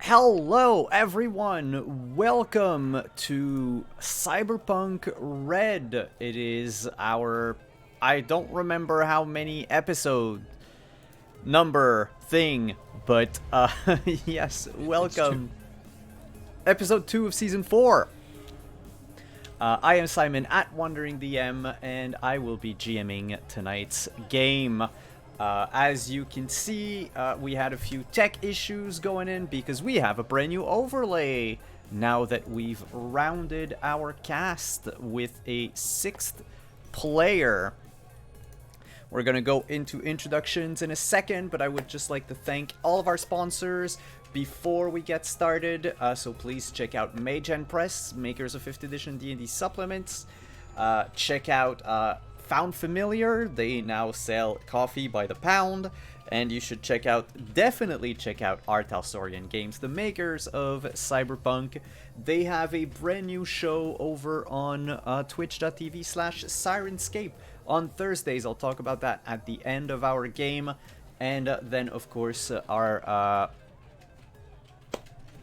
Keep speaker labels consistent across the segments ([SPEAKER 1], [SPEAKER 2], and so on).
[SPEAKER 1] Hello everyone, welcome to Cyberpunk Red. It is our, I don't remember how many episode number thing, but yes, welcome. Episode 2 of Season 4. I am Simon at Wandering DM, and I will be GMing tonight's game. As you can see, we had a few tech issues going in because we have a brand new overlay now that we've rounded our cast with a 6th player. We're going to go into introductions in a second, but I would just like to thank all of our sponsors before we get started. So please check out Mage & Press, makers of 5th edition D&D supplements. Check out found familiar. They now sell coffee by the pound, and you should definitely check out Art Talsorian Games, the makers of Cyberpunk. They have a brand new show over on twitch.tv/Sirenscape on Thursdays. I'll talk about that at the end of our game. And then, of course, our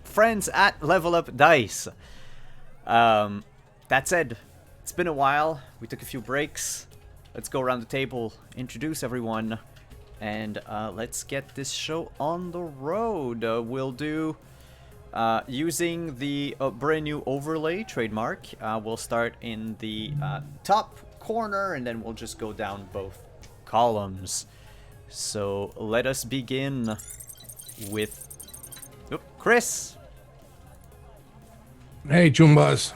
[SPEAKER 1] friends at Level Up Dice. That said, it's been a while. We took a few breaks. Let's go around the table, introduce everyone, and let's get this show on the road. We'll do, using the brand new overlay trademark, we'll start in the top corner, and then we'll just go down both columns. So let us begin with Chris.
[SPEAKER 2] Hey, Chumbas.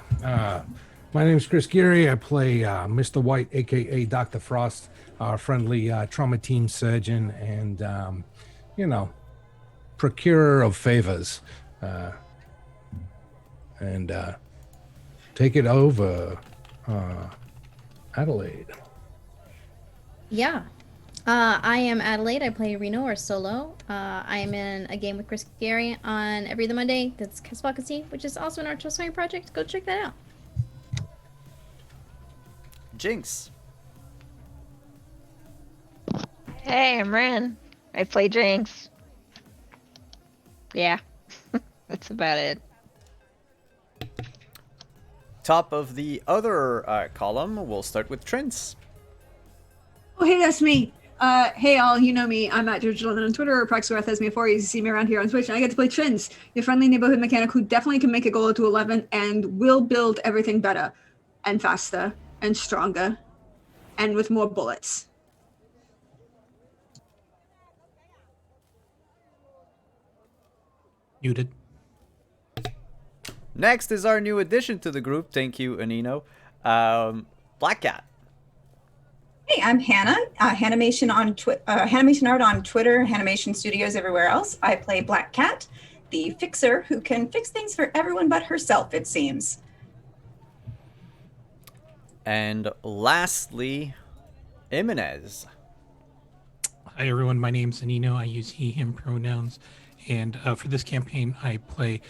[SPEAKER 2] My name's Chris Geary. I play Mr. White, a.k.a. Dr. Frost, our friendly trauma team surgeon and, procurer of favors. Take it over, Adelaide.
[SPEAKER 3] Yeah. I am Adelaide. I play Reno or Solo. I am in a game with Chris Geary on every other Monday. That's Caspacacy, which is also an Art Talsorian project. Go check that out.
[SPEAKER 1] Jinx.
[SPEAKER 4] Hey, I'm Ren. I play Jinx. Yeah, that's about it.
[SPEAKER 1] Top of the other column, we'll start with Trins.
[SPEAKER 5] Oh, hey, that's me. Hey all, you know me. I'm at George London on Twitter or ProxyWrathSme4. You see me around here on Twitch, and I get to play Trins, your friendly neighborhood mechanic who definitely can make a goal to 11 and will build everything better and faster and stronger and with more bullets.
[SPEAKER 2] Muted.
[SPEAKER 1] Next is our new addition to the group. Thank you, Anino. Black Cat.
[SPEAKER 6] Hey, I'm Hannah. Hanimation Art on Twitter, Hanimation Studios everywhere else. I play Black Cat, the fixer who can fix things for everyone but herself, it seems.
[SPEAKER 1] And lastly, Jimenez.
[SPEAKER 7] Hi everyone, my name's Anino. I use he, him pronouns. And for this campaign, I play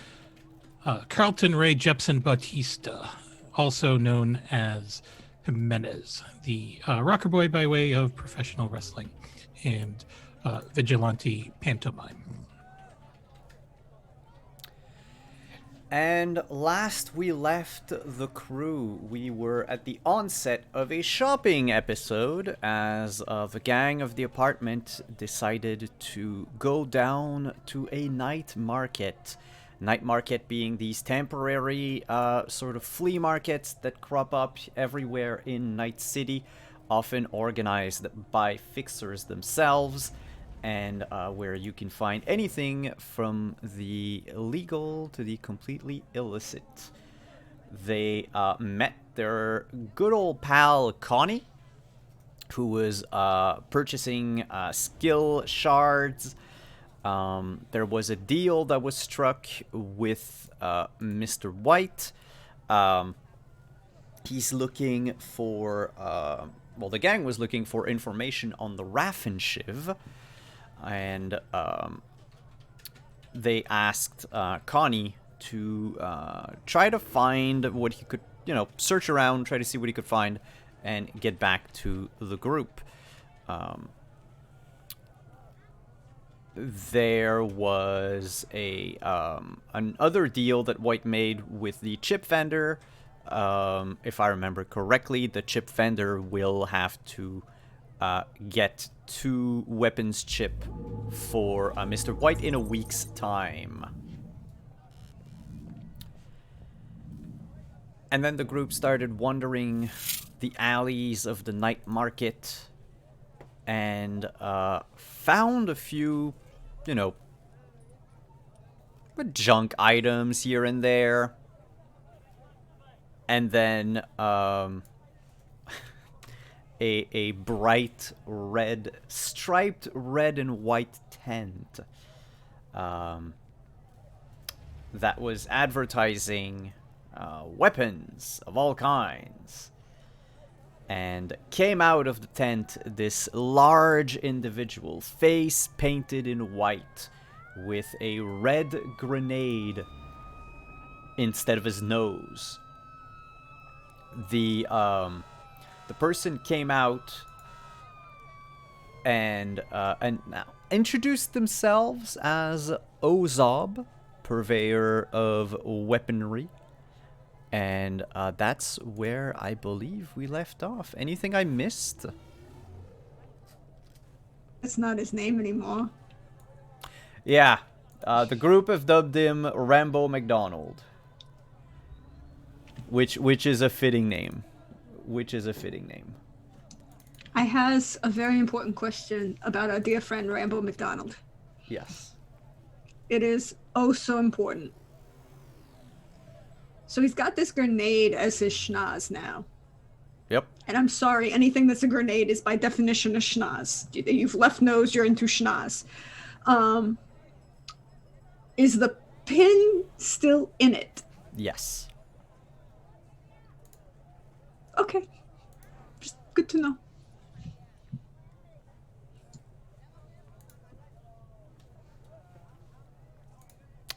[SPEAKER 7] Carlton Ray Jepson Bautista, also known as Jimenez, the rocker boy by way of professional wrestling and vigilante pantomime.
[SPEAKER 1] And last we left the crew, we were at the onset of a shopping episode as the gang of the apartment decided to go down to a night market. Night market being these temporary sort of flea markets that crop up everywhere in Night City, often organized by fixers themselves, and where you can find anything from the illegal to the completely illicit. They met their good old pal Connie, who was purchasing skill shards. There was a deal that was struck with Mr. White. He's looking for, the gang was looking for information on the Raffenshiv, and they asked Connie to try to find what he could, search around, try to see what he could find, and get back to the group. There was another deal that White made with the chip vendor. If I remember correctly, the chip vendor will have to get 2 weapons chip for Mr. White in a week's time. And then the group started wandering the alleys of the night market and found a few, junk items here and there. And then a bright red, striped red and white tent that was advertising weapons of all kinds. and came out of the tent this large individual, face painted in white, with a red grenade instead of his nose. The person came out and now introduced themselves as Ozob, purveyor of weaponry. And that's where I believe we left off. Anything I missed?
[SPEAKER 5] That's not his name anymore.
[SPEAKER 1] Yeah, the group have dubbed him Rambo McDonald, which is a fitting name.
[SPEAKER 5] I has a very important question about our dear friend Rambo McDonald.
[SPEAKER 1] Yes.
[SPEAKER 5] It is oh so important. So he's got this grenade as his schnoz now.
[SPEAKER 1] Yep.
[SPEAKER 5] And I'm sorry, anything that's a grenade is by definition a schnoz. You've left nose, you're into schnoz. Is the pin still in it?
[SPEAKER 1] Yes.
[SPEAKER 5] Okay. Just good to know.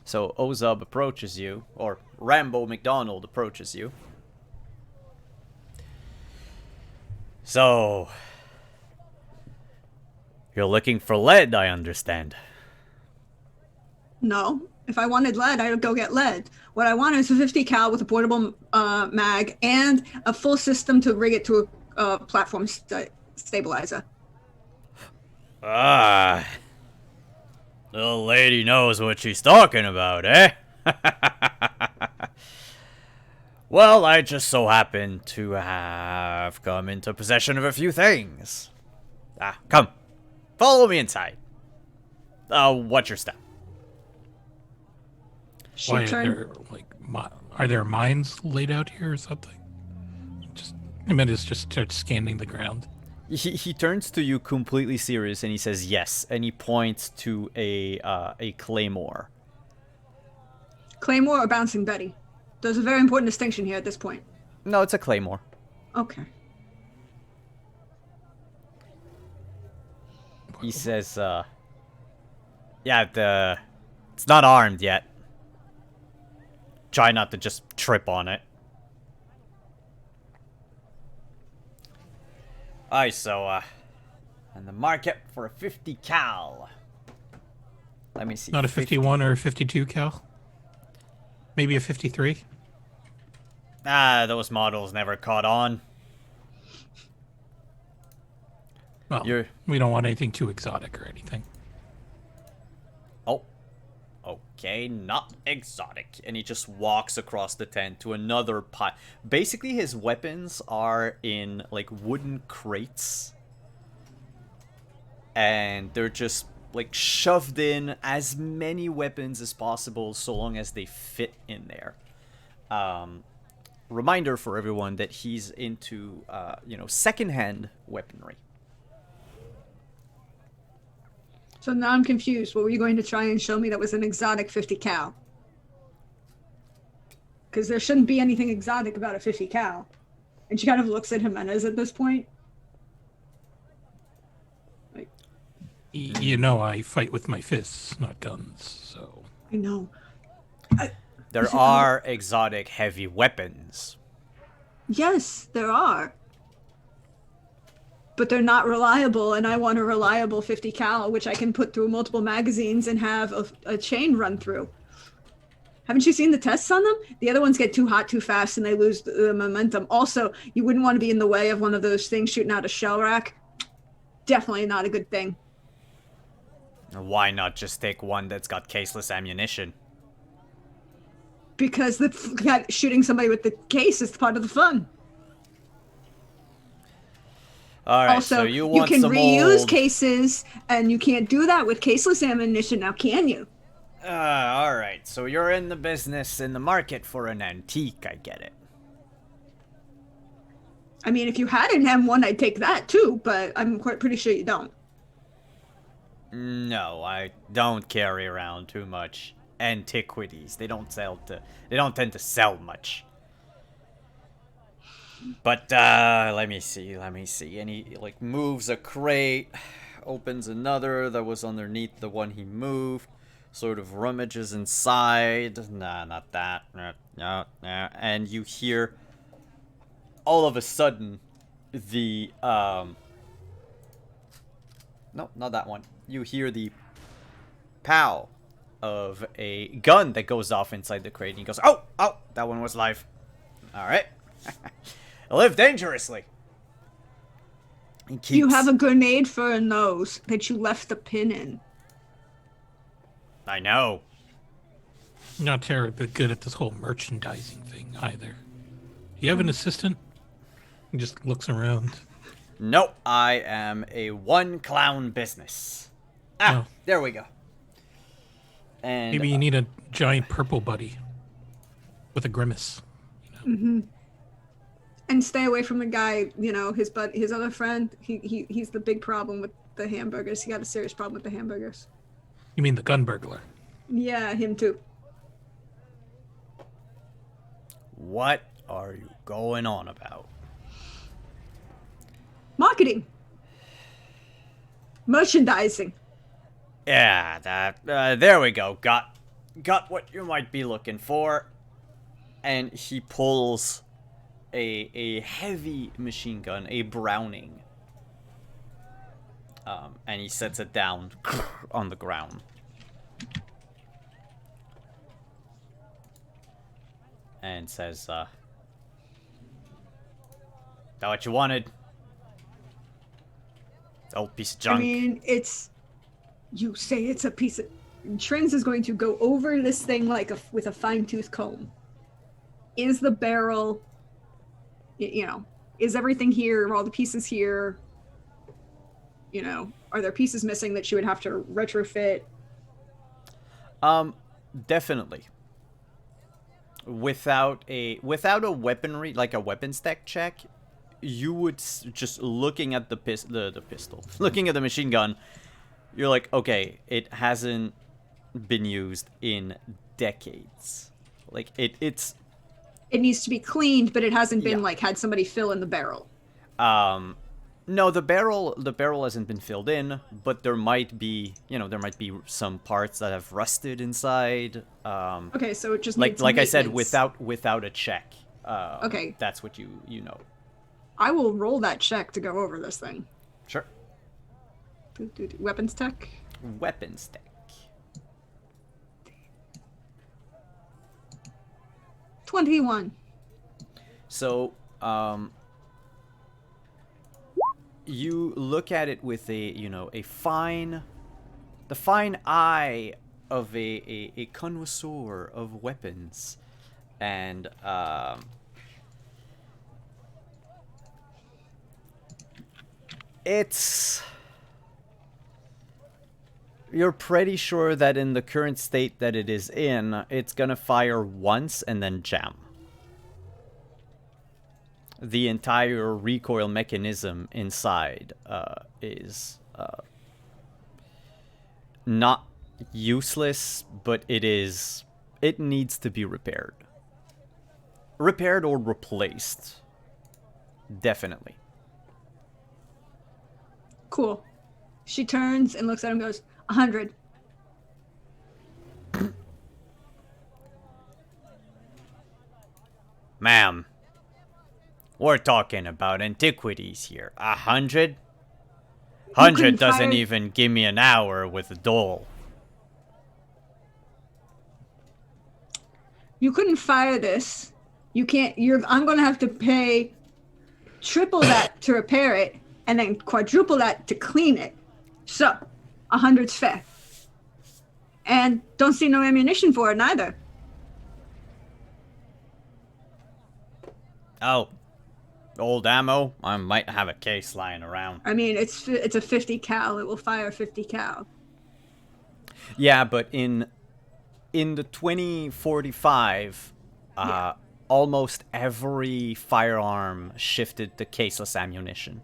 [SPEAKER 1] So Ozub approaches you, or Rambo McDonald approaches you. So, you're looking for lead, I understand.
[SPEAKER 5] No. If I wanted lead, I would go get lead. What I want is a 50 cal with a portable mag and a full system to rig it to a platform stabilizer.
[SPEAKER 1] Ah. Little lady knows what she's talking about, eh? Well, I just so happen to have come into possession of a few things. Come. Follow me inside. What's your step?
[SPEAKER 7] Why are there mines laid out here or something? Just starts scanning the ground.
[SPEAKER 1] He turns to you completely serious and he says yes, and he points to a claymore.
[SPEAKER 5] Claymore or Bouncing Betty? There's a very important distinction here at this point.
[SPEAKER 1] No, it's a claymore.
[SPEAKER 5] Okay.
[SPEAKER 1] He says, yeah, it's not armed yet. Try not to just trip on it. Alright, so, on the market for a 50 cal. Let me see.
[SPEAKER 7] Not a 51 or a 52 cal? Maybe a 53?
[SPEAKER 1] Those models never caught on.
[SPEAKER 7] Well, we don't want anything too exotic or anything.
[SPEAKER 1] Oh. Okay, not exotic. And he just walks across the tent to another pile. Basically, his weapons are in, like, wooden crates. And they're just, like, shoved in as many weapons as possible so long as they fit in there. Reminder for everyone that he's into, secondhand weaponry.
[SPEAKER 5] So now I'm confused. What were you going to try and show me that was an exotic 50 cal? Because there shouldn't be anything exotic about a 50 cal. And she kind of looks at Jimenez at this point. Like,
[SPEAKER 7] You know I fight with my fists, not guns, so...
[SPEAKER 5] I know.
[SPEAKER 1] There are exotic heavy weapons.
[SPEAKER 5] Yes, there are. But they're not reliable, and I want a reliable 50 cal, which I can put through multiple magazines and have a chain run through. Haven't you seen the tests on them? The other ones get too hot too fast and they lose the momentum. Also, you wouldn't want to be in the way of one of those things shooting out a shell rack. Definitely not a good thing.
[SPEAKER 1] Why not just take one that's got caseless ammunition?
[SPEAKER 5] Because shooting somebody with the case is part of the fun.
[SPEAKER 1] All right,
[SPEAKER 5] also,
[SPEAKER 1] so you want
[SPEAKER 5] can
[SPEAKER 1] some
[SPEAKER 5] reuse
[SPEAKER 1] old...
[SPEAKER 5] cases, and you can't do that with caseless ammunition now, can you?
[SPEAKER 1] All right, so you're in the business, in the market for an antique, I get it.
[SPEAKER 5] I mean, if you had an M1, I'd take that too, but I'm quite pretty sure you don't.
[SPEAKER 1] No, I don't carry around too much antiquities. They don't tend to sell much. But let me see. And he like moves a crate, opens another that was underneath the one he moved, sort of rummages inside. Nah, not that. No. And you hear all of a sudden the no, not that one. You hear the pow of a gun that goes off inside the crate, and he goes, oh, that one was live. All right. Live dangerously. He keeps...
[SPEAKER 5] You have a grenade for a nose that you left the pin in.
[SPEAKER 1] I know.
[SPEAKER 7] Not terribly good at this whole merchandising thing either. You have an assistant? He just looks around.
[SPEAKER 1] Nope, I am a one-clown business.
[SPEAKER 7] Oh.
[SPEAKER 1] There we go. And
[SPEAKER 7] Maybe you need a giant purple buddy with a grimace.
[SPEAKER 5] And stay away from the guy, his other friend. He's the big problem with the hamburgers. He got a serious problem with the hamburgers.
[SPEAKER 7] You mean the gun burglar?
[SPEAKER 5] Yeah, him too.
[SPEAKER 1] What are you going on about?
[SPEAKER 5] Marketing. Merchandising.
[SPEAKER 1] Yeah, that. There we go. Got what you might be looking for. And he pulls a heavy machine gun, a Browning. And he sets it down on the ground. And says, that what you wanted? Old piece of junk.
[SPEAKER 5] I mean, you say it's a piece of... Trins is going to go over this thing with a fine-tooth comb. Is the barrel, is everything here? Are all the pieces here? Are there pieces missing that you would have to retrofit?
[SPEAKER 1] Definitely. Without a weaponry, like a weapons tech check, you would just looking at the pistol, looking at the machine gun, you're like, okay, it hasn't been used in decades. Like it's.
[SPEAKER 5] It needs to be cleaned, but it hasn't been had somebody fill in the barrel.
[SPEAKER 1] No, the barrel hasn't been filled in, but there might be some parts that have rusted inside.
[SPEAKER 5] Okay, so it just
[SPEAKER 1] like
[SPEAKER 5] needs
[SPEAKER 1] I said,
[SPEAKER 5] maintenance.
[SPEAKER 1] without a check.
[SPEAKER 5] Okay,
[SPEAKER 1] that's what you know.
[SPEAKER 5] I will roll that check to go over this thing.
[SPEAKER 1] Sure.
[SPEAKER 5] Weapons tech.
[SPEAKER 1] Weapons tech.
[SPEAKER 5] 21.
[SPEAKER 1] So, you look at it with the fine eye of a connoisseur of weapons, and you're pretty sure that in the current state that it is in, it's gonna fire once and then jam. The entire recoil mechanism inside is not useless, but it needs to be repaired. Repaired or replaced. Definitely.
[SPEAKER 5] Cool. She turns and looks at him and goes, 100.
[SPEAKER 1] Ma'am, we're talking about antiquities here. 100? 100 doesn't even give me an hour with a dole.
[SPEAKER 5] You couldn't fire this. You can't. I'm gonna have to pay triple that to repair it, and then quadruple that to clean it. So, 100's fair. And don't see no ammunition for it neither.
[SPEAKER 1] Oh, old ammo? I might have a case lying around.
[SPEAKER 5] I mean, it's a 50 cal. It will fire 50 cal.
[SPEAKER 1] Yeah, but in the 2045, almost every firearm shifted to caseless ammunition.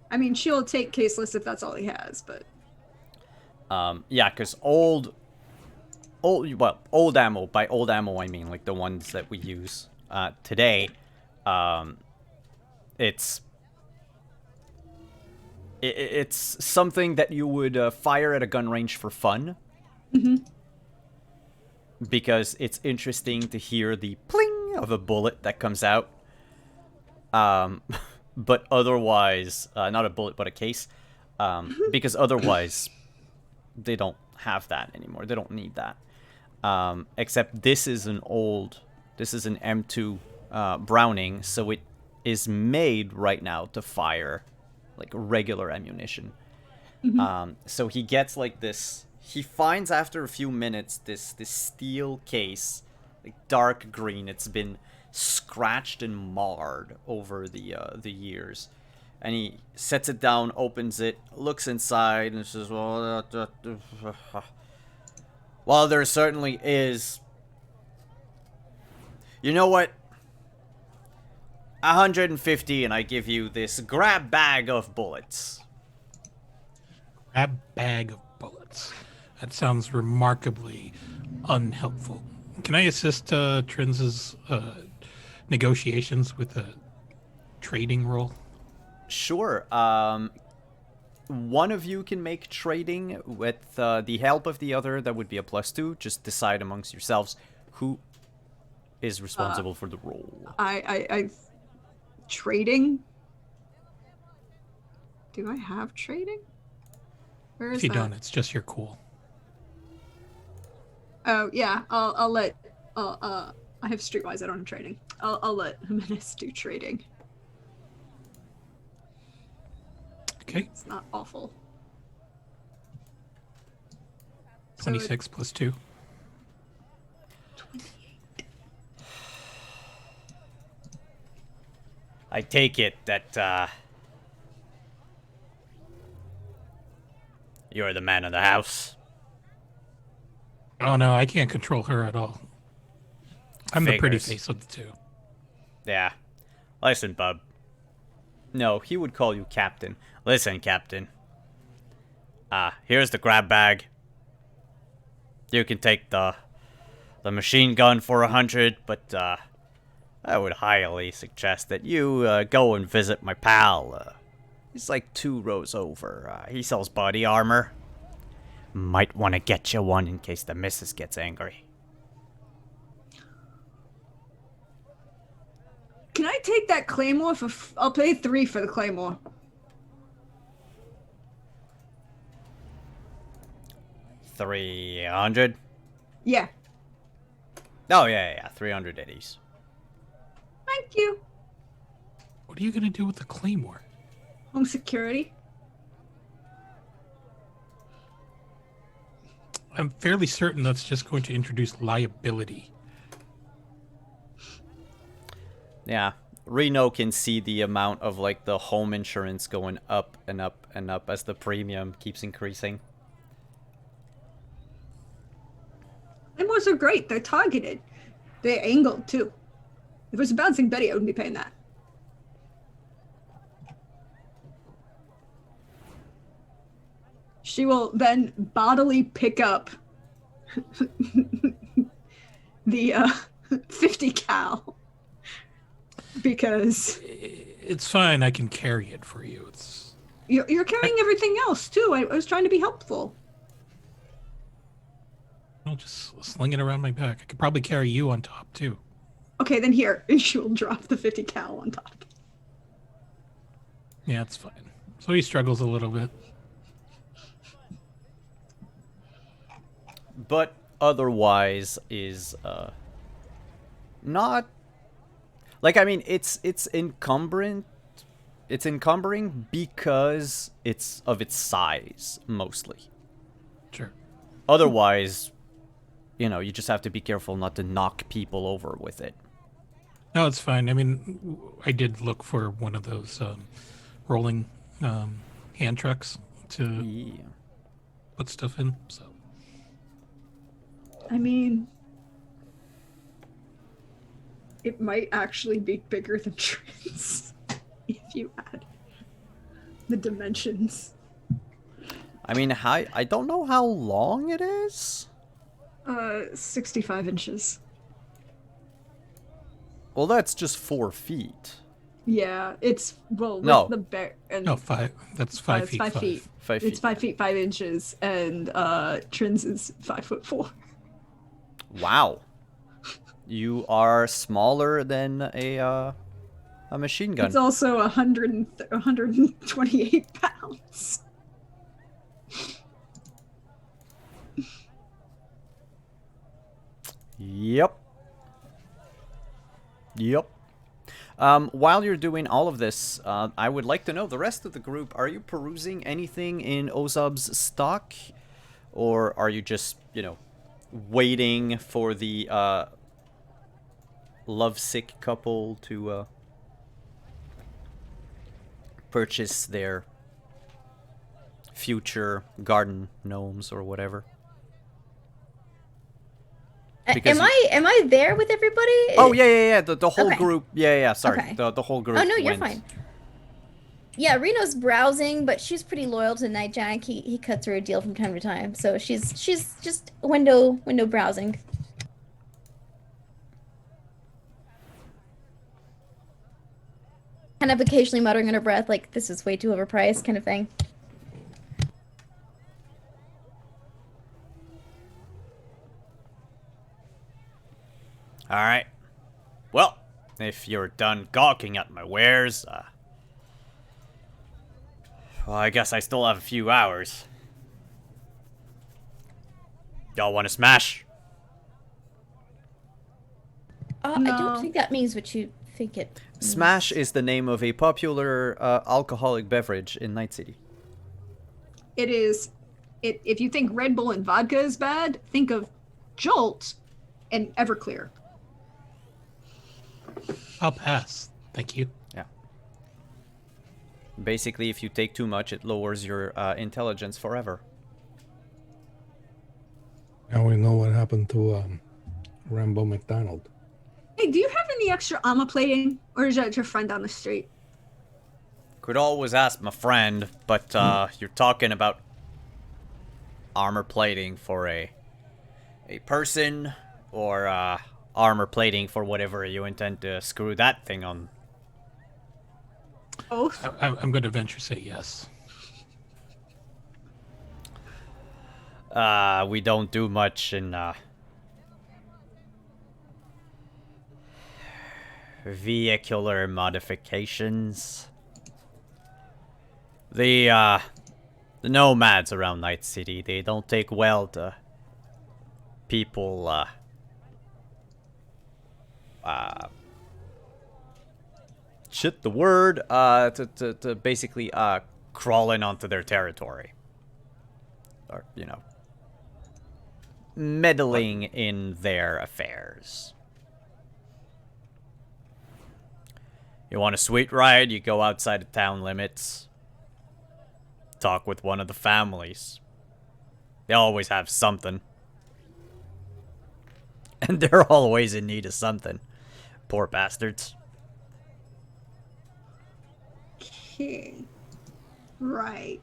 [SPEAKER 5] I mean, she'll take caseless if that's all he has, but...
[SPEAKER 1] Yeah, because old ammo, by old ammo I mean like the ones that we use today, it's it's something that you would fire at a gun range for fun. Because it's interesting to hear the pling of a bullet that comes out. But otherwise, not a bullet, but a case. Because otherwise, they don't have that anymore. They don't need that. Except this is an M2 Browning, so it is made right now to fire like regular ammunition. So he gets like this. He finds after a few minutes this steel case, like dark green. It's been scratched and marred over the years, and he sets it down, opens it, looks inside, and says, "Well, there certainly is. You know what? 150, and I give you this grab bag of bullets."
[SPEAKER 7] Grab bag of bullets. That sounds remarkably unhelpful. Can I assist Trinz's negotiations with a trading roll?
[SPEAKER 1] Sure. One of you can make trading with the help of the other. That would be a +2. Just decide amongst yourselves who is responsible for the roll.
[SPEAKER 5] I trading. Do I have trading? Where is
[SPEAKER 7] If you
[SPEAKER 5] that?
[SPEAKER 7] don't, it's just your cool.
[SPEAKER 5] Oh yeah, I'll let. I have Streetwise. I don't have trading. I'll let Jimenez do trading.
[SPEAKER 7] Okay.
[SPEAKER 5] It's not awful.
[SPEAKER 7] 26 plus 2.
[SPEAKER 5] 28.
[SPEAKER 1] I take it that you're the man of the house.
[SPEAKER 7] Oh no, I can't control her at all. I'm the pretty
[SPEAKER 1] Figures.
[SPEAKER 7] face of the two.
[SPEAKER 1] Yeah. Listen, bub. No, he would call you Captain. Listen, Captain. Here's the grab bag. You can take the machine gun for 100, but I would highly suggest that you go and visit my pal. He's like 2 rows over. He sells body armor. Might want to get you one in case the missus gets angry.
[SPEAKER 5] Can I take that claymore for? I'll pay 3 for the claymore.
[SPEAKER 1] $300?
[SPEAKER 5] Yeah.
[SPEAKER 1] Oh, yeah, 300 eddies.
[SPEAKER 5] Thank you.
[SPEAKER 7] What are you gonna do with the claymore?
[SPEAKER 5] Home security.
[SPEAKER 7] I'm fairly certain that's just going to introduce liability.
[SPEAKER 1] Yeah, Reno can see the amount of like the home insurance going up and up and up as the premium keeps increasing.
[SPEAKER 5] Claymores are great. They're targeted. They're angled too. If it was a bouncing Betty, I wouldn't be paying that. She will then bodily pick up the 50 cal because
[SPEAKER 7] It's fine. I can carry it for you. It's
[SPEAKER 5] you're carrying everything else too. I was trying to be helpful.
[SPEAKER 7] I'll just sling it around my back. I could probably carry you on top too.
[SPEAKER 5] Okay, then here, and she will drop the 50 cal on top.
[SPEAKER 7] Yeah, it's fine. So he struggles a little bit.
[SPEAKER 1] But otherwise is not like, I mean, it's encumbrant. It's encumbering because it's of its size mostly.
[SPEAKER 7] Sure.
[SPEAKER 1] Otherwise, you know, you just have to be careful not to knock people over with it.
[SPEAKER 7] No, it's fine. I mean, I did look for one of those rolling hand trucks to
[SPEAKER 1] Yeah.
[SPEAKER 7] put stuff in. So
[SPEAKER 5] I mean, it might actually be bigger than Trins if you add the dimensions.
[SPEAKER 1] I mean, I don't know how long it is.
[SPEAKER 5] 65 inches.
[SPEAKER 1] Well, that's just 4 feet.
[SPEAKER 5] Yeah, it's well with
[SPEAKER 1] No.
[SPEAKER 5] the bear and
[SPEAKER 7] No, 5. That's 5
[SPEAKER 5] it's
[SPEAKER 7] feet.
[SPEAKER 5] 5 feet.
[SPEAKER 1] 5
[SPEAKER 5] It's
[SPEAKER 1] feet.
[SPEAKER 5] 5 feet 5 inches, and Trins is 5'4".
[SPEAKER 1] Wow. You are smaller than a machine gun.
[SPEAKER 5] It's also 128 pounds.
[SPEAKER 1] Yep. Yep. While you're doing all of this, I would like to know, the rest of the group, are you perusing anything in Ozob's stock? Or are you just, you know, waiting for the lovesick couple to purchase their future garden gnomes or whatever? Because
[SPEAKER 3] Am I there with everybody?
[SPEAKER 1] Oh yeah. The whole
[SPEAKER 3] Okay.
[SPEAKER 1] group. Yeah. Sorry,
[SPEAKER 3] Okay.
[SPEAKER 1] the whole group.
[SPEAKER 3] Oh no, you're
[SPEAKER 1] went.
[SPEAKER 3] fine. Yeah, Reno's browsing, but she's pretty loyal to Nightjack. He cuts her a deal from time to time, so she's just window browsing. Kind of occasionally muttering under breath, like this is way too overpriced, kind of thing.
[SPEAKER 1] All right. Well, if you're done gawking at my wares, well, I guess I still have a few hours. Y'all want to smash?
[SPEAKER 3] I
[SPEAKER 5] No.
[SPEAKER 3] don't think that means what you think it means.
[SPEAKER 1] Smash is the name of a popular alcoholic beverage in Night City.
[SPEAKER 5] It is. If you think Red Bull and vodka is bad, think of Jolt and Everclear.
[SPEAKER 7] I'll pass. Thank you.
[SPEAKER 1] Yeah. Basically, if you take too much, it lowers your intelligence forever.
[SPEAKER 2] Now we know what happened to Rambo McDonald.
[SPEAKER 5] Hey, do you have any extra armor plating, or is that your friend down the street?
[SPEAKER 1] Could always ask my friend, but you're talking about armor plating for a person, or armor plating for whatever you intend to screw that thing on.
[SPEAKER 5] Both.
[SPEAKER 7] I'm going to venture say yes.
[SPEAKER 1] We don't do much in vehicular modifications. The nomads around Night City, they don't take well to people shit the word to basically crawling onto their territory, or meddling in their affairs. You want a sweet ride, you go outside the town limits, talk with one of the families. They always have something. And they're always in need of something. Poor bastards.
[SPEAKER 5] Okay. Right.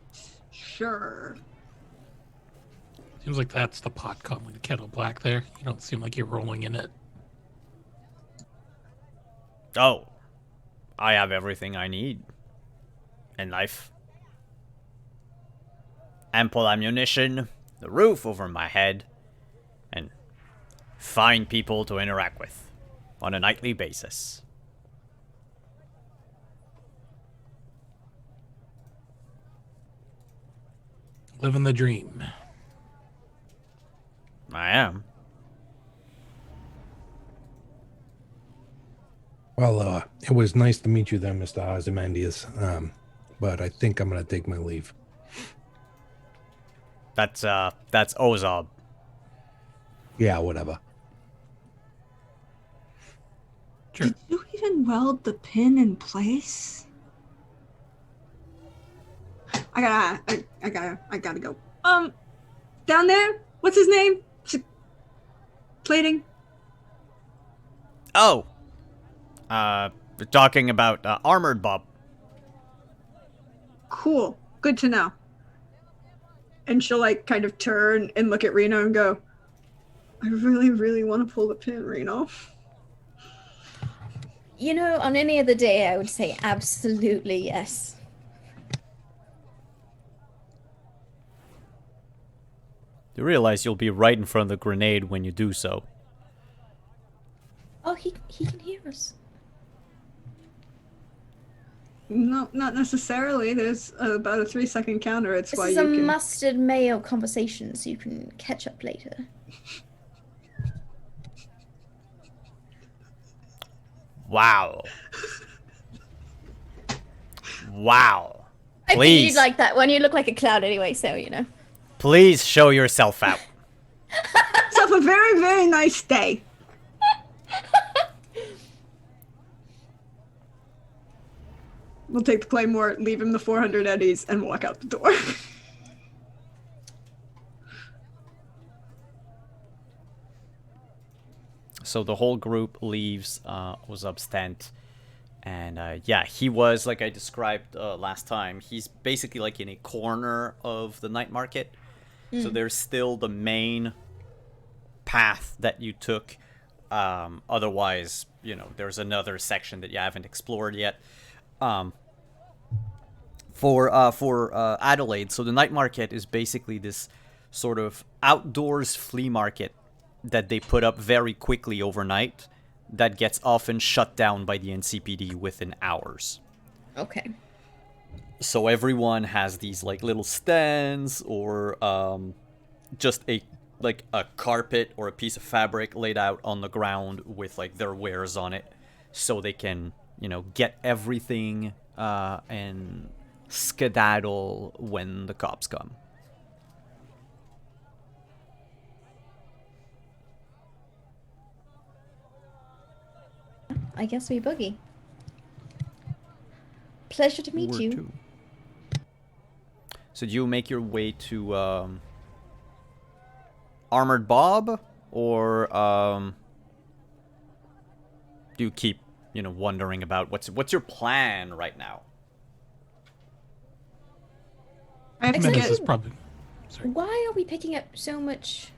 [SPEAKER 5] Sure.
[SPEAKER 7] Seems like that's the pot calling the kettle black there. You don't seem like you're rolling in it.
[SPEAKER 1] Oh. I have everything I need in life. Ample ammunition, the roof over my head, and fine people to interact with on a nightly basis.
[SPEAKER 7] Living the dream.
[SPEAKER 1] I am.
[SPEAKER 2] Well, it was nice to meet you there, Mr. Ozymandias. But I think I'm gonna take my leave.
[SPEAKER 1] That's Ozob.
[SPEAKER 2] Yeah, whatever.
[SPEAKER 7] Sure.
[SPEAKER 5] Did you even weld the pin in place? I gotta go. Down there, what's his name? Plating.
[SPEAKER 1] Oh. We're talking about Armored Bob.
[SPEAKER 5] Cool. Good to know. And she'll kind of turn and look at Reno and go, I really, really want to pull the pin, Reno.
[SPEAKER 3] You know, on any other day, I would say absolutely yes.
[SPEAKER 1] You realize you'll be right in front of the grenade when you do so.
[SPEAKER 3] Oh, he can hear us.
[SPEAKER 5] No, not necessarily. There's about a 3-second counter. It's
[SPEAKER 3] This
[SPEAKER 5] why
[SPEAKER 3] is
[SPEAKER 5] you
[SPEAKER 3] a
[SPEAKER 5] can.
[SPEAKER 3] mustard mayo conversation, so you can catch up later.
[SPEAKER 1] Wow. Wow.
[SPEAKER 3] I figured
[SPEAKER 1] Please.
[SPEAKER 3] you'd like that one. You look like a clown anyway, so you know.
[SPEAKER 1] Please show yourself out.
[SPEAKER 5] So have a very, very nice day. We'll take the claymore, leave him the 400 eddies, and walk out the door.
[SPEAKER 1] So the whole group leaves Ozub's tent. And yeah, he was, like I described last time, he's basically like in a corner of the night market. So there's still the main path that you took. Otherwise, you know, there's another section that you haven't explored yet. For Adelaide, so the night market is basically this sort of outdoors flea market that they put up very quickly overnight that gets often shut down by the NCPD within hours.
[SPEAKER 3] Okay.
[SPEAKER 1] So everyone has these like little stands or just a carpet or a piece of fabric laid out on the ground with like their wares on it, so they can, you know, get everything and skedaddle when the cops come.
[SPEAKER 3] I guess we boogie. Pleasure to meet
[SPEAKER 1] Where
[SPEAKER 3] you.
[SPEAKER 1] to? So do you make your way to Armored Bob, or do you keep, you know, wondering about what's your plan right now?
[SPEAKER 5] I have to
[SPEAKER 7] Menace
[SPEAKER 5] get.
[SPEAKER 7] is probably. Sorry.
[SPEAKER 3] Why are we picking up so much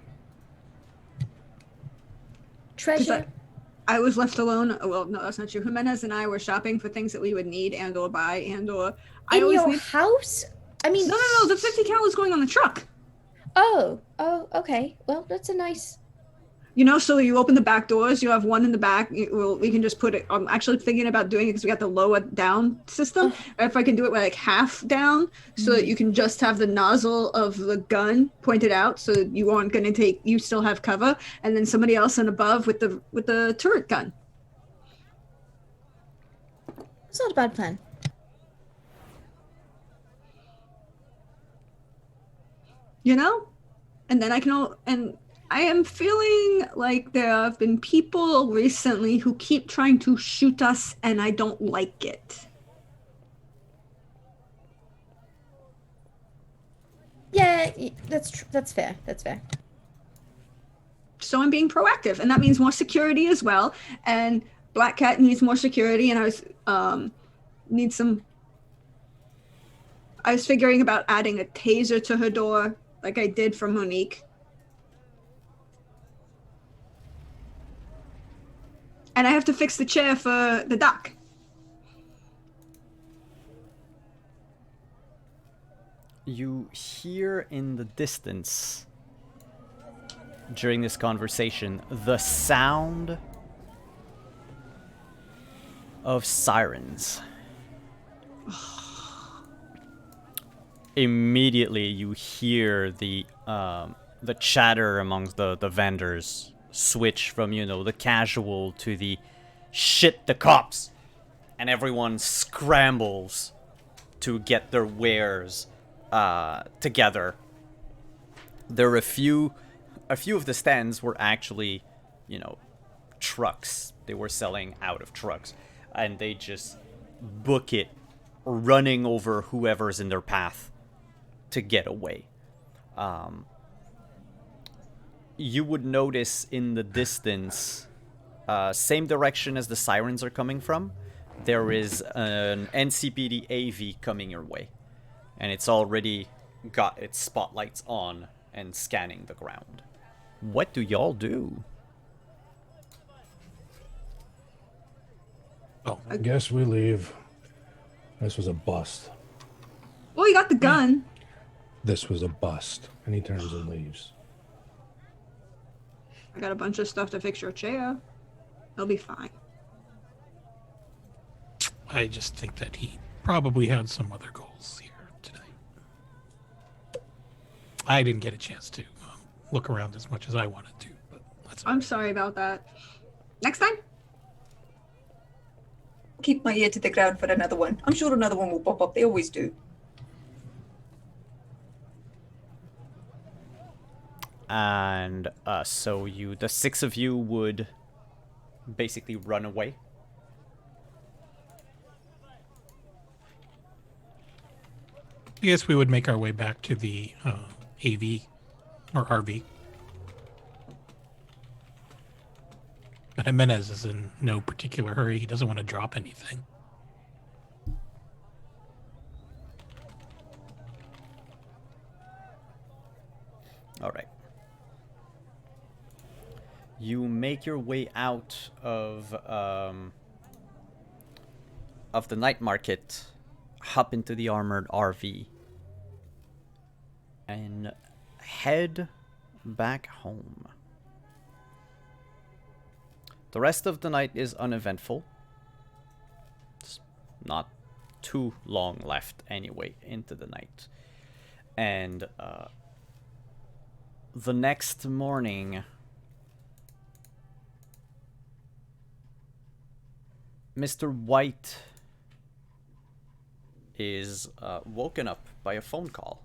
[SPEAKER 3] treasure?
[SPEAKER 5] I was left alone. Well, no, that's not true. Jimenez and I were shopping for things that we would need and or buy and or. I
[SPEAKER 3] In
[SPEAKER 5] always
[SPEAKER 3] your
[SPEAKER 5] need.
[SPEAKER 3] house? I mean,
[SPEAKER 5] No. The 50 cal was going on the truck.
[SPEAKER 3] Oh, okay. Well, that's a nice.
[SPEAKER 5] You know, so you open the back doors. You have one in the back. We can just put it. I'm actually thinking about doing it because we got the lower down system. Or if I can do it with like half down, so that you can just have the nozzle of the gun pointed out, so that you aren't going to take. You still have cover, and then somebody else in above with the turret gun.
[SPEAKER 3] It's not a bad plan.
[SPEAKER 5] You know, and then and I am feeling like there have been people recently who keep trying to shoot us, and I don't like it.
[SPEAKER 3] Yeah, that's fair. That's fair.
[SPEAKER 5] So I'm being proactive, and that means more security as well. And Black Cat needs more security, and I was figuring about adding a taser to her door, like I did for Monique. And I have to fix the chair for the dock.
[SPEAKER 1] You hear in the distance during this conversation the sound of sirens. Immediately you hear the chatter amongst the vendors switch from, you know, the casual to the shit the cops, and everyone scrambles to get their wares together. There are a few of the stands were actually, you know, trucks. They were selling out of trucks, and they just book it, running over whoever's in their path to get away. You would notice in the distance, same direction as the sirens are coming from, there is an NCPD AV coming your way. And it's already got its spotlights on and scanning the ground. What do y'all do?
[SPEAKER 7] Oh,
[SPEAKER 2] I guess we leave. This was a bust.
[SPEAKER 5] Well, you got the gun.
[SPEAKER 2] This was a bust. And he turns and leaves.
[SPEAKER 5] I got a bunch of stuff to fix your chair. It'll be fine.
[SPEAKER 7] I just think that he probably had some other goals here today. I didn't get a chance to look around as much as I wanted to, but that's
[SPEAKER 5] I'm sorry about that. Next time?
[SPEAKER 6] Keep my ear to the ground for another one. I'm sure another one will pop up. They always do.
[SPEAKER 1] And so the 6 of you would basically run away.
[SPEAKER 7] I guess we would make our way back to the AV or RV. But Jimenez is in no particular hurry. He doesn't want to drop anything.
[SPEAKER 1] All right. You make your way out of the night market, hop into the armored RV, and head back home. The rest of the night is uneventful. It's not too long left anyway into the night. And the next morning, Mr. White is woken up by a phone call.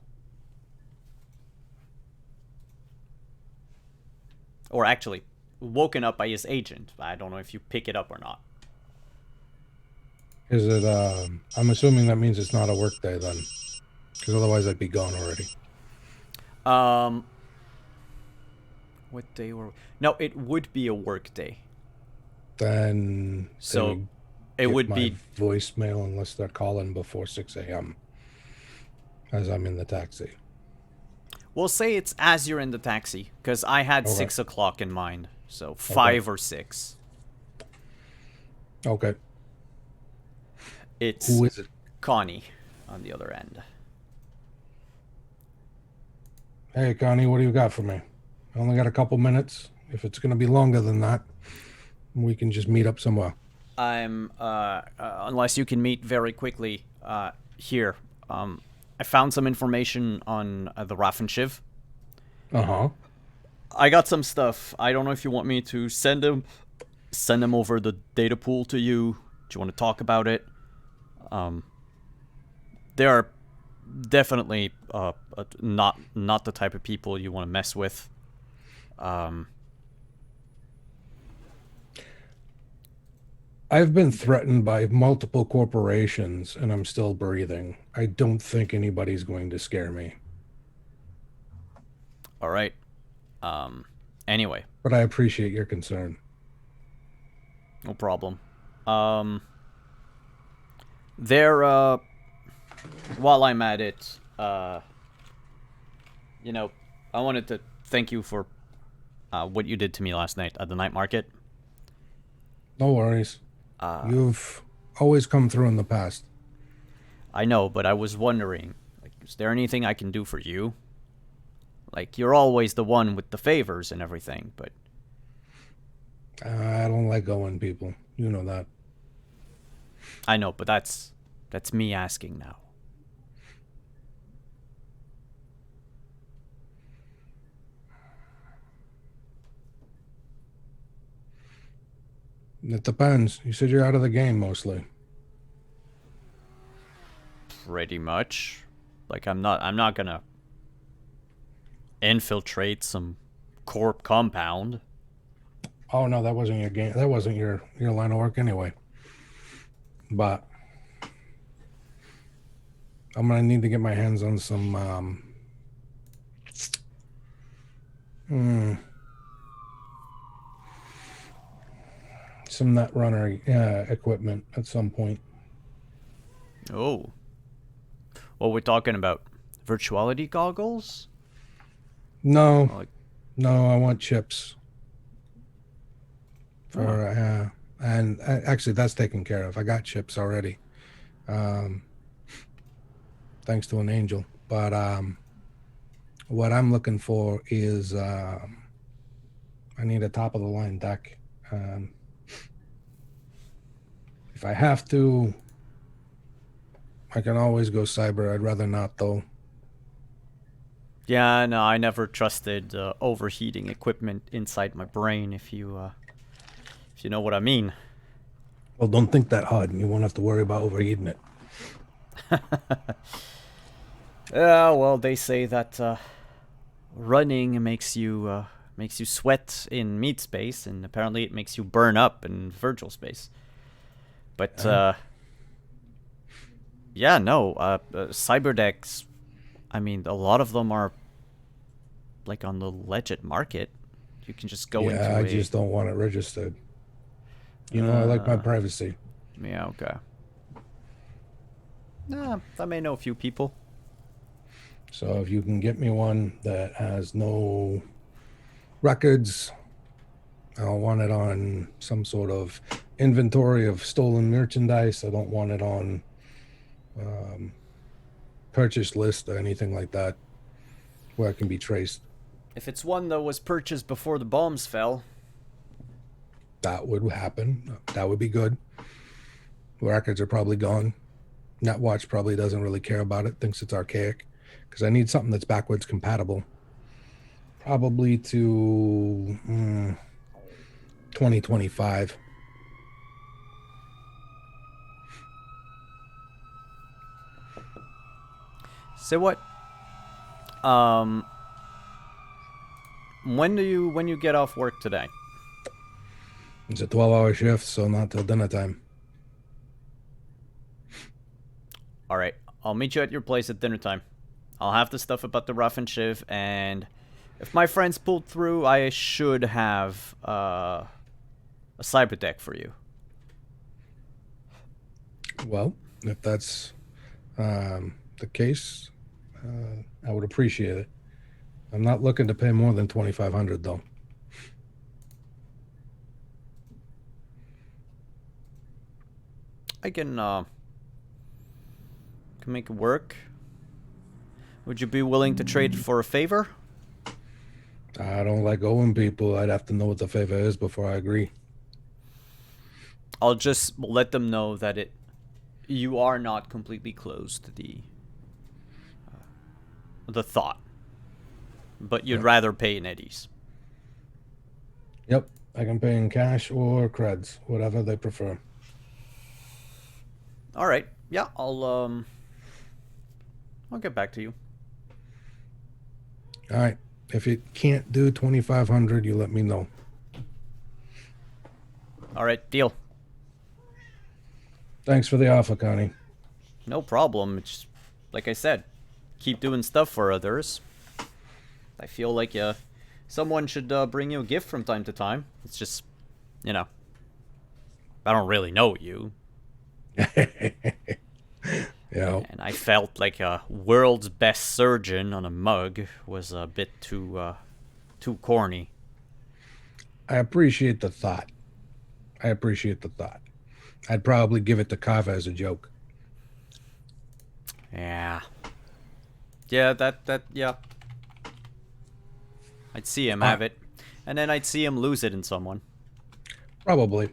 [SPEAKER 1] Or actually, woken up by his agent. I don't know if you pick it up or not.
[SPEAKER 2] Is it, I'm assuming that means it's not a work day then. Because otherwise I'd be gone already.
[SPEAKER 1] What day were... No, it would be a work day.
[SPEAKER 2] Then...
[SPEAKER 1] So, it would be...
[SPEAKER 2] voicemail unless they're calling before 6 a.m. As I'm in the taxi.
[SPEAKER 1] We'll say it's as you're in the taxi, because I had
[SPEAKER 2] Okay.
[SPEAKER 1] 6 o'clock in mind. So, 5 or 6.
[SPEAKER 2] Okay.
[SPEAKER 1] It's
[SPEAKER 2] Who is it?
[SPEAKER 1] Connie on the other end.
[SPEAKER 2] Hey, Connie, what do you got for me? I only got a couple minutes. If it's going to be longer than that, we can just meet up somewhere.
[SPEAKER 1] I'm, unless you can meet very quickly, here. I found some information on the Raffenschiff.
[SPEAKER 2] Uh-huh.
[SPEAKER 1] I got some stuff. I don't know if you want me to send them over the data pool to you. Do you want to talk about it? They are definitely not the type of people you want to mess with.
[SPEAKER 2] I've been threatened by multiple corporations, and I'm still breathing. I don't think anybody's going to scare me.
[SPEAKER 1] All right. Anyway.
[SPEAKER 2] But I appreciate your concern.
[SPEAKER 1] No problem. There, while I'm at it, you know, I wanted to thank you for what you did to me last night at the night market.
[SPEAKER 2] No worries. You've always come through in the past.
[SPEAKER 1] I know, but I was wondering, like, is there anything I can do for you? Like, you're always the one with the favors and everything, but...
[SPEAKER 2] I don't like going people. You know that.
[SPEAKER 1] I know, but that's me asking now.
[SPEAKER 2] It depends. You said you're out of the game mostly.
[SPEAKER 1] Pretty much. Like, I'm not gonna infiltrate some corp compound.
[SPEAKER 2] Oh no, that wasn't your game. That wasn't your line of work anyway. But I'm gonna need to get my hands on some some Netrunner equipment at some point.
[SPEAKER 1] Oh. What we're talking about? Virtuality goggles?
[SPEAKER 2] No,
[SPEAKER 1] Like,
[SPEAKER 2] no, I want chips for and actually that's taken care of. I got chips already, thanks to an angel. But what I'm looking for is I need a top of the line deck. If I have to, I can always go cyber. I'd rather not, though.
[SPEAKER 1] Yeah, no, I never trusted overheating equipment inside my brain, if you know what I mean.
[SPEAKER 2] Well, don't think that hard, and you won't have to worry about overheating it.
[SPEAKER 1] Yeah, well, they say that running makes you sweat in meat space, and apparently it makes you burn up in virtual space. But yeah, no, cyber decks. I mean, a lot of them are like on the legit market. You can just go into
[SPEAKER 2] I just don't want it registered. You know, I like my privacy.
[SPEAKER 1] Yeah, okay. I may know a few people.
[SPEAKER 2] So if you can get me one that has no records, I'll want it on some sort of inventory of stolen merchandise. I don't want it on purchase list or anything like that where it can be traced.
[SPEAKER 1] If it's one that was purchased before the bombs fell.
[SPEAKER 2] That would happen. That would be good. Records are probably gone. Netwatch probably doesn't really care about it, thinks it's archaic. Because I need something that's backwards compatible. Probably to 2025.
[SPEAKER 1] So what? When you get off work today?
[SPEAKER 2] It's a 12-hour shift, so not till dinner time.
[SPEAKER 1] All right, I'll meet you at your place at dinner time. I'll have the stuff about the rough and shiv, and if my friends pulled through, I should have a cyber deck for you.
[SPEAKER 2] Well, if that's the case, I would appreciate it. I'm not looking to pay more than $2,500 though.
[SPEAKER 1] I can make it work. Would you be willing to trade for a favor?
[SPEAKER 2] I don't like owing people. I'd have to know what the favor is before I agree.
[SPEAKER 1] I'll just let them know that you are not completely closed to the thought, but you'd rather pay in eddies.
[SPEAKER 2] Yep, I can pay in cash or creds, whatever they prefer.
[SPEAKER 1] All right, yeah, I'll get back to you.
[SPEAKER 2] All right, if you can't do 2,500, you let me know.
[SPEAKER 1] All right, deal.
[SPEAKER 2] Thanks for the offer, Connie.
[SPEAKER 1] No problem. It's like I said, keep doing stuff for others. I feel like someone should bring you a gift from time to time. It's just, I don't really know you.
[SPEAKER 2] Yeah.
[SPEAKER 1] And I felt like a world's best surgeon on a mug was a bit too corny.
[SPEAKER 2] I appreciate the thought. I'd probably give it to Kava as a joke.
[SPEAKER 1] Yeah. Yeah, yeah. I'd see him have it, and then I'd see him lose it in someone.
[SPEAKER 2] Probably.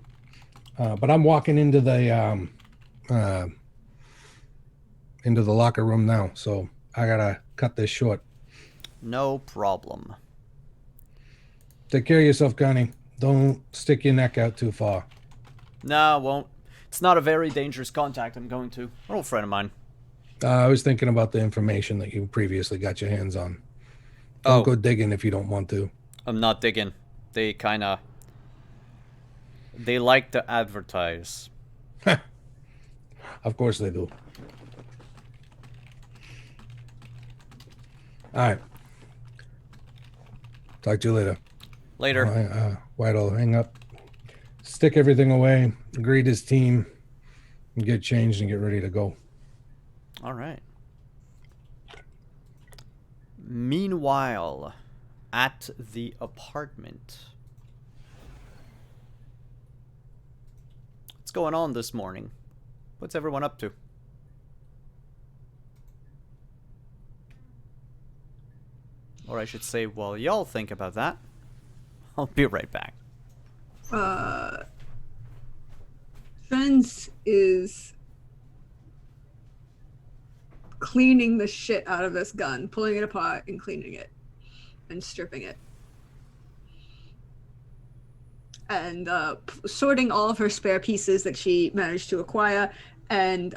[SPEAKER 2] But I'm walking into the locker room now, so I gotta cut this short.
[SPEAKER 1] No problem.
[SPEAKER 2] Take care of yourself, Connie. Don't stick your neck out too far.
[SPEAKER 1] Nah, won't. It's not a very dangerous contact I'm going to. An old friend of mine.
[SPEAKER 2] I was thinking about the information that you previously got your hands on. Don't go digging if you don't want to.
[SPEAKER 1] I'm not digging. They like to advertise.
[SPEAKER 2] Of course they do. All right. Talk to you later.
[SPEAKER 1] Later.
[SPEAKER 2] Whitehall, hang up. Stick everything away. Greet his team. And get changed and get ready to go.
[SPEAKER 1] All right. Meanwhile, at the apartment. going on this morning? What's everyone up to? Or I should say, while y'all think about that, I'll be right back.
[SPEAKER 5] Trends is cleaning the shit out of this gun, pulling it apart and cleaning it and stripping it. And sorting all of her spare pieces that she managed to acquire, and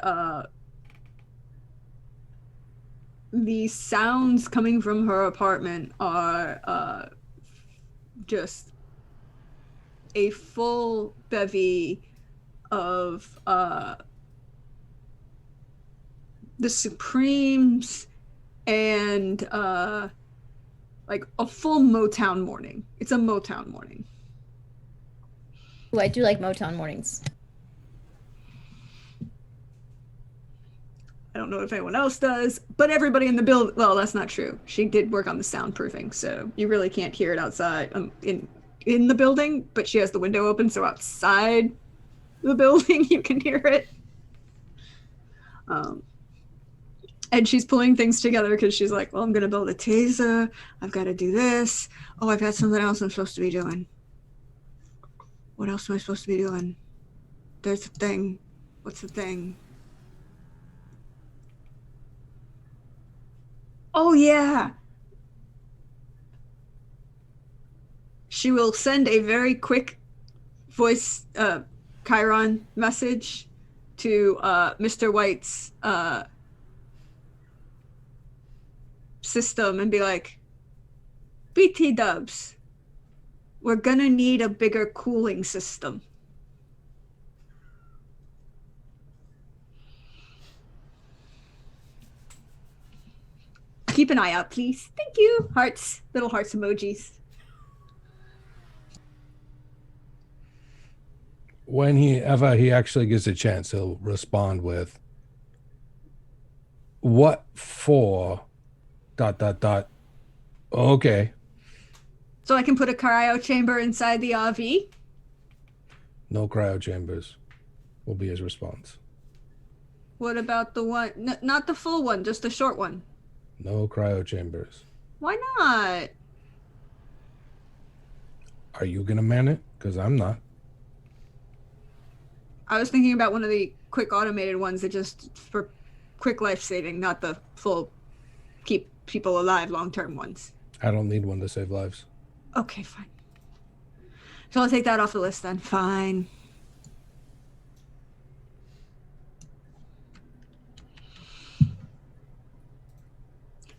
[SPEAKER 5] the sounds coming from her apartment are just a full bevy of the Supremes and like a full Motown morning. It's a Motown morning.
[SPEAKER 3] Ooh, I do like Motown mornings.
[SPEAKER 5] I don't know if anyone else does, but everybody in the build. Well, that's not true. She did work on the soundproofing, so you really can't hear it outside in the building. But she has the window open, so outside the building you can hear it. And she's pulling things together because she's like, well, I'm gonna build a taser. I've got to do this. Oh, I've got something else I'm supposed to be doing. What else am I supposed to be doing? There's a thing. What's the thing? Oh, yeah. She will send a very quick voice Chiron message to Mr. White's system and be like, BT dubs, we're gonna need a bigger cooling system. Keep an eye out, please. Thank you. Hearts, little hearts emojis.
[SPEAKER 2] When he actually gets a chance, he'll respond with, what for ... Okay.
[SPEAKER 5] So I can put a cryo chamber inside the RV?
[SPEAKER 2] No cryo chambers will be his response.
[SPEAKER 5] What about the one, not the full one, just the short one?
[SPEAKER 2] No cryo chambers.
[SPEAKER 5] Why not?
[SPEAKER 2] Are you gonna man it? Because I'm not.
[SPEAKER 5] I was thinking about one of the quick automated ones that just for quick life saving, not the full keep people alive long-term ones.
[SPEAKER 2] I don't need one to save lives.
[SPEAKER 5] Okay, fine. So I'll take that off the list then. Fine.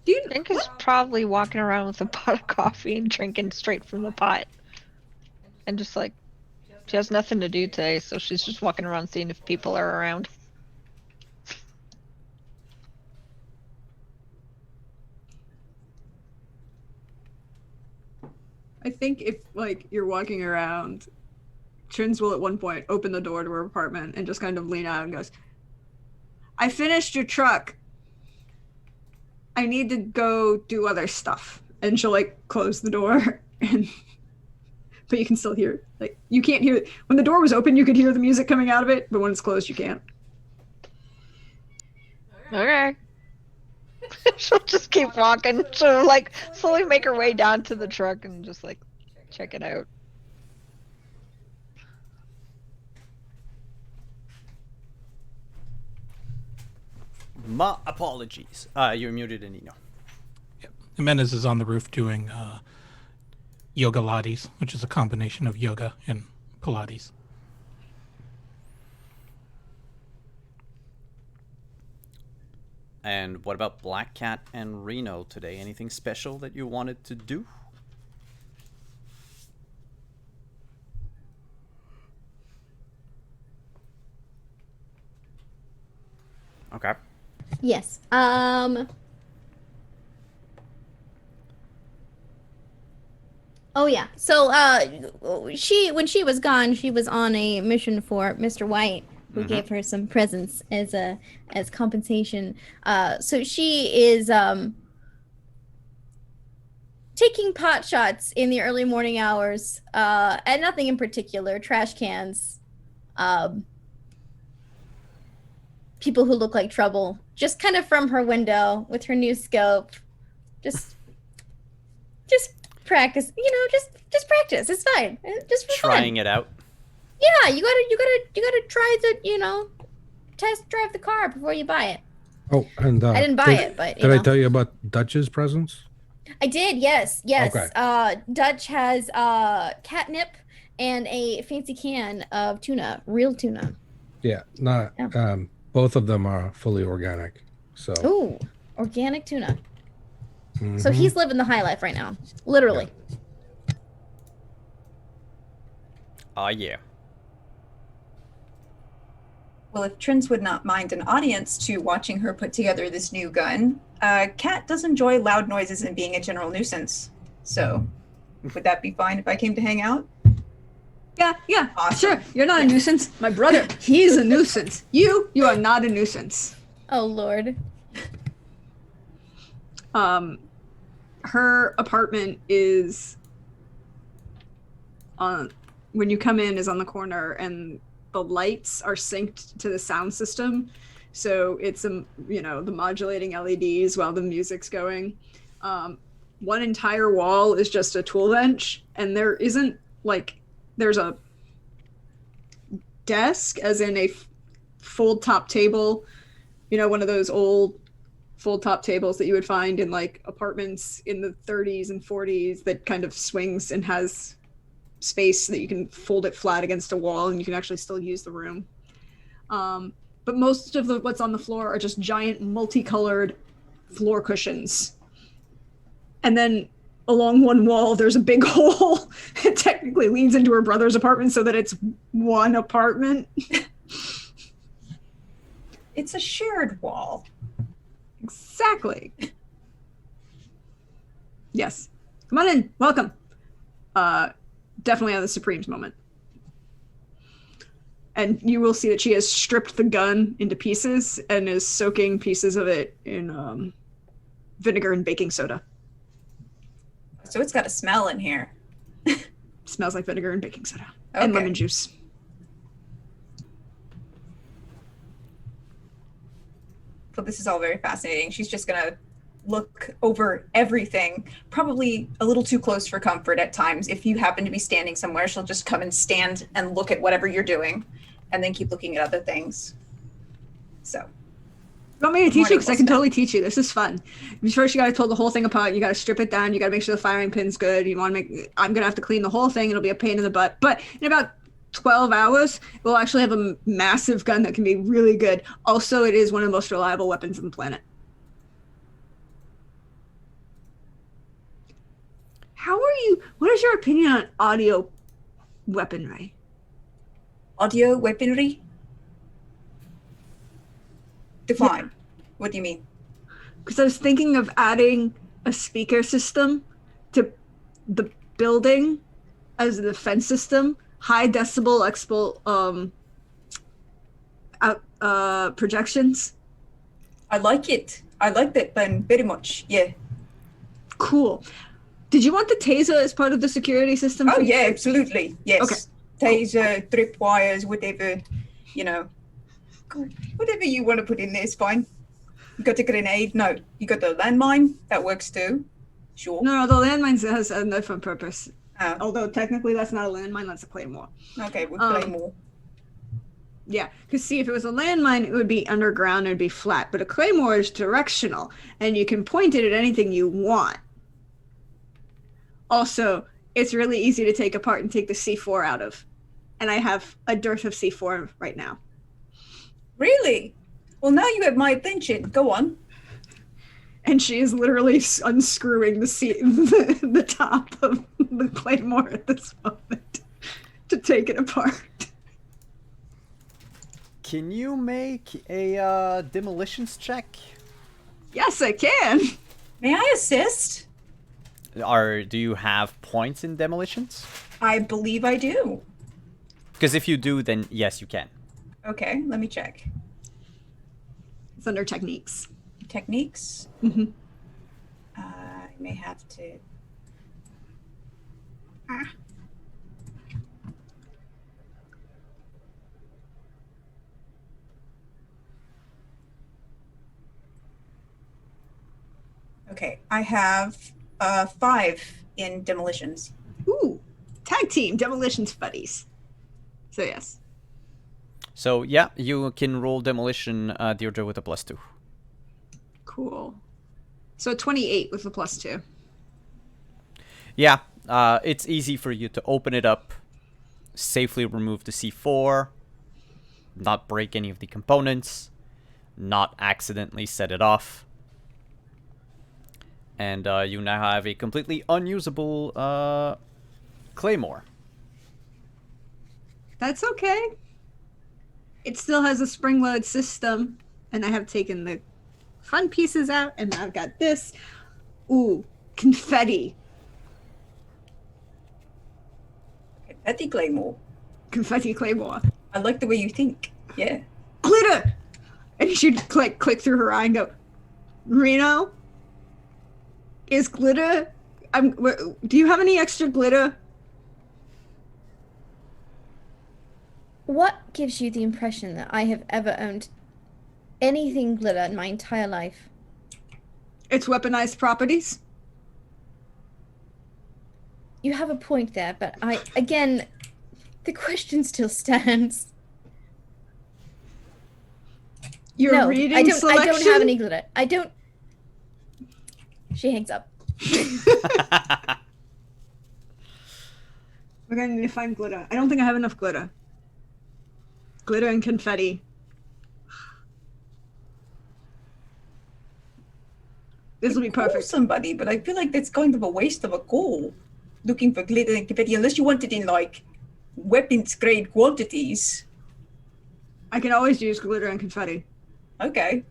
[SPEAKER 5] Dude,
[SPEAKER 4] Drink is probably walking around with a pot of coffee and drinking straight from the pot. And just like, she has nothing to do today, so she's just walking around seeing if people are around.
[SPEAKER 5] I think if like you're walking around, Trins will at one point open the door to her apartment and just kind of lean out and goes, I finished your truck. I need to go do other stuff. And she'll like close the door and but you can still hear, like, you can't hear, when the door was open you could hear the music coming out of it, but when it's closed you can't.
[SPEAKER 4] Okay. She'll just keep walking. She'll like slowly make her way down to the truck and just like check it out.
[SPEAKER 1] My apologies. You're muted, Anino.
[SPEAKER 7] Yep. Jimenez is on the roof doing yoga lattes, which is a combination of yoga and Pilates.
[SPEAKER 1] And what about Black Cat and Reno today? Anything special that you wanted to do? Okay.
[SPEAKER 3] Yes. Oh yeah. So when she was gone, she was on a mission for Mr. White, who gave her some presents as compensation. So she is taking pot shots in the early morning hours, and nothing in particular, trash cans, people who look like trouble, just kind of from her window with her new scope. Just practice, just practice. It's fine. Just for
[SPEAKER 1] Trying
[SPEAKER 3] fun.
[SPEAKER 1] it out.
[SPEAKER 3] Yeah, you gotta try to, test drive the car before you buy it.
[SPEAKER 2] Oh, and
[SPEAKER 3] I didn't buy it, but
[SPEAKER 2] did I tell you about Dutch's presents?
[SPEAKER 3] I did. Yes.
[SPEAKER 2] Okay.
[SPEAKER 3] Dutch has catnip and a fancy can of tuna, real tuna.
[SPEAKER 2] Yeah, not.
[SPEAKER 3] Yeah.
[SPEAKER 2] Both of them are fully organic. So.
[SPEAKER 3] Ooh, organic tuna.
[SPEAKER 2] Mhm.
[SPEAKER 3] So he's living the high life right now, literally.
[SPEAKER 1] Oh, yeah.
[SPEAKER 6] Well, if Trins would not mind an audience to watching her put together this new gun, Kat does enjoy loud noises and being a general nuisance. So, would that be fine if I came to hang out?
[SPEAKER 5] Yeah,
[SPEAKER 6] Awesome.
[SPEAKER 5] sure. You're not a nuisance. My brother, he's a nuisance. You are not a nuisance.
[SPEAKER 3] Oh Lord.
[SPEAKER 5] Her apartment is on when you come in is on the corner, and the lights are synced to the sound system, so it's the modulating LEDs while the music's going. One entire wall is just a tool bench, and there's a desk, as in a fold top table, one of those old fold top tables that you would find in like apartments in the 30s and 40s that kind of swings and has space that you can fold it flat against a wall and you can actually still use the room. But most of what's on the floor are just giant multicolored floor cushions. And then along one wall, there's a big hole. It technically leads into her brother's apartment so that it's one apartment.
[SPEAKER 6] It's a shared wall.
[SPEAKER 5] Exactly. Yes. Come on in. Welcome. Definitely at the Supremes moment. And you will see that she has stripped the gun into pieces and is soaking pieces of it in vinegar and baking soda.
[SPEAKER 6] So it's got a smell in here.
[SPEAKER 5] Smells like vinegar and baking soda.
[SPEAKER 6] Okay.
[SPEAKER 5] And lemon juice.
[SPEAKER 6] So this is all very fascinating. She's just gonna look over everything, probably a little too close for comfort at times. If you happen to be standing somewhere, she'll just come and stand and look at whatever you're doing and then keep looking at other things. So
[SPEAKER 5] You want me to teach you? Because I can
[SPEAKER 6] Elizabeth.
[SPEAKER 5] totally teach you. This is fun. First, you got to pull the whole thing apart. You got to strip it down. You got to make sure the firing pin's good. I'm going to have to clean the whole thing. It'll be a pain in the butt. But in about 12 hours, we'll actually have a massive gun that can be really good. Also, it is one of the most reliable weapons on the planet. What is your opinion on audio weaponry?
[SPEAKER 6] Audio weaponry? Define. What do you mean?
[SPEAKER 5] Because I was thinking of adding a speaker system to the building as a defense system, high decibel projections.
[SPEAKER 6] I like it. I like that plan very much. Yeah.
[SPEAKER 5] Cool. Did you want the taser as part of the security system?
[SPEAKER 6] Oh yeah, absolutely. Yes.
[SPEAKER 5] Okay.
[SPEAKER 6] Taser, trip wires, whatever, whatever you want to put in there is fine. You got the grenade? No. You got the landmine? That works too. Sure.
[SPEAKER 5] No, the landmine has a different purpose.
[SPEAKER 6] Oh,
[SPEAKER 5] Although technically that's not a landmine, that's a claymore.
[SPEAKER 6] okay, we'll play more.
[SPEAKER 5] Yeah, because see, if it was a landmine, it would be underground, it'd be flat. But a claymore is directional, and you can point it at anything you want. Also, it's really easy to take apart and take the C4 out of. And I have a dearth of C4 right now.
[SPEAKER 6] Really? Well, now you have my attention. Go on.
[SPEAKER 5] And she is literally unscrewing the top of the claymore at this moment to take it apart.
[SPEAKER 1] Can you make a demolitions check?
[SPEAKER 5] Yes, I can.
[SPEAKER 6] May I assist?
[SPEAKER 1] Do you have points in demolitions?
[SPEAKER 6] I believe I do.
[SPEAKER 1] Because if you do, then yes, you can.
[SPEAKER 6] Okay, let me check.
[SPEAKER 5] It's under techniques.
[SPEAKER 6] Techniques?
[SPEAKER 5] Mm-hmm.
[SPEAKER 6] I may have to... Okay, I have 5 in demolitions.
[SPEAKER 5] Ooh, tag team demolitions buddies. So yes.
[SPEAKER 1] So yeah, you can roll demolition, Deirdre, with a +2.
[SPEAKER 5] Cool. So 28 with the +2.
[SPEAKER 1] Yeah, it's easy for you to open it up, safely remove the C4, not break any of the components, not accidentally set it off. And you now have a completely unusable claymore.
[SPEAKER 5] That's okay. It still has a spring load system, and I have taken the fun pieces out, and I've got this. Ooh, confetti.
[SPEAKER 6] Petty Claymore.
[SPEAKER 5] Confetti claymore.
[SPEAKER 6] I like the way you think. Yeah.
[SPEAKER 5] Glitter! And she'd click through her eye and go, Reno? Is glitter? Do you have any extra glitter?
[SPEAKER 3] What gives you the impression that I have ever owned anything glitter in my entire life?
[SPEAKER 5] It's weaponized properties.
[SPEAKER 3] You have a point there, but again, the question still stands.
[SPEAKER 5] Your
[SPEAKER 3] No,
[SPEAKER 5] reading
[SPEAKER 3] I
[SPEAKER 5] selection?
[SPEAKER 3] don't have any glitter. I don't. She hangs up.
[SPEAKER 5] We're gonna need to find glitter. I don't think I have enough glitter. Glitter and confetti. This will be
[SPEAKER 6] Call
[SPEAKER 5] perfect.
[SPEAKER 6] somebody, but I feel like that's kind of a waste of a call. Looking for glitter and confetti, unless you want it in like weapons grade quantities.
[SPEAKER 5] I can always use glitter and confetti.
[SPEAKER 6] Okay.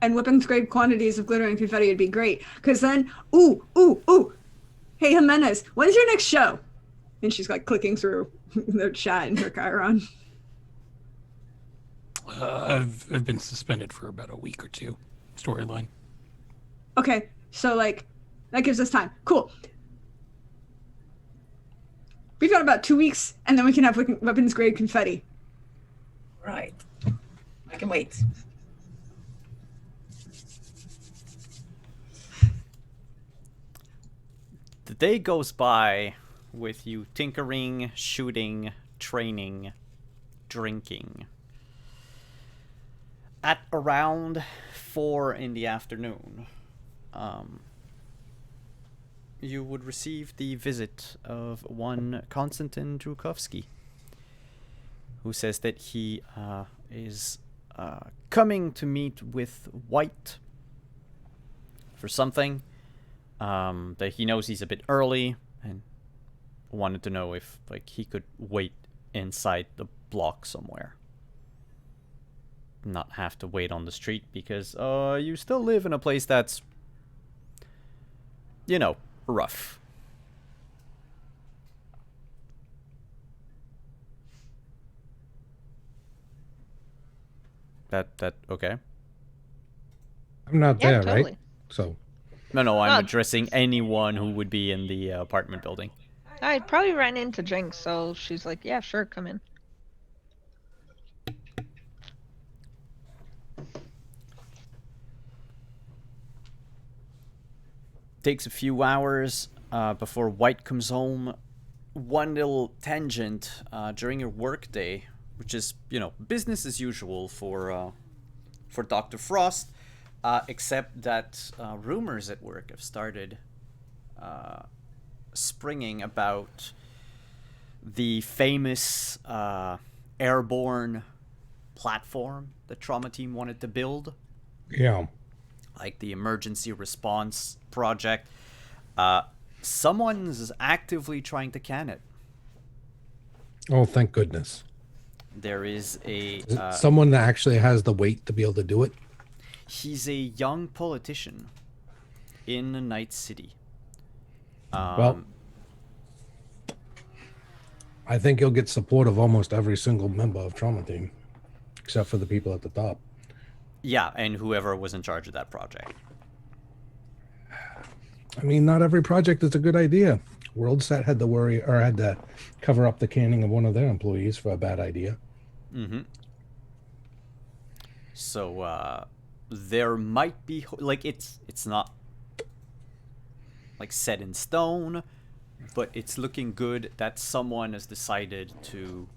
[SPEAKER 5] And weapons grade quantities of glitter and confetti would be great. Because then, ooh. Hey, Jimenez, when's your next show? And she's like clicking through the chat in her Chiron.
[SPEAKER 7] I've been suspended for about a week or two. Storyline.
[SPEAKER 5] Okay, so like, that gives us time. Cool. We've got about 2 weeks, and then we can have weapons grade confetti.
[SPEAKER 6] Right. I can wait.
[SPEAKER 1] The day goes by with you tinkering, shooting, training, drinking. At around 4 in the afternoon, you would receive the visit of one Konstantin Drukovsky, who says that he is coming to meet with White for something. That he knows he's a bit early and wanted to know if he could wait inside the block somewhere. Not have to wait on the street because you still live in a place that's, rough. That okay?
[SPEAKER 2] I'm not
[SPEAKER 4] Yeah,
[SPEAKER 2] there,
[SPEAKER 4] totally.
[SPEAKER 2] right? So
[SPEAKER 1] No, I'm
[SPEAKER 4] Oh.
[SPEAKER 1] addressing anyone who would be in the apartment building.
[SPEAKER 4] I probably ran into Jinx, so she's like, yeah, sure, come in.
[SPEAKER 1] Takes a few hours before White comes home. One little tangent during your workday, which is business as usual for Dr. Frost, except that rumors at work have started springing about the famous airborne platform the trauma team wanted to build.
[SPEAKER 2] yeah,
[SPEAKER 1] Like the emergency response project. Someone's actively trying to can it.
[SPEAKER 2] oh thank goodness.
[SPEAKER 1] There is a
[SPEAKER 2] Is it someone that actually has the weight to be able to do it?
[SPEAKER 1] he's a young politician in Night City.
[SPEAKER 2] Well, I think he'll get support of almost every single member of Trauma Team, except for the people at the top.
[SPEAKER 1] Yeah, and whoever was in charge of that project.
[SPEAKER 2] I mean, not every project is a good idea. WorldSat had to cover up the canning of one of their employees for a bad idea.
[SPEAKER 1] Mm-hmm. So there might be it's not like set in stone, but it's looking good that someone has decided to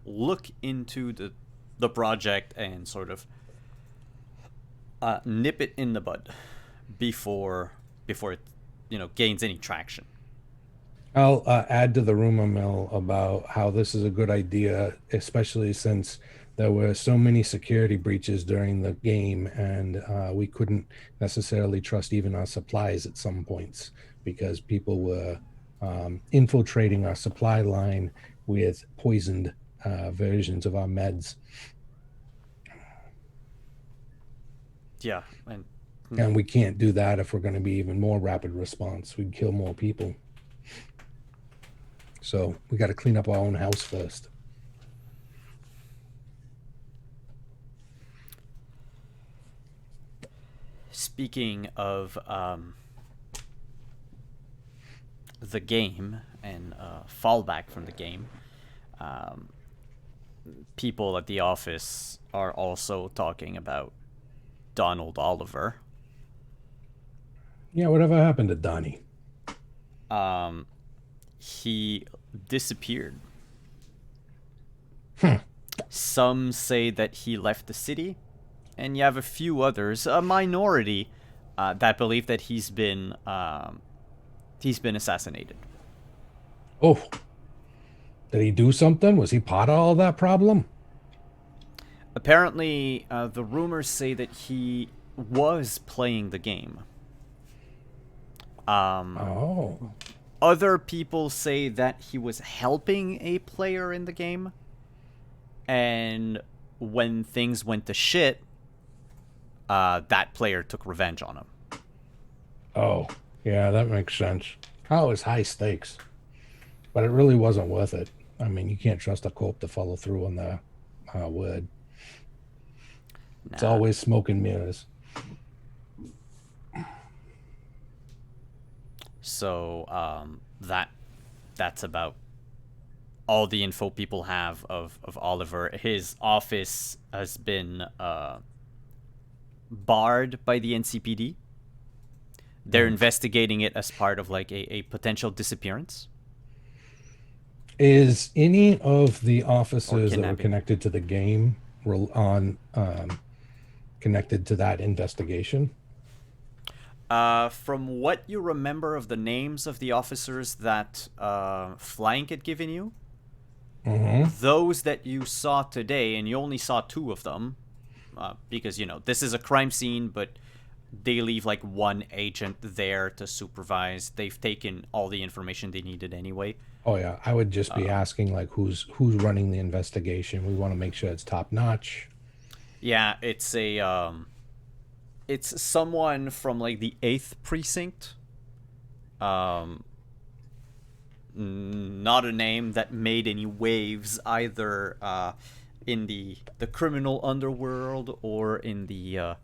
[SPEAKER 1] look into the project and sort of nip it in the bud before it gains any traction.
[SPEAKER 2] I'll add to the rumor mill about how this is a good idea, especially since there were so many security breaches during the game, and we couldn't necessarily trust even our supplies at some points because people were infiltrating our supply line with poisoned versions of our meds.
[SPEAKER 1] Yeah,
[SPEAKER 2] and we can't do that if we're going to be even more rapid response. We'd kill more people. So we got to clean up our own house first.
[SPEAKER 1] Speaking of the game and fallback from the game, people at the office are also talking about Donald Oliver.
[SPEAKER 2] Yeah, whatever happened to Donnie?
[SPEAKER 1] He disappeared. Some say that he left the city, and you have a few others, a minority, that believe that he's been assassinated.
[SPEAKER 2] Oh, did he do something? Was he part of all that problem?
[SPEAKER 1] Apparently, the rumors say that he was playing the game. Other people say that he was helping a player in the game, and when things went to shit, that player took revenge on him.
[SPEAKER 2] Oh, yeah, that makes sense. Oh, it was high stakes, but it really wasn't worth it. I mean, you can't trust a corp to follow through on their word. Nah. It's always smoke and mirrors.
[SPEAKER 1] So that's about all the info people have of Oliver. His office has been barred by the NCPD. They're investigating it as part of like a potential disappearance.
[SPEAKER 2] Is any of the officers that were connected to the game connected to that investigation?
[SPEAKER 1] From what you remember of the names of the officers that Flank had given you, those that you saw today, and you only saw 2 of them, because, this is a crime scene, but they leave like one agent there to supervise. They've taken all the information they needed anyway.
[SPEAKER 2] Oh yeah, I would just be asking like who's running the investigation. We want to make sure it's top notch.
[SPEAKER 1] Yeah, it's it's someone from like the 8th precinct. Not a name that made any waves either in the criminal underworld or in the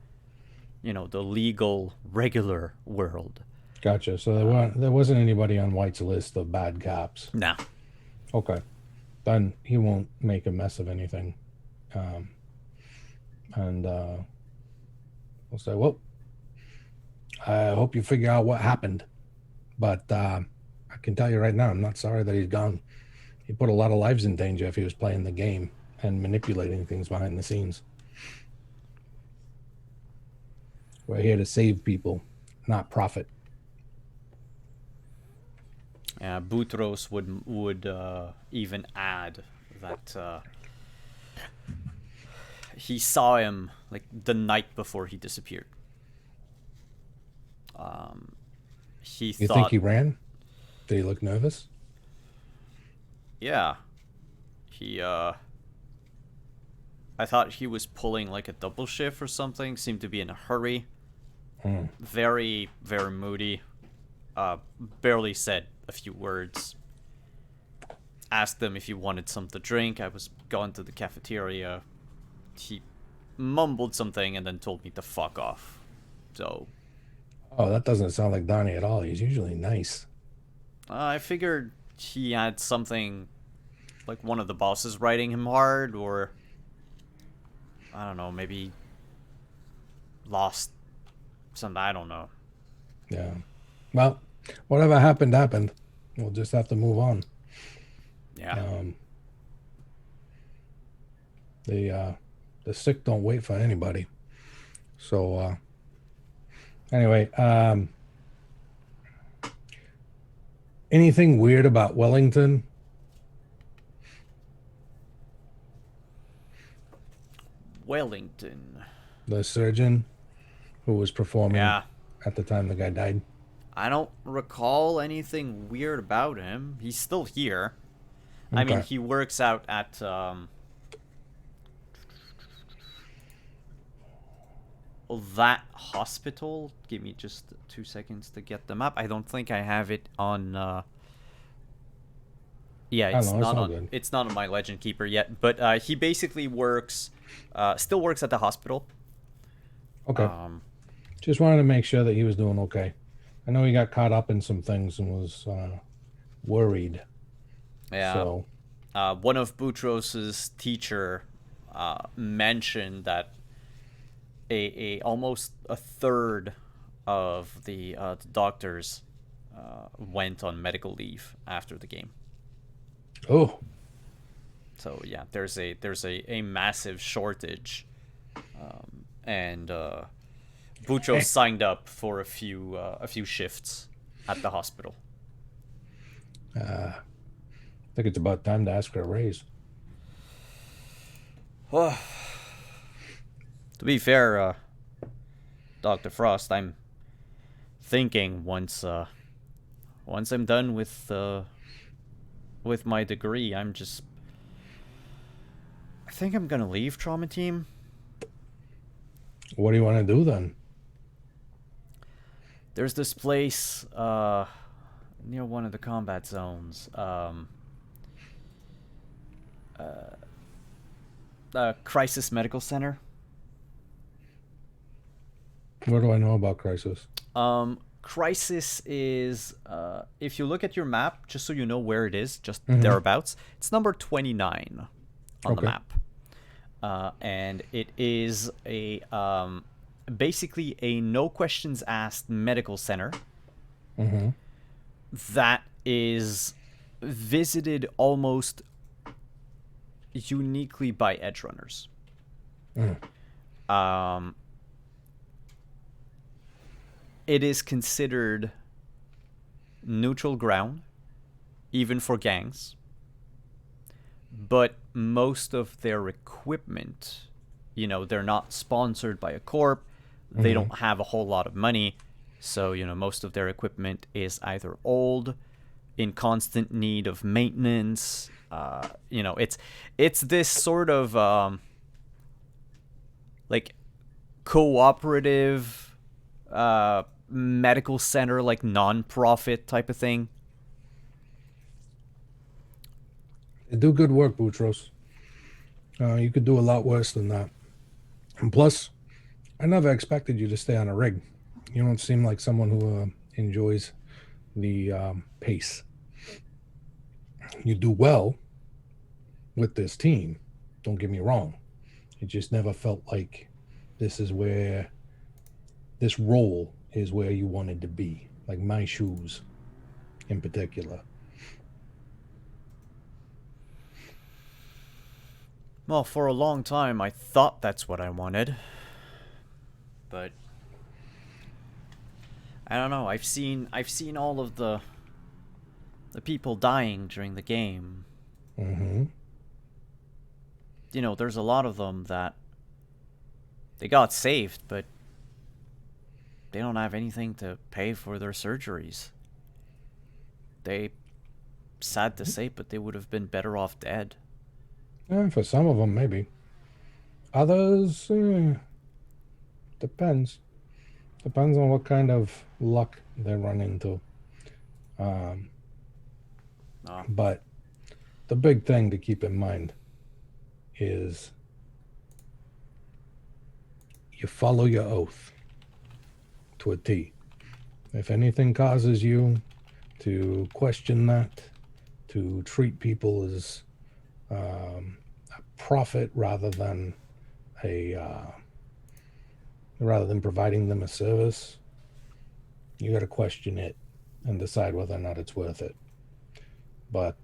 [SPEAKER 1] the legal regular world.
[SPEAKER 2] Gotcha. So there wasn't anybody on White's list of bad cops.
[SPEAKER 1] No.
[SPEAKER 2] Okay. Then he won't make a mess of anything. And we'll say, well, I hope you figure out what happened. But I can tell you right now, I'm not sorry that he's gone. He put a lot of lives in danger if he was playing the game and manipulating things behind the scenes. We're here to save people, not profit.
[SPEAKER 1] Boutros would even add that he saw him like the night before he disappeared. You
[SPEAKER 2] think he ran? Did he look nervous?
[SPEAKER 1] Yeah. I thought he was pulling like a double shift or something. Seemed to be in a hurry. Very, very moody. Barely said a few words. Asked them if he wanted something to drink. I was going to the cafeteria. He mumbled something and then told me to fuck off. So.
[SPEAKER 2] Oh, that doesn't sound like Donnie at all. He's usually nice.
[SPEAKER 1] I figured he had something, like one of the bosses writing him hard, or I don't know, maybe lost something. I don't know.
[SPEAKER 2] Yeah. Well, whatever happened, happened. We'll just have to move on.
[SPEAKER 1] Yeah.
[SPEAKER 2] The sick don't wait for anybody. So anyway, anything weird about Wellington?
[SPEAKER 1] Wellington.
[SPEAKER 2] The surgeon who was performing
[SPEAKER 1] Yeah.
[SPEAKER 2] at the time the guy died.
[SPEAKER 1] I don't recall anything weird about him. He's still here. I mean,
[SPEAKER 2] Okay.
[SPEAKER 1] he works out at that hospital. Give me just 2 seconds to get them up. I don't think I have it on. Yeah,
[SPEAKER 2] I
[SPEAKER 1] it's
[SPEAKER 2] don't know, it's
[SPEAKER 1] not
[SPEAKER 2] all
[SPEAKER 1] on.
[SPEAKER 2] good.
[SPEAKER 1] It's not on my Legend Keeper yet. But he basically works, still works at the hospital.
[SPEAKER 2] Okay. Just wanted to make sure that he was doing okay. I know he got caught up in some things and was worried.
[SPEAKER 1] Yeah.
[SPEAKER 2] So
[SPEAKER 1] One of Boutros's teacher mentioned that almost a third of the doctors went on medical leave after the game.
[SPEAKER 2] oh,
[SPEAKER 1] So yeah, there's a massive shortage, and Boutros signed up for a few shifts at the hospital.
[SPEAKER 2] I think it's about time to ask for a raise.
[SPEAKER 1] To be fair, Dr. Frost, I'm thinking once I'm done with my degree, I think I'm gonna leave Trauma Team.
[SPEAKER 2] What do you want to do then?
[SPEAKER 1] There's this place near one of the combat zones. Crisis Medical Center.
[SPEAKER 2] What do I know about Crisis?
[SPEAKER 1] Crisis is, if you look at your map, just so you know where it is, just
[SPEAKER 2] Mhm.
[SPEAKER 1] thereabouts, it's number 29 on the
[SPEAKER 2] Okay.
[SPEAKER 1] map. And it is basically a no questions asked medical center
[SPEAKER 2] Mm-hmm.
[SPEAKER 1] that is visited almost uniquely by edge runners. It is considered neutral ground, even for gangs. But most of their equipment, they're not sponsored by a corp. They
[SPEAKER 2] Mhm.
[SPEAKER 1] don't have a whole lot of money. So, most of their equipment is either old, in constant need of maintenance. It's this sort of like cooperative medical center, like non-profit type of thing.
[SPEAKER 2] They do good work, Boutros. You could do a lot worse than that. And plus, I never expected you to stay on a rig. You don't seem like someone who enjoys the pace. You do well with this team. Don't get me wrong. It just never felt like this role is where you wanted to be. Like my shoes in particular.
[SPEAKER 1] Well, for a long time, I thought that's what I wanted. But I don't know. I've seen all of the people dying during the game.
[SPEAKER 2] Mm-hmm.
[SPEAKER 1] There's a lot of them that they got saved, but they don't have anything to pay for their surgeries. Sad to say, but they would have been better off dead.
[SPEAKER 2] Yeah, for some of them, maybe. Others, depends. Depends on what kind of luck they run into. But the big thing to keep in mind is you follow your oath to a T. If anything causes you to question that, to treat people as a profit rather than providing them a service, you got to question it and decide whether or not it's worth it. But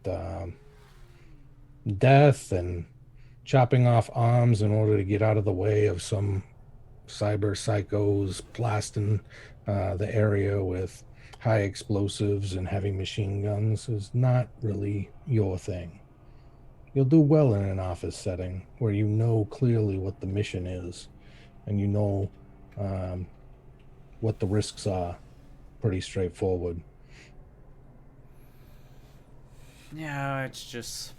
[SPEAKER 2] death and chopping off arms in order to get out of the way of some cyber psychos blasting the area with high explosives and heavy machine guns is not really your thing. You'll do well in an office setting where you know clearly what the mission is and you know what the risks are. Pretty straightforward.
[SPEAKER 1] Yeah, it's just...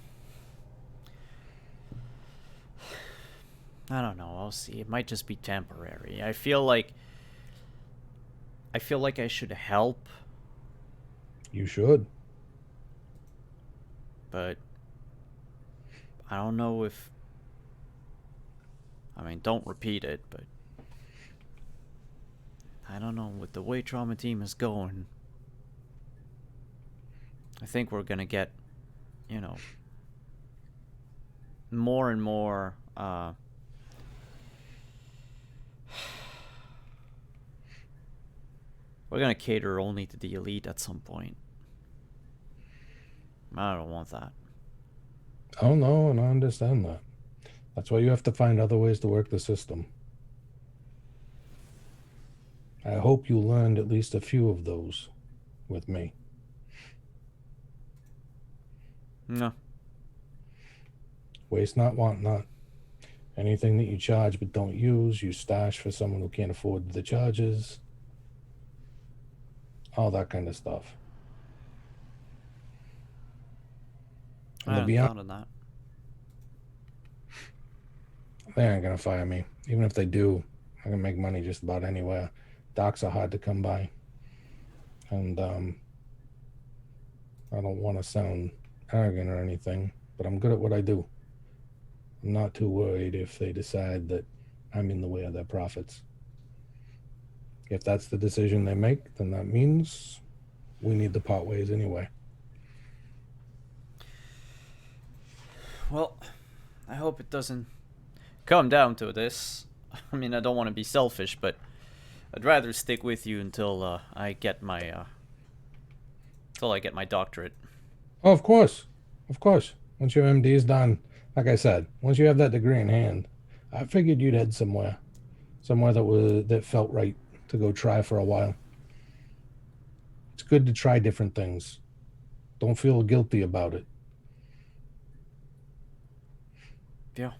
[SPEAKER 1] I don't know, I'll see. It might just be temporary. I feel like I should help,
[SPEAKER 2] You should.
[SPEAKER 1] but I don't know if... I mean, don't repeat it, but I don't know, with the way Trauma Team is going, I think we're gonna get, you know, more and more, we're gonna cater only to the elite at some point. I don't want that.
[SPEAKER 2] Oh no, and I understand that. That's why you have to find other ways to work the system. I hope you learned at least a few of those with me.
[SPEAKER 1] No.
[SPEAKER 2] Waste not, want not. Anything that you charge but don't use, you stash for someone who can't afford the charges. All that kind of stuff.
[SPEAKER 1] I
[SPEAKER 2] And to
[SPEAKER 1] hadn't
[SPEAKER 2] be
[SPEAKER 1] thought
[SPEAKER 2] honest,
[SPEAKER 1] of that.
[SPEAKER 2] they aren't gonna fire me. Even if they do, I can make money just about anywhere. Docs are hard to come by. And I don't want to sound arrogant or anything, but I'm good at what I do. I'm not too worried if they decide that I'm in the way of their profits. If that's the decision they make, then that means we need to part ways anyway.
[SPEAKER 1] Well, I hope it doesn't come down to this. I mean, I don't want to be selfish, but I'd rather stick with you until I get my doctorate.
[SPEAKER 2] Oh, of course. Of course. Once your MD is done, like I said, once you have that degree in hand, I figured you'd head somewhere that felt right to go try for a while. It's good to try different things. Don't feel guilty about it.
[SPEAKER 1] Yeah.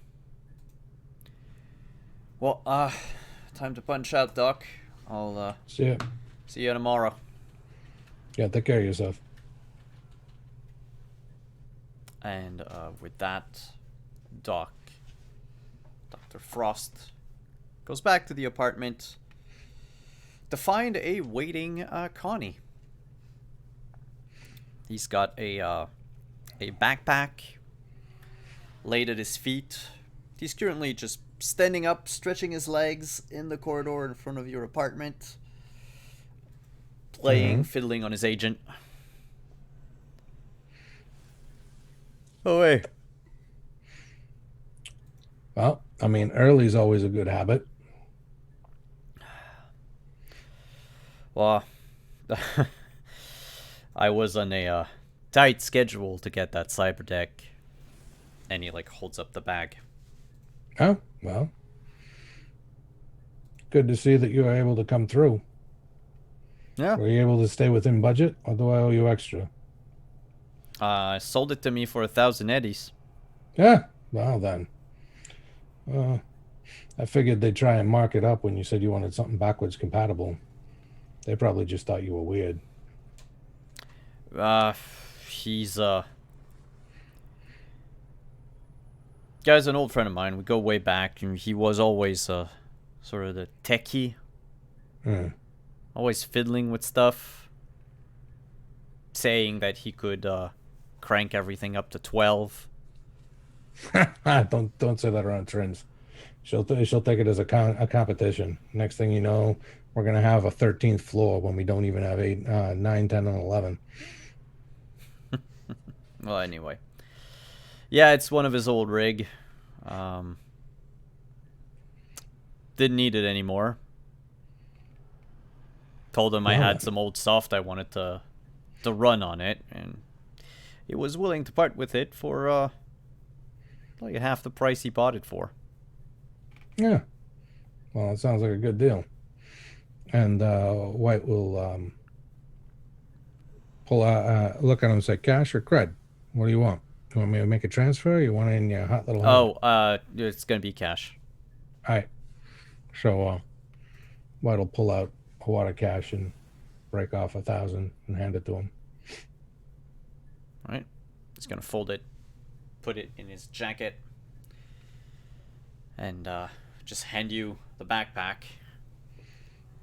[SPEAKER 1] Well, time to punch out, Doc. I'll
[SPEAKER 2] See ya.
[SPEAKER 1] see you tomorrow.
[SPEAKER 2] Yeah, take care of yourself.
[SPEAKER 1] And with that, Dr. Frost goes back to the apartment to find a waiting Connie. He's got a backpack laid at his feet. He's currently just standing up, stretching his legs in the corridor in front of your apartment, playing, fiddling on his agent. Oh, hey.
[SPEAKER 2] Well, I mean, early's always a good habit.
[SPEAKER 1] Well, I was on a tight schedule to get that cyber deck. And he, like, holds up the bag.
[SPEAKER 2] Oh, well. Good to see that you were able to come through.
[SPEAKER 1] Yeah.
[SPEAKER 2] Were you able to stay within budget, or do I owe you extra?
[SPEAKER 1] Sold it to me for 1,000 eddies.
[SPEAKER 2] Yeah, well then. I figured they'd try and mark it up when you said you wanted something backwards compatible. They probably just thought you were weird.
[SPEAKER 1] He's, guy's an old friend of mine. We go way back, and he was always, sort of the techie. Always fiddling with stuff. Saying that he could, crank everything up to 12.
[SPEAKER 2] Don't say that around Trins. She'll take it as a competition. Next thing you know, we're gonna have a 13th floor when we don't even have 8, 9, 10, and 11.
[SPEAKER 1] Well, anyway. Yeah, it's one of his old rig. Didn't need it anymore. Told him I had some old stuff I wanted to the run on it, and he was willing to part with it for like half the price he bought it for.
[SPEAKER 2] Yeah. Well, it sounds like a good deal. And White will pull out, look at him and say, "Cash or cred? What do you want? You want me to make a transfer? Or you want it in your hot little hand?"
[SPEAKER 1] Oh, it's gonna be cash.
[SPEAKER 2] All right. So White will pull out a wad of cash and break off 1,000 and hand it to him.
[SPEAKER 1] All right. He's gonna fold it, put it in his jacket, and just hand you the backpack.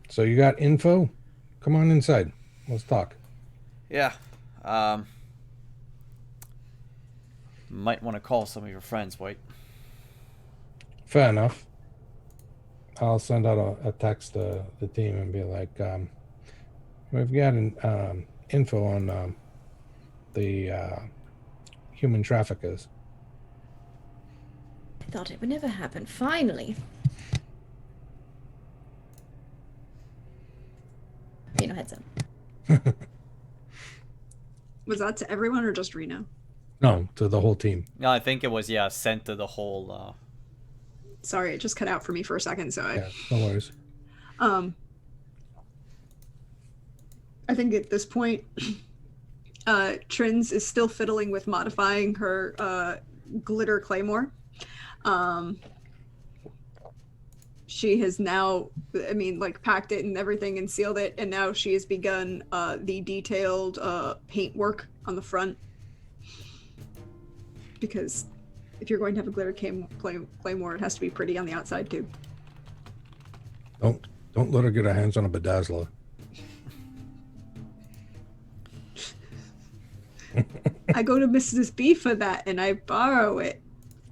[SPEAKER 2] So you got info? Come on inside. Let's talk.
[SPEAKER 1] Yeah. Might want to call some of your friends, White.
[SPEAKER 2] Fair enough. I'll send out a text to the team and be like, we've got an info on the human traffickers.
[SPEAKER 3] I thought it would never happen. Finally. Reno, heads up.
[SPEAKER 5] Was that to everyone or just Reno?
[SPEAKER 2] No, to the whole team.
[SPEAKER 1] No, I think it was sent to the whole.
[SPEAKER 5] Sorry, it just cut out for me for a second, so
[SPEAKER 2] Yeah, no worries.
[SPEAKER 5] I think at this point, Trins is still fiddling with modifying her glitter claymore. She has now, packed it and everything and sealed it, and now she has begun the detailed paint work on the front. Because if you're going to have a glitter claymore, it has to be pretty on the outside too.
[SPEAKER 2] Don't let her get her hands on a bedazzler.
[SPEAKER 5] I go to Mrs. B for that, and I borrow it.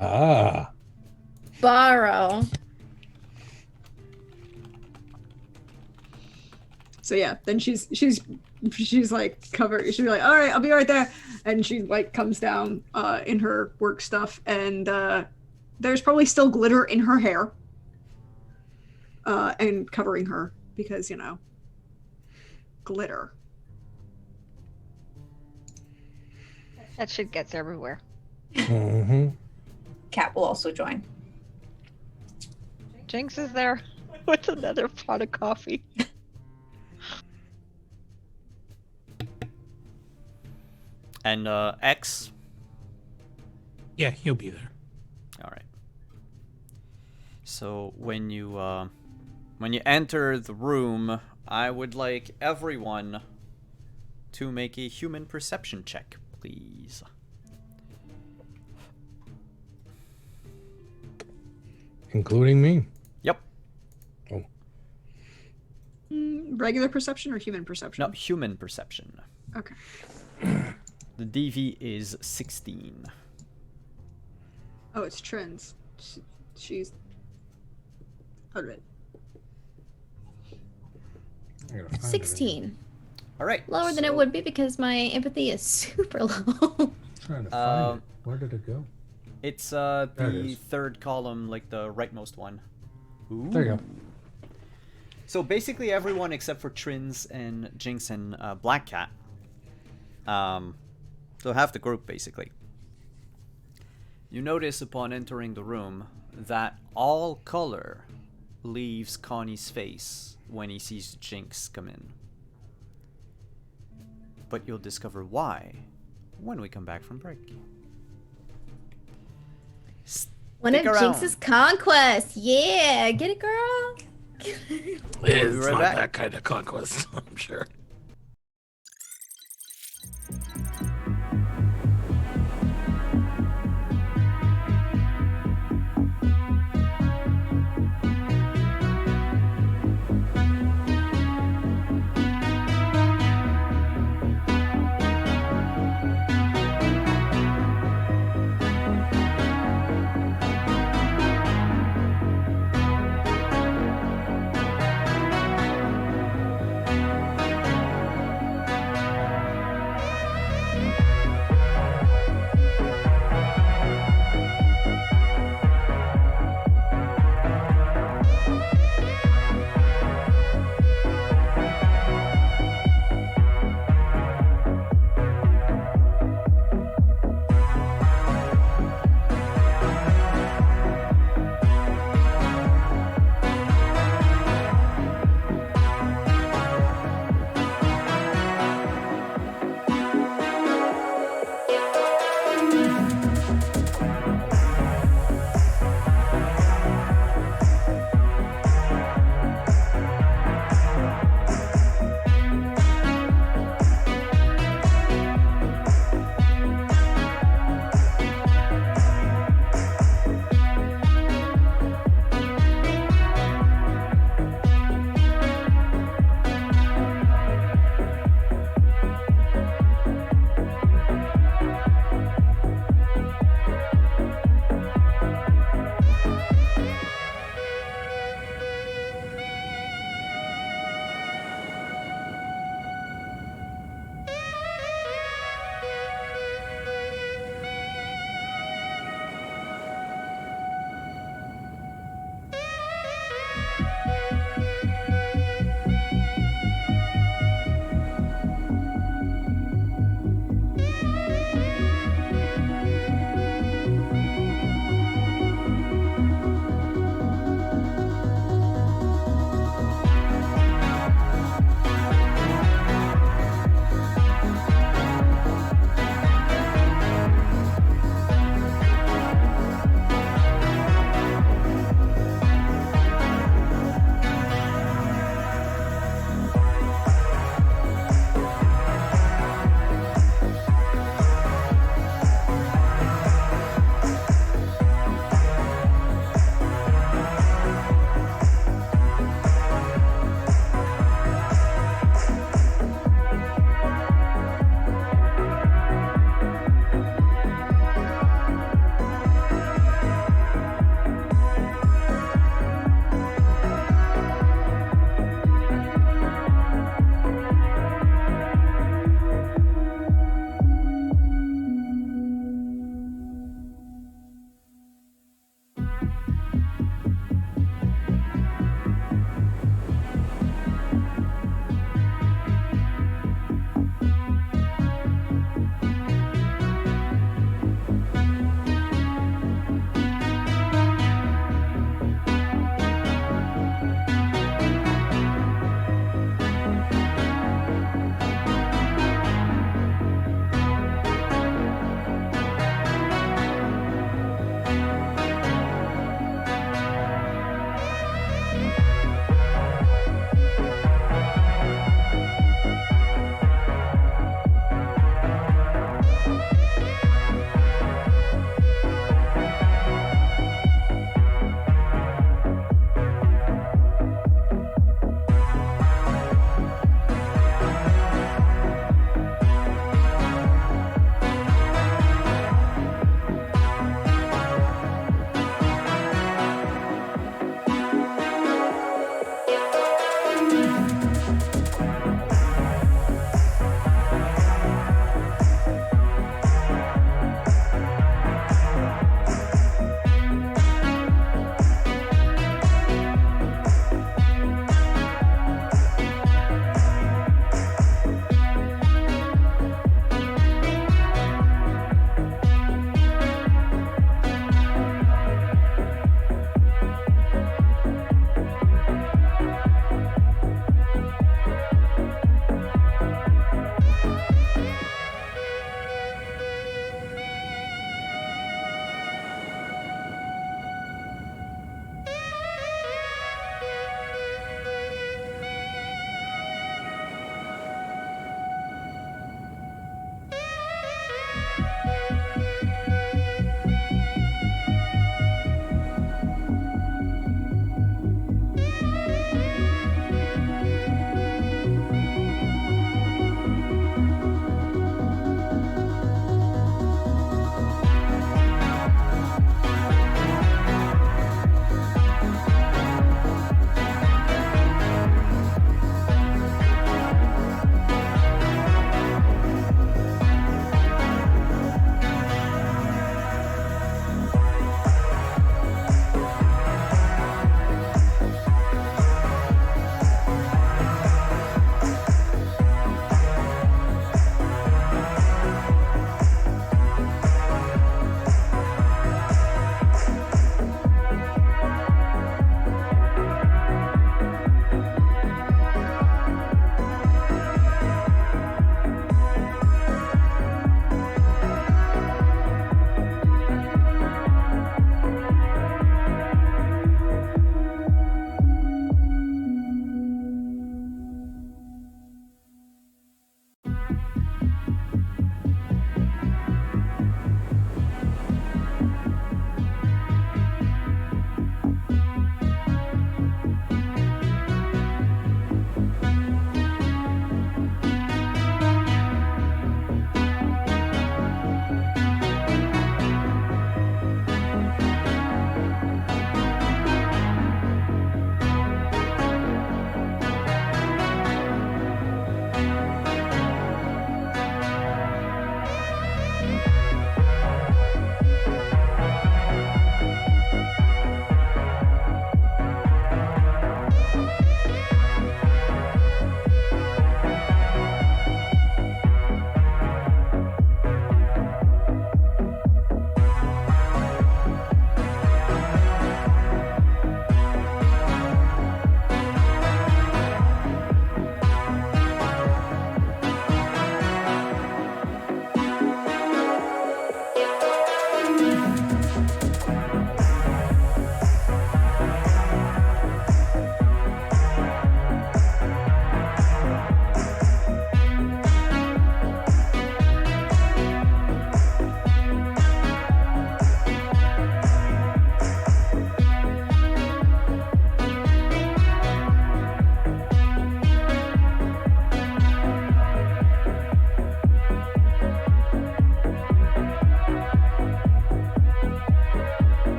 [SPEAKER 2] Ah.
[SPEAKER 3] Borrow.
[SPEAKER 5] So yeah, then she's like covered. She'll be like, "All right, I'll be right there," and she like comes down in her work stuff, and there's probably still glitter in her hair, and covering her because glitter.
[SPEAKER 4] That shit gets everywhere.
[SPEAKER 2] Mm-hmm.
[SPEAKER 6] Cat will also join.
[SPEAKER 4] Jinx is there with another pot of coffee.
[SPEAKER 1] And X.
[SPEAKER 7] Yeah, he'll be there.
[SPEAKER 1] All right. So when you enter the room, I would like everyone to make a human perception check, please.
[SPEAKER 2] Including me.
[SPEAKER 1] Yep.
[SPEAKER 2] Oh.
[SPEAKER 5] Regular perception or human perception?
[SPEAKER 1] No, human perception.
[SPEAKER 5] Okay.
[SPEAKER 1] The DV is 16.
[SPEAKER 5] Oh, it's Trins. She's out of it.
[SPEAKER 2] I gotta find it
[SPEAKER 3] 16.
[SPEAKER 1] All right.
[SPEAKER 3] Lower than it would be because my empathy is super low.
[SPEAKER 2] I'm trying to find it. Where did it go?
[SPEAKER 1] It's
[SPEAKER 2] There it
[SPEAKER 1] the
[SPEAKER 2] is.
[SPEAKER 1] third column, like the rightmost one. Ooh.
[SPEAKER 2] There you go.
[SPEAKER 1] So basically everyone except for Trins and Jinx and Black Cat. So half the group basically. You notice upon entering the room that all color leaves Connie's face when he sees Jinx come in. But you'll discover why when we come back from break.
[SPEAKER 3] One of
[SPEAKER 1] Stick around.
[SPEAKER 3] Jinx's conquests. Yeah, get it, girl.
[SPEAKER 7] It's
[SPEAKER 1] right
[SPEAKER 7] not
[SPEAKER 1] back.
[SPEAKER 7] that kind of conquest, I'm sure.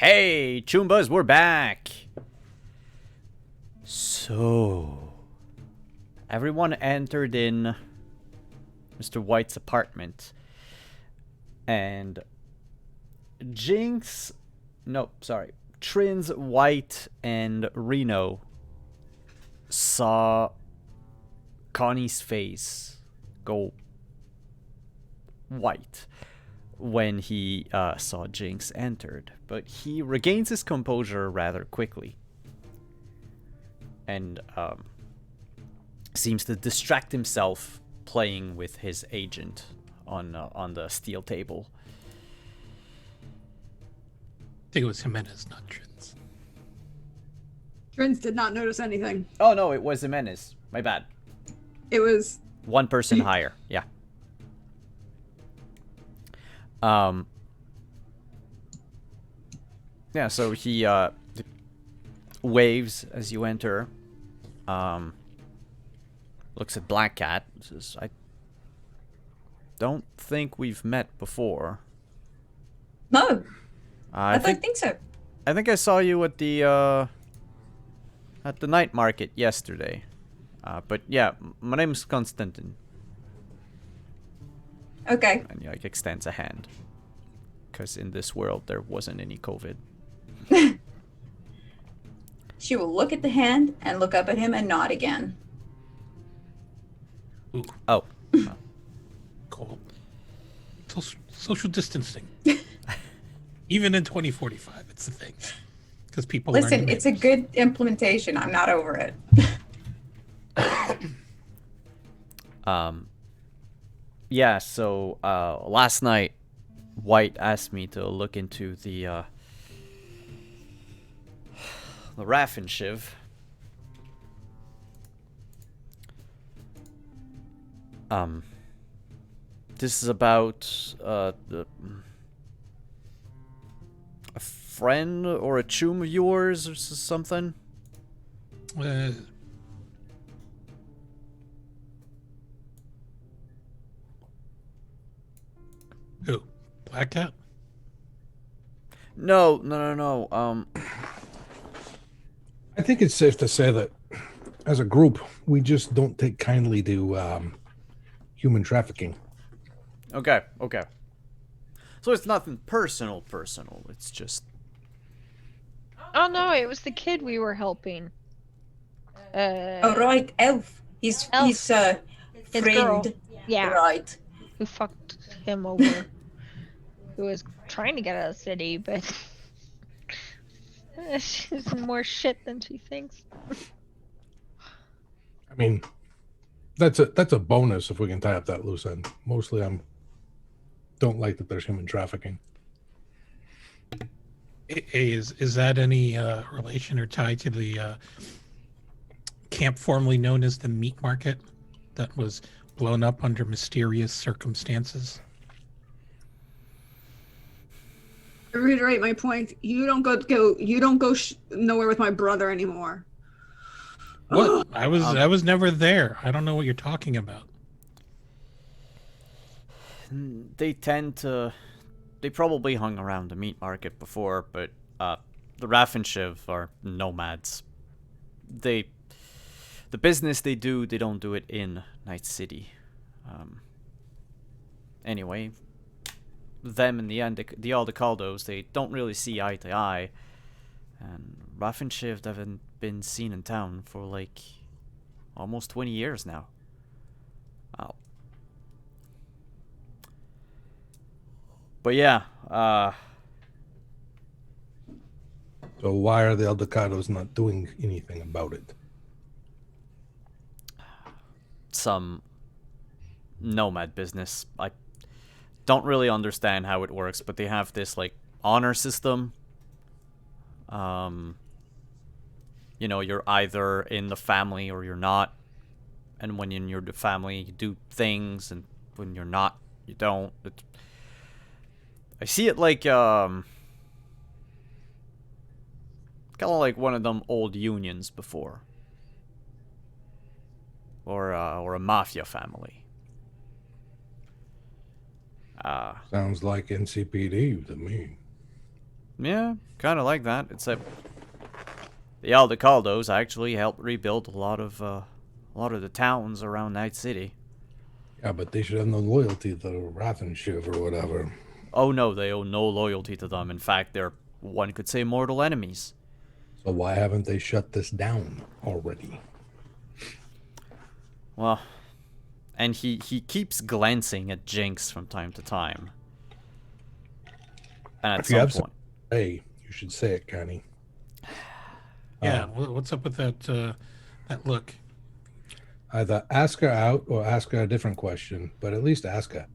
[SPEAKER 1] Hey, Chumbas, we're back. So, everyone entered in Mr. White's apartment. And Trins, White, and Reno saw Connie's face go white when he saw Jinx entered, but he regains his composure rather quickly and seems to distract himself playing with his agent on the steel table.
[SPEAKER 7] I think it was Jimenez, not Trins.
[SPEAKER 5] Trins did not notice anything.
[SPEAKER 1] Oh no, it was Jimenez. My bad.
[SPEAKER 5] It was
[SPEAKER 1] One person higher. Yeah. Yeah, so he waves as you enter. Looks at Black Cat. Says, I don't think we've met before.
[SPEAKER 6] No,
[SPEAKER 1] I
[SPEAKER 6] don't think so.
[SPEAKER 1] I think I saw you at the night market yesterday. But yeah, my name's Konstantin.
[SPEAKER 6] Okay.
[SPEAKER 1] And he like extends a hand. Because in this world there wasn't any COVID.
[SPEAKER 6] She will look at the hand and look up at him and nod again.
[SPEAKER 7] Ooh,
[SPEAKER 1] Oh.
[SPEAKER 7] cool. Social distancing. Even in 2045, it's a thing. Because people
[SPEAKER 6] Listen,
[SPEAKER 7] aren't
[SPEAKER 6] it's a good implementation. I'm not over it.
[SPEAKER 1] Yeah, so last night White asked me to look into the Raffin Shiv. This is about a friend or a chum of yours or something.
[SPEAKER 7] Who? Black Cat?
[SPEAKER 1] No.
[SPEAKER 2] I think it's safe to say that as a group, we just don't take kindly to human trafficking.
[SPEAKER 1] Okay. So it's nothing personal. It's just...
[SPEAKER 4] Oh no, it was the kid we were helping.
[SPEAKER 6] Oh, right, Elf. He's
[SPEAKER 4] Elf. His girl.
[SPEAKER 6] friend.
[SPEAKER 4] Yeah.
[SPEAKER 6] Right.
[SPEAKER 4] Who fucked him over. Who was trying to get out of the city, but she's more shit than she thinks.
[SPEAKER 2] I mean, that's a bonus if we can tie up that loose end. Mostly, don't like that there's human trafficking.
[SPEAKER 7] Is that any relation or tie to the camp formerly known as the meat market that was blown up under mysterious circumstances?
[SPEAKER 5] I reiterate my point. You don't go nowhere with my brother anymore.
[SPEAKER 7] What? I was never there. I don't know what you're talking about.
[SPEAKER 1] They probably hung around the meat market before, but the Raffin Shiv are nomads. The business they do, they don't do it in Night City. Anyway, them and the Aldecaldos, they don't really see eye to eye. And Raffin Shiv haven't been seen in town for like almost 20 years now. Wow. But yeah,
[SPEAKER 2] So why are the Aldecados not doing anything about it?
[SPEAKER 1] some nomad business. I don't really understand how it works, but they have this like honor system. You know, you're either in the family or you're not. And when you're in the family, you do things, and when you're not, you don't. I see it like kind of like one of them old unions before, or a mafia family.
[SPEAKER 2] Sounds like NCPD to me.
[SPEAKER 1] Yeah, kind of like that. Except the Aldecaldos actually helped rebuild a lot of the towns around Night City.
[SPEAKER 2] Yeah, but they should have no loyalty to Rathenshiv or whatever.
[SPEAKER 1] Oh no, they owe no loyalty to them. In fact, they're, one could say, mortal enemies.
[SPEAKER 2] So why haven't they shut this down already?
[SPEAKER 1] Well, and he keeps glancing at Jinx from time to time. And at
[SPEAKER 2] If you
[SPEAKER 1] some
[SPEAKER 2] have
[SPEAKER 1] point,
[SPEAKER 2] hey, you should say it, Connie.
[SPEAKER 7] Yeah, what's up with that that look?
[SPEAKER 2] Either ask her out or ask her a different question, but at least ask her.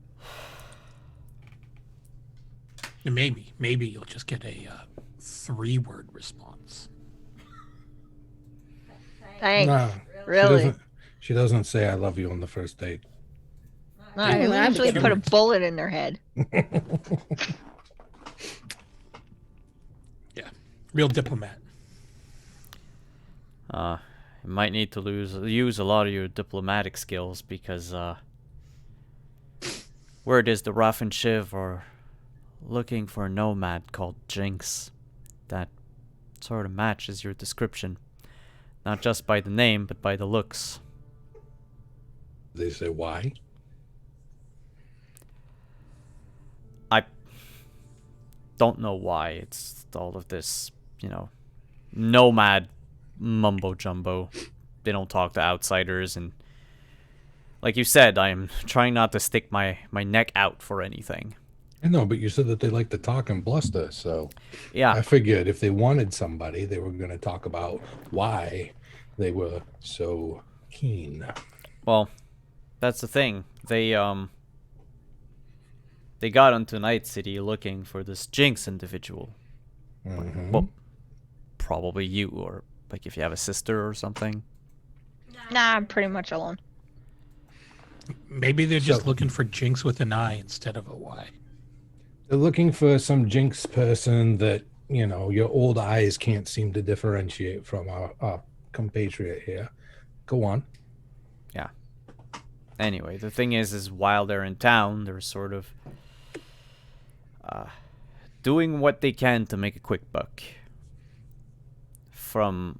[SPEAKER 7] And maybe you'll just get a 3-word response.
[SPEAKER 4] Thanks.
[SPEAKER 2] Nah,
[SPEAKER 4] Really?
[SPEAKER 2] She doesn't say "I love you" on the first date.
[SPEAKER 4] No, I
[SPEAKER 3] Ooh, that'd be
[SPEAKER 4] usually
[SPEAKER 3] good.
[SPEAKER 4] put a bullet in their head.
[SPEAKER 7] Yeah, real diplomat.
[SPEAKER 1] you might need to use a lot of your diplomatic skills because word is the Ruff and Shiv are looking for a nomad called Jinx. That sort of matches your description. Not just by the name, but by the looks.
[SPEAKER 2] They say why?
[SPEAKER 1] I don't know why. It's all of this, nomad mumbo jumbo. They don't talk to outsiders, and like you said, I'm trying not to stick my neck out for anything.
[SPEAKER 2] I know, but you said that they like to talk and bluster, so
[SPEAKER 1] Yeah,
[SPEAKER 2] I figured if they wanted somebody, they were going to talk about why they were so keen.
[SPEAKER 1] well, that's the thing. They got into Night City looking for this Jinx individual.
[SPEAKER 2] Mhm.
[SPEAKER 1] Well, probably you, or like if you have a sister or something.
[SPEAKER 4] Nah, I'm pretty much alone.
[SPEAKER 7] Maybe they're just
[SPEAKER 2] So-
[SPEAKER 7] looking for Jinx with an I instead of a Y.
[SPEAKER 2] They're looking for some Jinx person that, your old eyes can't seem to differentiate from our compatriot here. Go on.
[SPEAKER 1] Yeah. Anyway, the thing is while they're in town, they're sort of doing what they can to make a quick buck. From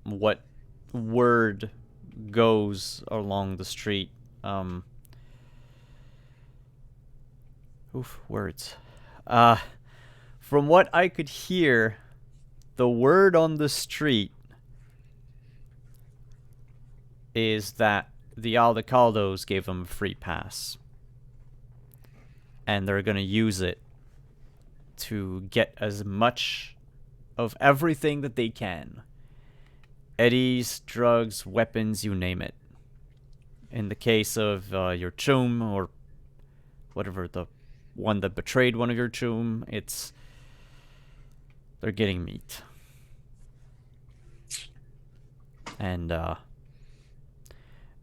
[SPEAKER 1] what word goes along the street, words. From what I could hear, the word on the street is that the Aldecaldos gave them a free pass. And they're gonna use it to get as much of everything that they can. Eddies, drugs, weapons, you name it. In the case of your chum, or whatever, the one that betrayed one of your chum, they're getting meat. And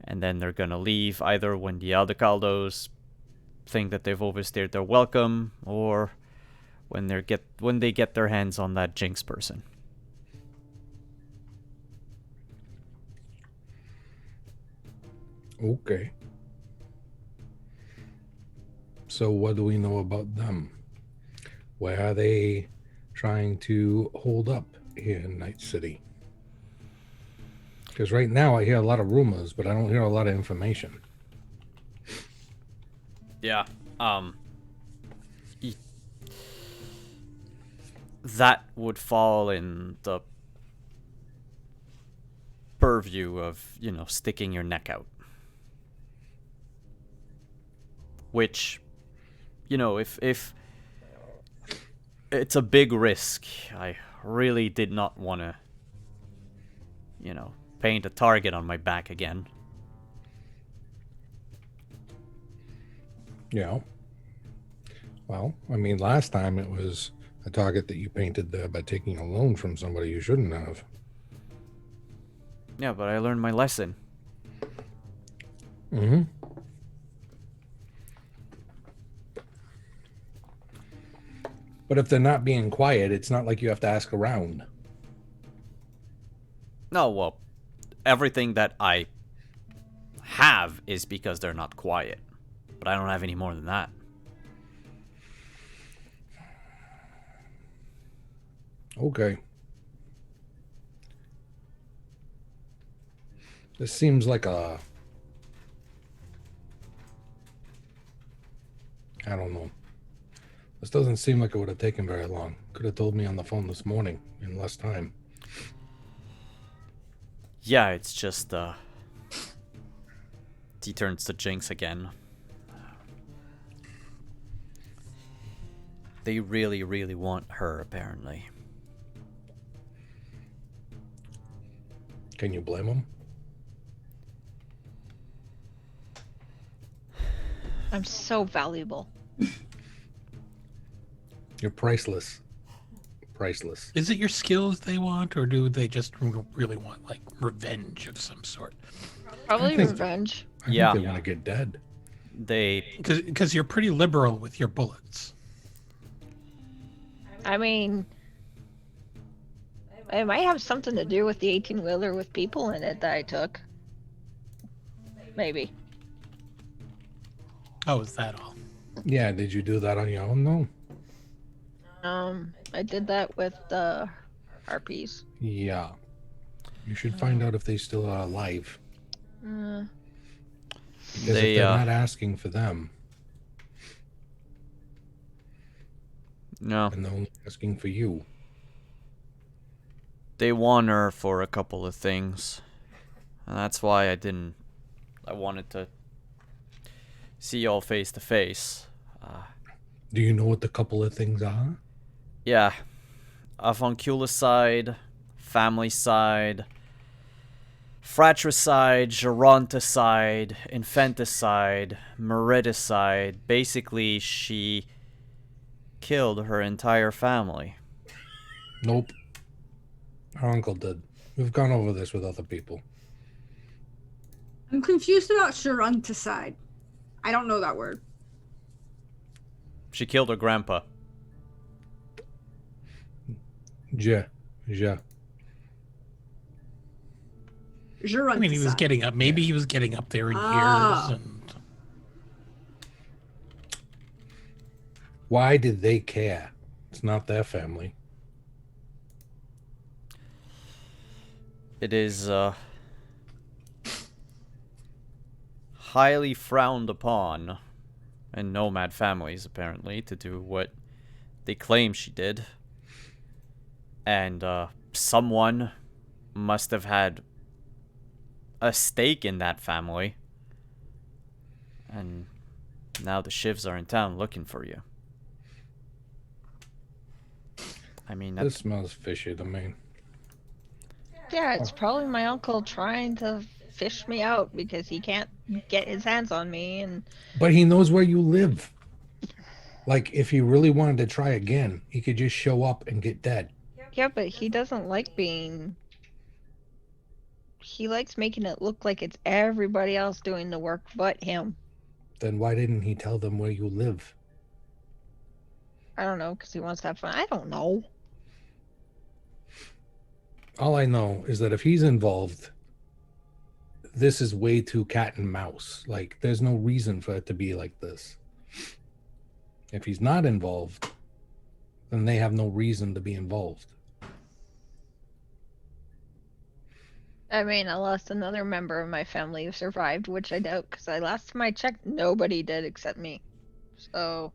[SPEAKER 1] then they're gonna leave either when the Aldecaldos think that they've overstayed their welcome, or when they get their hands on that Jinx person.
[SPEAKER 2] Okay. So what do we know about them? Where are they trying to hold up here in Night City? Because right now I hear a lot of rumors, but I don't hear a lot of information.
[SPEAKER 1] Yeah. That would fall in the purview of, sticking your neck out. Which, if it's a big risk, I really did not want to, paint a target on my back again.
[SPEAKER 2] Yeah. Well, I mean, last time it was a target that you painted there by taking a loan from somebody you shouldn't have.
[SPEAKER 1] Yeah, but I learned my lesson.
[SPEAKER 2] Mm-hmm. But if they're not being quiet, it's not like you have to ask around.
[SPEAKER 1] No, well, everything that I have is because they're not quiet. But I don't have any more than that.
[SPEAKER 2] Okay. This seems like a... I don't know. This doesn't seem like it would have taken very long. Could have told me on the phone this morning in less time.
[SPEAKER 1] Yeah, it's just, he turns to Jinx again. They really, really want her, apparently.
[SPEAKER 2] Can you blame him?
[SPEAKER 4] I'm so valuable.
[SPEAKER 2] You're priceless. Priceless.
[SPEAKER 7] Is it your skills they want, or do they just really want like revenge of some sort?
[SPEAKER 4] Probably
[SPEAKER 2] think-
[SPEAKER 4] revenge.
[SPEAKER 2] I
[SPEAKER 1] Yeah.
[SPEAKER 2] think they want to get dead.
[SPEAKER 1] They...
[SPEAKER 7] Because you're pretty liberal with your bullets.
[SPEAKER 4] I mean, it might have something to do with the 18-wheeler with people in it that I took. Maybe.
[SPEAKER 7] Oh, is that all?
[SPEAKER 2] Yeah, did you do that on your own, though?
[SPEAKER 4] I did that with the harpies.
[SPEAKER 2] Yeah. You should find out if they still are alive. Because
[SPEAKER 1] They,
[SPEAKER 2] if they're not asking for them,
[SPEAKER 1] No.
[SPEAKER 2] and they're only asking for you.
[SPEAKER 1] They want her for a couple of things. And that's why I wanted to see y'all face to face.
[SPEAKER 2] Do you know what the couple of things are?
[SPEAKER 1] Yeah. Avunculicide, family-side, fratricide, geronticide, infanticide, meriticide. Basically, she killed her entire family.
[SPEAKER 2] Nope. Our uncle did. We've gone over this with other people.
[SPEAKER 5] I'm confused about geronticide. I don't know that word.
[SPEAKER 1] She killed her grandpa.
[SPEAKER 2] Ja.
[SPEAKER 5] Geronticide.
[SPEAKER 7] I mean, he was getting up. Maybe he was getting up there in
[SPEAKER 5] Oh.
[SPEAKER 7] years. And
[SPEAKER 2] Why did they care? It's not their family.
[SPEAKER 1] It is, highly frowned upon in nomad families, apparently, to do what they claim she did. And, someone must have had a stake in that family. And now the Shivs are in town looking for you. I mean,
[SPEAKER 2] This
[SPEAKER 1] that's...
[SPEAKER 2] smells fishy to me.
[SPEAKER 4] Yeah, it's probably my uncle trying to fish me out because he can't get his hands on me, and
[SPEAKER 2] But he knows where you live. Like, if he really wanted to try again, he could just show up and get dead.
[SPEAKER 4] yeah, but he doesn't like being. He likes making it look like it's everybody else doing the work but him.
[SPEAKER 2] Then why didn't he tell them where you live?
[SPEAKER 4] I don't know, because he wants to have fun. I don't know.
[SPEAKER 2] All I know is that if he's involved, this is way too cat and mouse. Like, there's no reason for it to be like this. If he's not involved, then they have no reason to be involved.
[SPEAKER 4] I mean, I lost another member of my family who survived, which I doubt, because last time I checked, nobody did except me. So,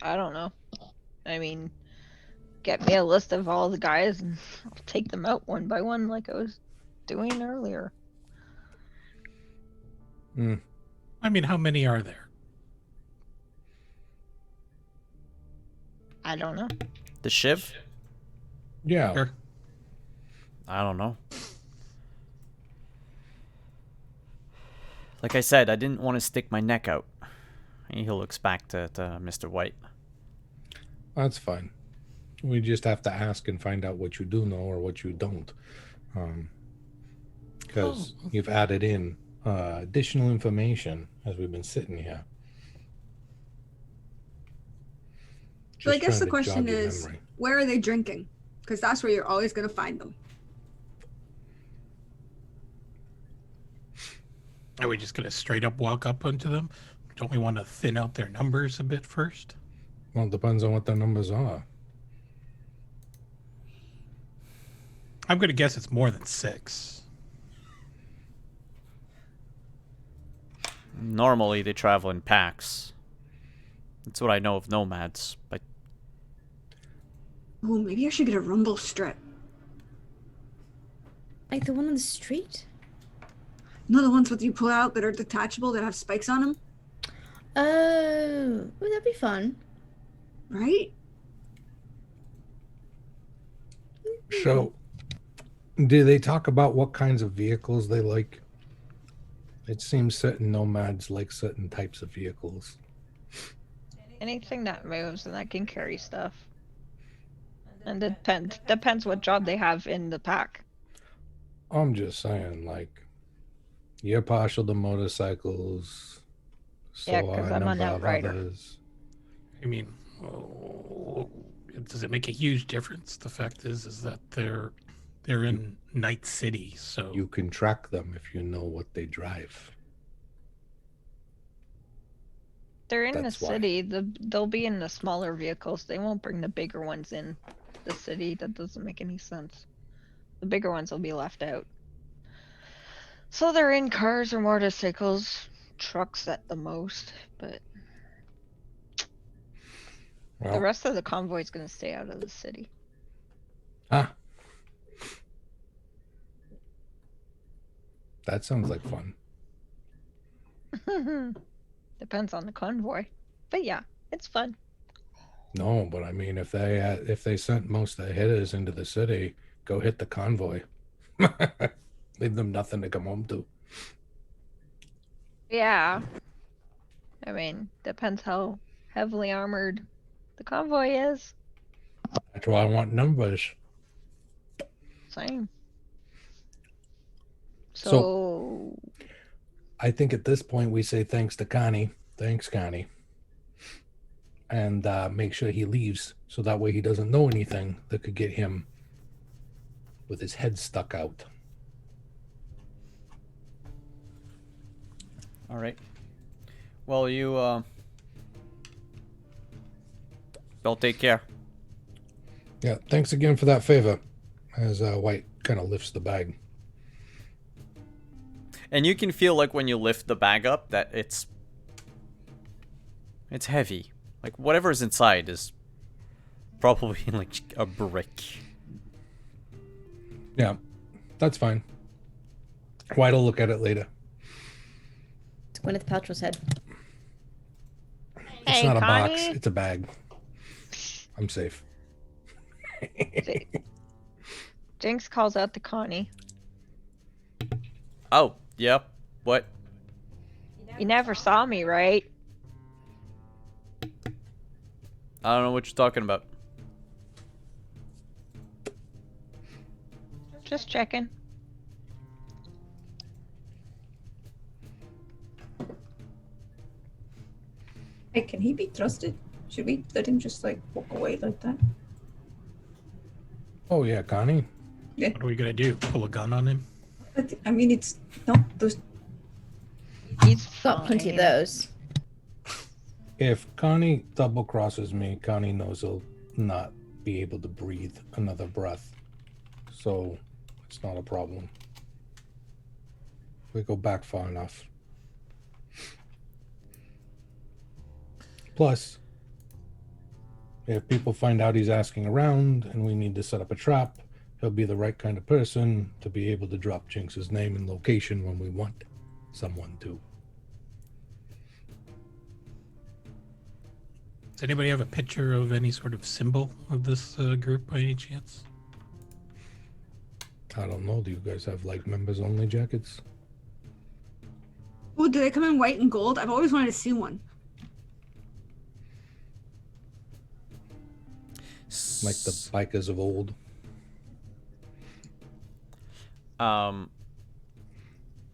[SPEAKER 4] I don't know. I mean, get me a list of all the guys and I'll take them out one by one like I was doing earlier.
[SPEAKER 7] I mean, how many are there?
[SPEAKER 4] I don't know.
[SPEAKER 1] The Shiv?
[SPEAKER 2] Yeah.
[SPEAKER 7] Sure.
[SPEAKER 1] I don't know. Like I said, I didn't want to stick my neck out. And he looks back to Mr. White.
[SPEAKER 2] That's fine. We just have to ask and find out what you do know or what you don't. Because you've added in additional information as we've been sitting here.
[SPEAKER 5] So I
[SPEAKER 2] Just
[SPEAKER 5] guess the
[SPEAKER 2] trying to jog
[SPEAKER 5] question
[SPEAKER 2] your
[SPEAKER 5] is,
[SPEAKER 2] memory.
[SPEAKER 5] where are they drinking? Because that's where you're always going to find them.
[SPEAKER 7] Are we just going to straight up walk up onto them? Don't we want to thin out their numbers a bit first?
[SPEAKER 2] Well, it depends on what the numbers are.
[SPEAKER 7] I'm going to guess it's more than 6.
[SPEAKER 1] Normally they travel in packs. That's what I know of nomads, but
[SPEAKER 5] Oh, maybe I should get a rumble strip.
[SPEAKER 3] Like the one on the street?
[SPEAKER 5] You know the ones that you pull out that are detachable that have spikes on them,
[SPEAKER 3] Oh, would that be fun?
[SPEAKER 5] right?
[SPEAKER 2] So, do they talk about what kinds of vehicles they like? It seems certain nomads like certain types of vehicles.
[SPEAKER 4] Anything that moves and that can carry stuff. And it depends what job they have in the pack.
[SPEAKER 2] I'm just saying, like, you're partial to motorcycles. So
[SPEAKER 4] Yeah,
[SPEAKER 2] are
[SPEAKER 4] 'cause
[SPEAKER 2] a
[SPEAKER 4] I'm an
[SPEAKER 2] number of
[SPEAKER 4] outrider.
[SPEAKER 2] others.
[SPEAKER 7] I mean, does it make a huge difference? The fact is that they're in Night City, so
[SPEAKER 2] You can track them if you know what they drive.
[SPEAKER 4] They're in
[SPEAKER 2] That's
[SPEAKER 4] the
[SPEAKER 2] why.
[SPEAKER 4] city. They'll be in the smaller vehicles. They won't bring the bigger ones in the city. That doesn't make any sense. The bigger ones will be left out. So they're in cars or motorcycles, trucks at the most, but the
[SPEAKER 2] Well,
[SPEAKER 4] rest of the convoy is going to stay out of the city.
[SPEAKER 2] ah, that sounds like fun.
[SPEAKER 4] Depends on the convoy, but yeah, it's fun.
[SPEAKER 2] No, but I mean, if they sent most of the hitters into the city, go hit the convoy. Leave them nothing to come home to.
[SPEAKER 4] Yeah, I mean, depends how heavily armored the convoy is.
[SPEAKER 2] That's why I want numbers.
[SPEAKER 4] Same.
[SPEAKER 2] So-
[SPEAKER 4] So
[SPEAKER 2] I think at this point we say thanks to Connie. Thanks, Connie. And make sure he leaves so that way he doesn't know anything that could get him with his head stuck out.
[SPEAKER 1] all right. Well, you don't take care.
[SPEAKER 2] Yeah, thanks again for that favor. As White kind of lifts the bag.
[SPEAKER 1] And you can feel like when you lift the bag up that it's heavy. Like whatever's inside is probably like a brick.
[SPEAKER 2] Yeah, that's fine. White will look at it later.
[SPEAKER 3] It's Gwyneth Paltrow's head.
[SPEAKER 2] It's
[SPEAKER 4] Hey,
[SPEAKER 2] not a box,
[SPEAKER 4] Connie.
[SPEAKER 2] it's a bag. I'm safe.
[SPEAKER 4] Jinx calls out to Connie.
[SPEAKER 1] Oh, yeah. What?
[SPEAKER 4] You never saw me, right?
[SPEAKER 1] I don't know what you're talking about.
[SPEAKER 4] Just checking.
[SPEAKER 6] Hey, can he be trusted? Should we let him just like walk away like that?
[SPEAKER 2] Oh yeah, Connie.
[SPEAKER 7] what are we going to do? Pull a gun on him?
[SPEAKER 6] But, I mean, it's not those.
[SPEAKER 4] He's
[SPEAKER 3] Got plenty of
[SPEAKER 4] fine.
[SPEAKER 3] those.
[SPEAKER 2] If Connie double crosses me, Connie knows he'll not be able to breathe another breath. So it's not a problem. We go back far enough. Plus, if people find out he's asking around and we need to set up a trap, he'll be the right kind of person to be able to drop Jinx's name and location when we want someone to.
[SPEAKER 7] Does anybody have a picture of any sort of symbol of this group by any chance?
[SPEAKER 2] I don't know. Do you guys have like members only jackets?
[SPEAKER 5] Oh, do they come in white and gold? I've always wanted to see one.
[SPEAKER 2] Like the bikers of old?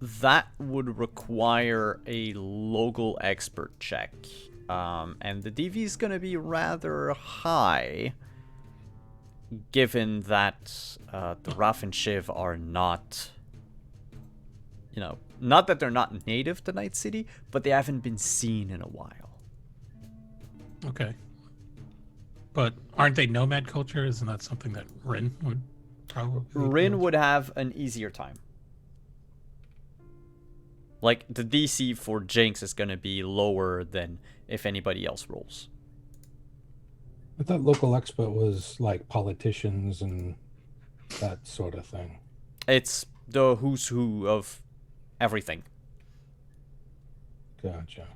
[SPEAKER 1] That would require a local expert check. And the DV is going to be rather high, given that the Raf and Shiv are not, not that they're not native to Night City, but they haven't been seen in a while.
[SPEAKER 7] Okay. But aren't they nomad culture? Isn't that something that Rin would probably
[SPEAKER 1] Rin would have an easier time. Like, the DC for Jinx is gonna be lower than if anybody else rolls.
[SPEAKER 2] I thought local expert was like politicians and that sort of thing.
[SPEAKER 1] It's the who's who of everything.
[SPEAKER 2] Gotcha.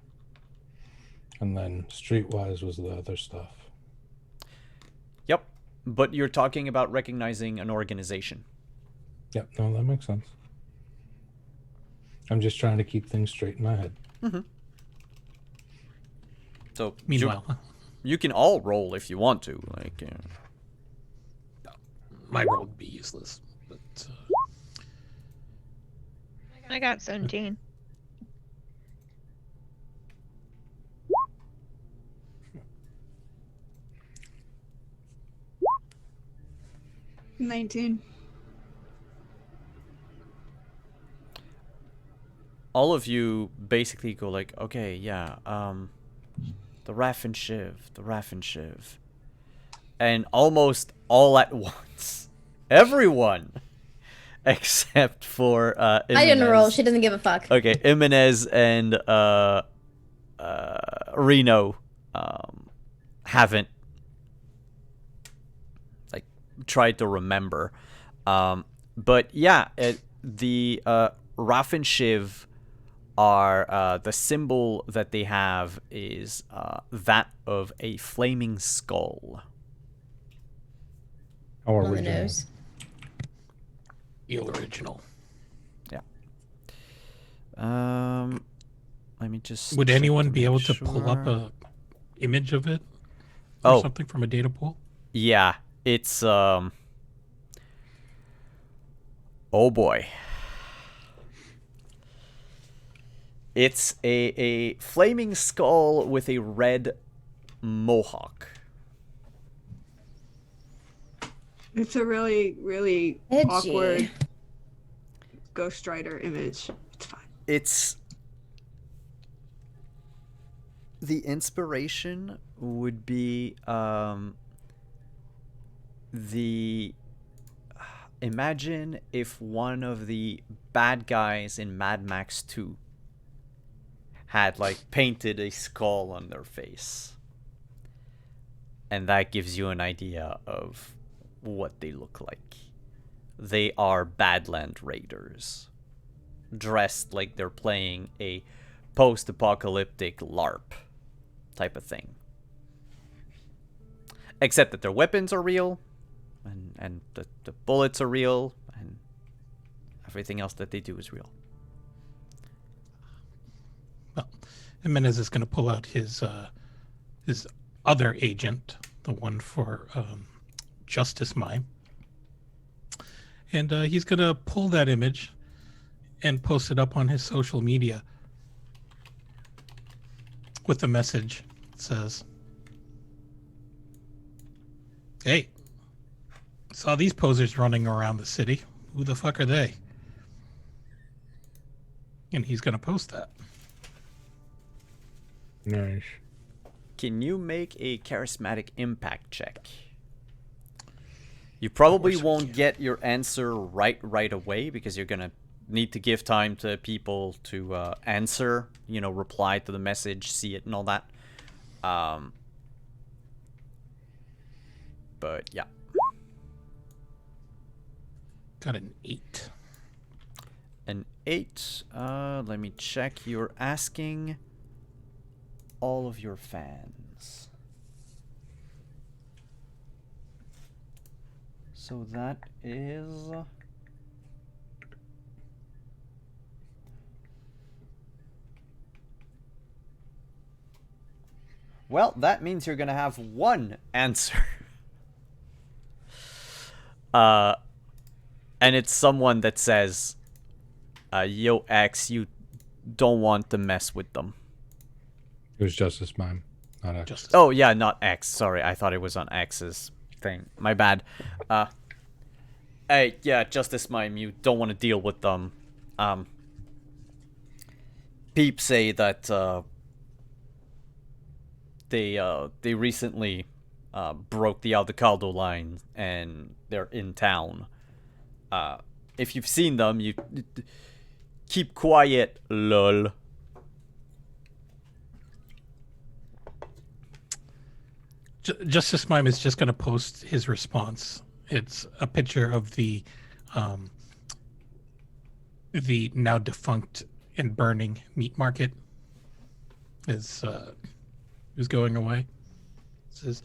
[SPEAKER 2] And then streetwise was the other stuff.
[SPEAKER 1] Yep. But you're talking about recognizing an organization.
[SPEAKER 2] Yep, no, that makes sense. I'm just trying to keep things straight in my head.
[SPEAKER 1] Mm-hmm. So
[SPEAKER 7] Meanwhile,
[SPEAKER 1] you can all roll if you want to. Like,
[SPEAKER 7] my roll would be useless. But
[SPEAKER 4] I got 17.
[SPEAKER 5] $19.
[SPEAKER 1] all of you basically go like, okay, yeah, the Raffen Shiv. And almost all at once, everyone, except for
[SPEAKER 3] I didn't
[SPEAKER 1] Imenez.
[SPEAKER 3] roll. She doesn't give a fuck.
[SPEAKER 1] Okay, Imenez and Reno haven't like tried to remember. But yeah, the Raffen Shiv are the symbol that they have is that of a flaming skull.
[SPEAKER 2] Or
[SPEAKER 3] On the
[SPEAKER 2] original.
[SPEAKER 3] nose.
[SPEAKER 7] the original.
[SPEAKER 1] Yeah. Let me just.
[SPEAKER 7] Would
[SPEAKER 1] check
[SPEAKER 7] anyone be
[SPEAKER 1] make
[SPEAKER 7] able to pull up
[SPEAKER 1] sure.
[SPEAKER 7] a image of it or
[SPEAKER 1] Oh.
[SPEAKER 7] something from a data pool?
[SPEAKER 1] Yeah, it's oh boy. It's a flaming skull with a red mohawk.
[SPEAKER 5] It's a really, really
[SPEAKER 3] Edgy.
[SPEAKER 5] awkward Ghost Rider image. It's fine.
[SPEAKER 1] It's the inspiration would be the imagine if one of the bad guys in Mad Max 2 had like painted a skull on their face, and that gives you an idea of what they look like. They are Badland Raiders, dressed like they're playing a post-apocalyptic LARP type of thing. Except that their weapons are real, and the bullets are real, and everything else that they do is real.
[SPEAKER 7] Well, Jimenez is going to pull out his other agent, the one for Justice Mime, and he's going to pull that image and post it up on his social media with a message that says, "Hey, saw these posers running around the city. Who the fuck are they?" And he's going to post that.
[SPEAKER 2] Nice.
[SPEAKER 1] Can you make a charismatic impact check? You probably
[SPEAKER 7] course we
[SPEAKER 1] won't
[SPEAKER 7] can.
[SPEAKER 1] get your answer right away because you're gonna need to give time to people to answer, reply to the message, see it and all that. But yeah.
[SPEAKER 7] Got an 8.
[SPEAKER 1] An 8. Let me check. You're asking all of your fans. So that is... Well, that means you're gonna have one answer. And it's someone that says, yo, X, you don't want to mess with them.
[SPEAKER 2] It was Justice Mime, not X.
[SPEAKER 7] Justice.
[SPEAKER 1] Oh, yeah, not X. Sorry, I thought it was on X's thing. My bad. Hey, yeah, Justice Mime, you don't want to deal with them. Peeps say that, they recently broke the Aldecaldo line and they're in town. If you've seen them, you keep quiet, lol.
[SPEAKER 7] Justice Mime is just going to post his response. It's a picture of the now defunct and burning meat market is going away. It says,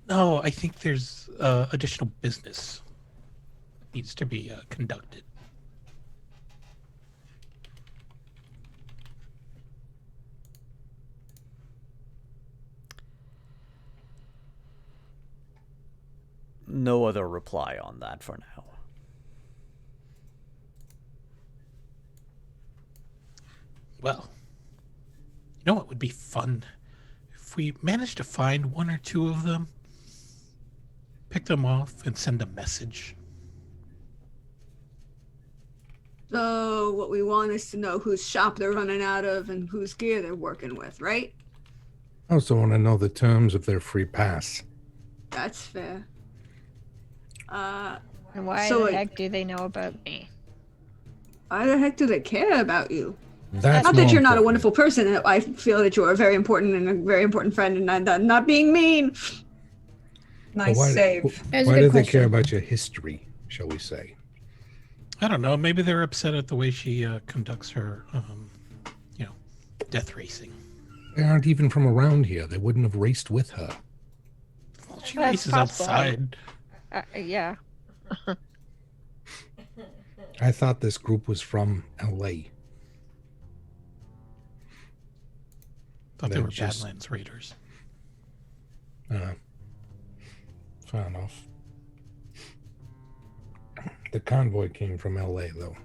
[SPEAKER 7] "No, I think there's additional business that needs to be conducted."
[SPEAKER 1] No other reply on that for now.
[SPEAKER 7] Well, you know what would be fun? If we managed to find one or two of them, pick them off, and send a message.
[SPEAKER 5] So what we want is to know whose shop they're running out of and whose gear they're working with, right?
[SPEAKER 2] I also want to know the terms of their free pass.
[SPEAKER 5] That's fair.
[SPEAKER 4] And why
[SPEAKER 5] So,
[SPEAKER 4] the
[SPEAKER 5] like-
[SPEAKER 4] heck do they know about me?
[SPEAKER 5] Why the heck do they care about you?
[SPEAKER 2] That's
[SPEAKER 5] Not that
[SPEAKER 2] more
[SPEAKER 5] you're not a
[SPEAKER 2] important.
[SPEAKER 5] wonderful person. I feel that you're a very important and a very important friend, and I'm not being mean.
[SPEAKER 2] But
[SPEAKER 6] Nice
[SPEAKER 2] why,
[SPEAKER 6] save.
[SPEAKER 3] There's a
[SPEAKER 2] why
[SPEAKER 3] good
[SPEAKER 2] do they
[SPEAKER 3] question.
[SPEAKER 2] care about your history, shall we say?
[SPEAKER 7] I don't know. Maybe they're upset at the way she conducts her, death racing.
[SPEAKER 2] They aren't even from around here. They wouldn't have raced with her.
[SPEAKER 7] Well, she
[SPEAKER 4] That's
[SPEAKER 7] races
[SPEAKER 4] possible.
[SPEAKER 7] outside.
[SPEAKER 4] Yeah.
[SPEAKER 2] I thought this group was from LA.
[SPEAKER 7] Thought they
[SPEAKER 2] They're
[SPEAKER 7] were
[SPEAKER 2] just-
[SPEAKER 7] Badlands Raiders.
[SPEAKER 2] Fair enough. The convoy came from LA, though.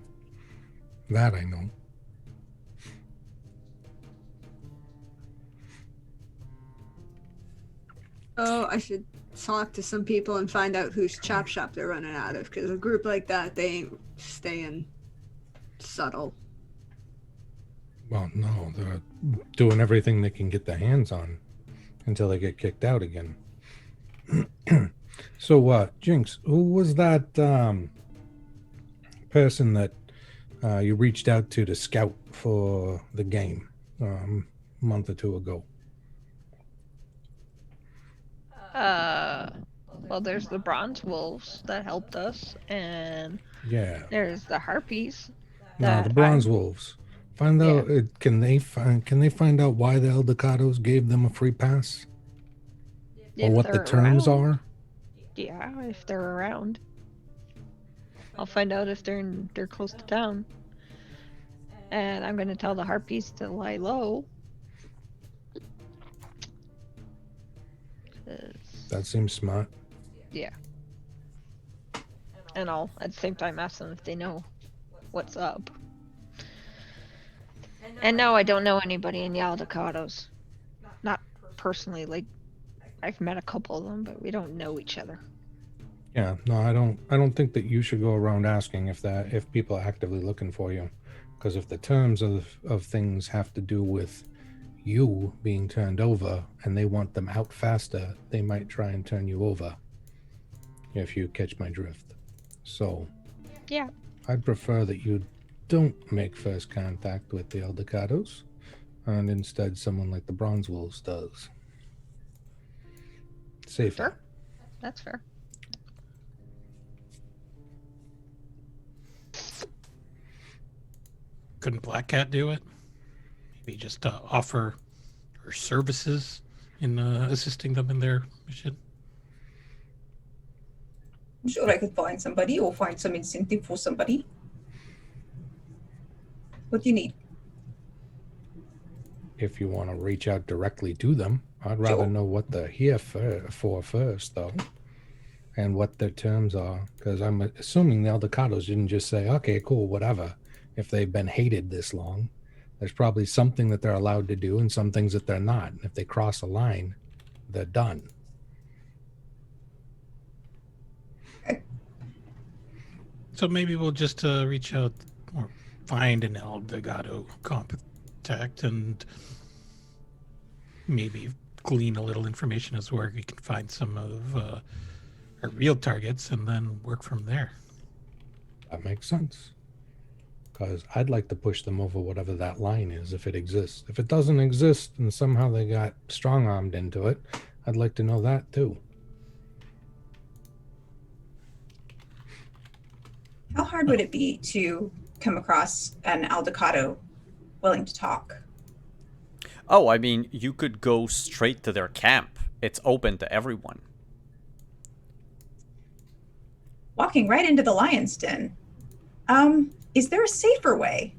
[SPEAKER 2] That I know.
[SPEAKER 5] Oh, I should talk to some people and find out whose chop shop they're running out of, because a group like that, they ain't staying subtle.
[SPEAKER 2] Well, no, they're doing everything they can get their hands on until they get kicked out again. So, Jinx, who was that person that you reached out to scout for the game a month or two ago?
[SPEAKER 4] Well, there's the Bronze Wolves that helped us, and
[SPEAKER 2] Yeah.
[SPEAKER 4] there's the Harpies.
[SPEAKER 2] No,
[SPEAKER 4] that
[SPEAKER 2] the Bronze
[SPEAKER 4] I-
[SPEAKER 2] Wolves. Find out. Can they find out why the Eldecados gave them a free pass, or
[SPEAKER 4] if
[SPEAKER 2] what the
[SPEAKER 4] they're
[SPEAKER 2] terms
[SPEAKER 4] around.
[SPEAKER 2] are?
[SPEAKER 4] Yeah, if they're around. I'll find out if they're close to town. And I'm gonna tell the Harpies to lie low. 'Cause-
[SPEAKER 2] That seems smart.
[SPEAKER 4] and I'll at the same time ask them if they know what's up. And no, I don't know anybody in Yaldacados. Not personally, like I've met a couple of them, but we don't know each other.
[SPEAKER 2] Yeah, no, I don't think that you should go around asking if people are actively looking for you, because if the terms of things have to do with you being turned over and they want them out faster, they might try and turn you over. If you catch my drift. So
[SPEAKER 4] Yeah.
[SPEAKER 2] I'd prefer that you don't make first contact with the Eldecados, and instead someone like the Bronze Wolves does. Safer.
[SPEAKER 4] Sure. That's fair.
[SPEAKER 7] Couldn't Black Cat do it? Maybe just offer her services in assisting them in their mission.
[SPEAKER 6] I'm sure I could find somebody or find some incentive for somebody. What do you need?
[SPEAKER 2] If you want to reach out directly to them, I'd rather
[SPEAKER 6] Sure.
[SPEAKER 2] know what they're here for first, though, and what their terms are. Because I'm assuming the Eldecados didn't just say, okay, cool, whatever. If they've been hated this long, there's probably something that they're allowed to do and some things that they're not. And if they cross a line, they're done.
[SPEAKER 7] So maybe we'll just reach out or find an Eldegado contact and maybe glean a little information as to where we can find some of our real targets, and then work from there.
[SPEAKER 2] That makes sense. Because I'd like to push them over whatever that line is, if it exists. If it doesn't exist and somehow they got strong-armed into it, I'd like to know that too.
[SPEAKER 6] How hard would it be to come across an Aldecado willing to talk?
[SPEAKER 1] Oh, I mean, you could go straight to their camp. It's open to everyone.
[SPEAKER 6] Walking right into the lion's den. Is there a safer way?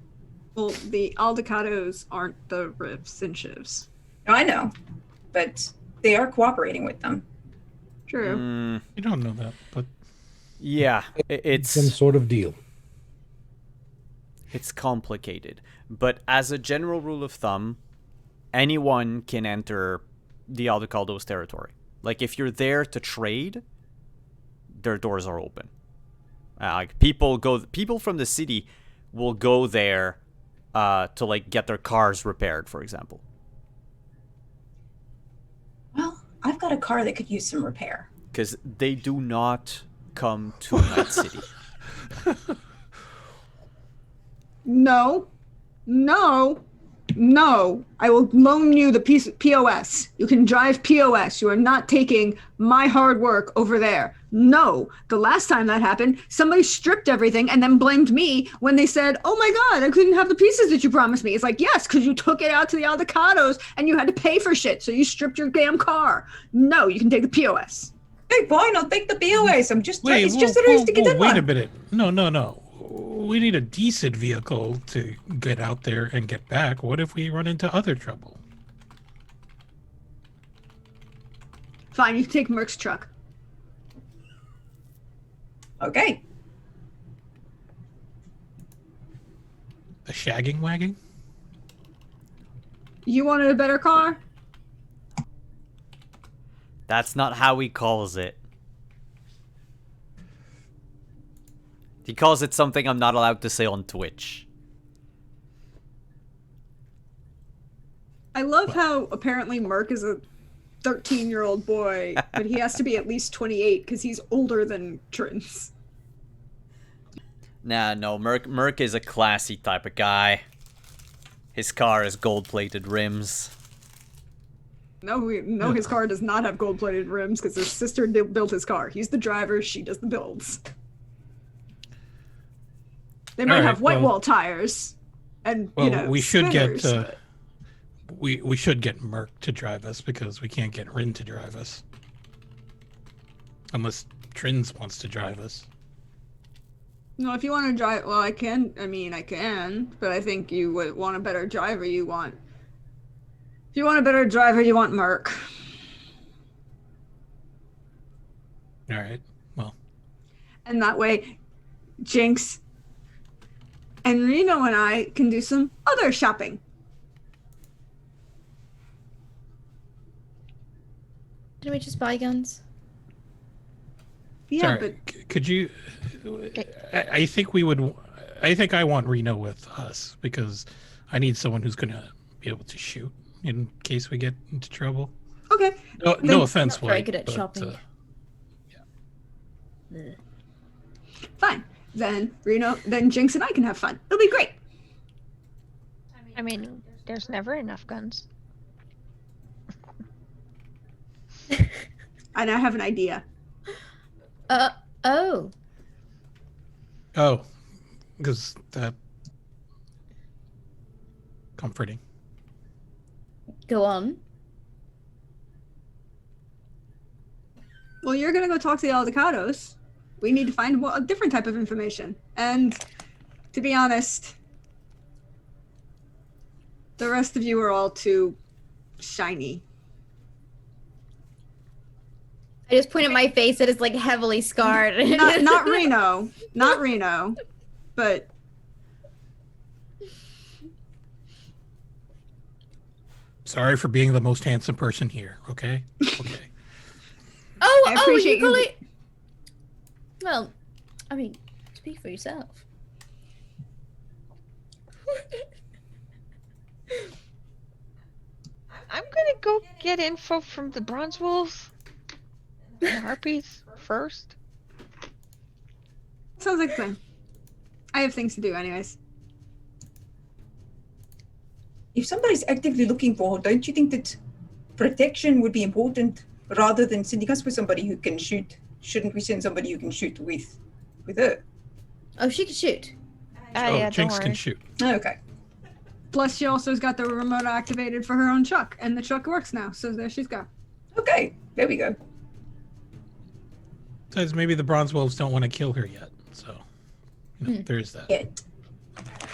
[SPEAKER 5] Well, the Aldecados aren't the Riffs and Shivs.
[SPEAKER 6] No, I know, but they are cooperating with them.
[SPEAKER 5] True.
[SPEAKER 7] You don't know that, but
[SPEAKER 1] Yeah, it's
[SPEAKER 2] Some sort of deal.
[SPEAKER 1] it's complicated. But as a general rule of thumb, anyone can enter the Aldecados territory. Like, if you're there to trade, their doors are open. Like, people from the city will go there to, like, get their cars repaired, for example.
[SPEAKER 6] Well, I've got a car that could use some repair.
[SPEAKER 1] Because they do not come to Night City.
[SPEAKER 5] No. I will loan you the piece of POS. You can drive POS. You are not taking my hard work over there. No. The last time that happened, somebody stripped everything and then blamed me when they said, "Oh my God, I couldn't have the pieces that you promised me." It's like, yes, because you took it out to the Aldecados and you had to pay for shit, so you stripped your damn car. No, you can take the POS.
[SPEAKER 6] Hey, boy, no, take the POS. I'm just,
[SPEAKER 7] wait,
[SPEAKER 6] it's just that I used to get in
[SPEAKER 7] wait
[SPEAKER 6] one.
[SPEAKER 7] a minute. No. We need a decent vehicle to get out there and get back. What if we run into other trouble?
[SPEAKER 5] Fine, you can take Merc's truck.
[SPEAKER 6] Okay.
[SPEAKER 7] The shagging wagon?
[SPEAKER 5] You wanted a better car?
[SPEAKER 1] That's not how he calls it. He calls it something I'm not allowed to say on Twitch.
[SPEAKER 5] I love how apparently Merc is a 13-year-old boy, but he has to be at least 28 because he's older than Trins.
[SPEAKER 1] Nah, no, Merc is a classy type of guy. His car has gold-plated rims.
[SPEAKER 5] No, his car does not have gold-plated rims because his sister built his car. He's the driver, she does the builds. They might have white wall tires, and
[SPEAKER 7] we should
[SPEAKER 5] spinners,
[SPEAKER 7] get we should get Merc to drive us because we can't get Rin to drive us, unless Trins wants to drive us.
[SPEAKER 5] No, if you want to drive, well, I can, but I think you would want a better driver. If you want a better driver, you want Merc.
[SPEAKER 7] All right. Well.
[SPEAKER 5] And that way, Jinx and Reno and I can do some other shopping.
[SPEAKER 3] Didn't we just buy guns?
[SPEAKER 5] Yeah,
[SPEAKER 7] Sorry, could you? I think we would. I think I want Reno with us because I need someone who's going to be able to shoot in case we get into trouble.
[SPEAKER 5] but okay.
[SPEAKER 7] No offense,
[SPEAKER 3] Not very
[SPEAKER 7] White,
[SPEAKER 3] good at
[SPEAKER 7] but,
[SPEAKER 3] shopping.
[SPEAKER 7] yeah.
[SPEAKER 5] Fine. Then Jinx and I can have fun. It'll be great.
[SPEAKER 4] I mean, there's never enough guns.
[SPEAKER 5] And I have an idea.
[SPEAKER 3] Oh.
[SPEAKER 7] Oh, because that comforting.
[SPEAKER 3] Go on.
[SPEAKER 5] Well, you're gonna go talk to the Aldecados. We need to find a different type of information. And to be honest, the rest of you are all too shiny.
[SPEAKER 3] I just point at my face that is like heavily scarred.
[SPEAKER 5] Not Reno, but
[SPEAKER 7] Sorry for being the most handsome person here. Okay. Okay.
[SPEAKER 5] I
[SPEAKER 3] you
[SPEAKER 5] appreciate you.
[SPEAKER 3] really... Well, I mean, speak for yourself.
[SPEAKER 4] I'm gonna go get info from the Bronze Wolves and the Harpies first?
[SPEAKER 5] Sounds like a plan. I have things to do, anyways.
[SPEAKER 6] If somebody's actively looking for her, don't you think that protection would be important rather than sending us with somebody who can shoot? Shouldn't we send somebody who can shoot with her?
[SPEAKER 3] Oh, she can shoot.
[SPEAKER 7] Oh,
[SPEAKER 4] Yeah, don't
[SPEAKER 7] Jinx
[SPEAKER 4] worry.
[SPEAKER 7] can shoot.
[SPEAKER 6] Oh, okay.
[SPEAKER 5] Plus, she also's got the remote activated for her own truck, and the truck works now. So there she's go.
[SPEAKER 6] Okay, there we go.
[SPEAKER 7] Says maybe the Bronze Wolves don't want to kill her yet. So, there's that.
[SPEAKER 6] Yeah.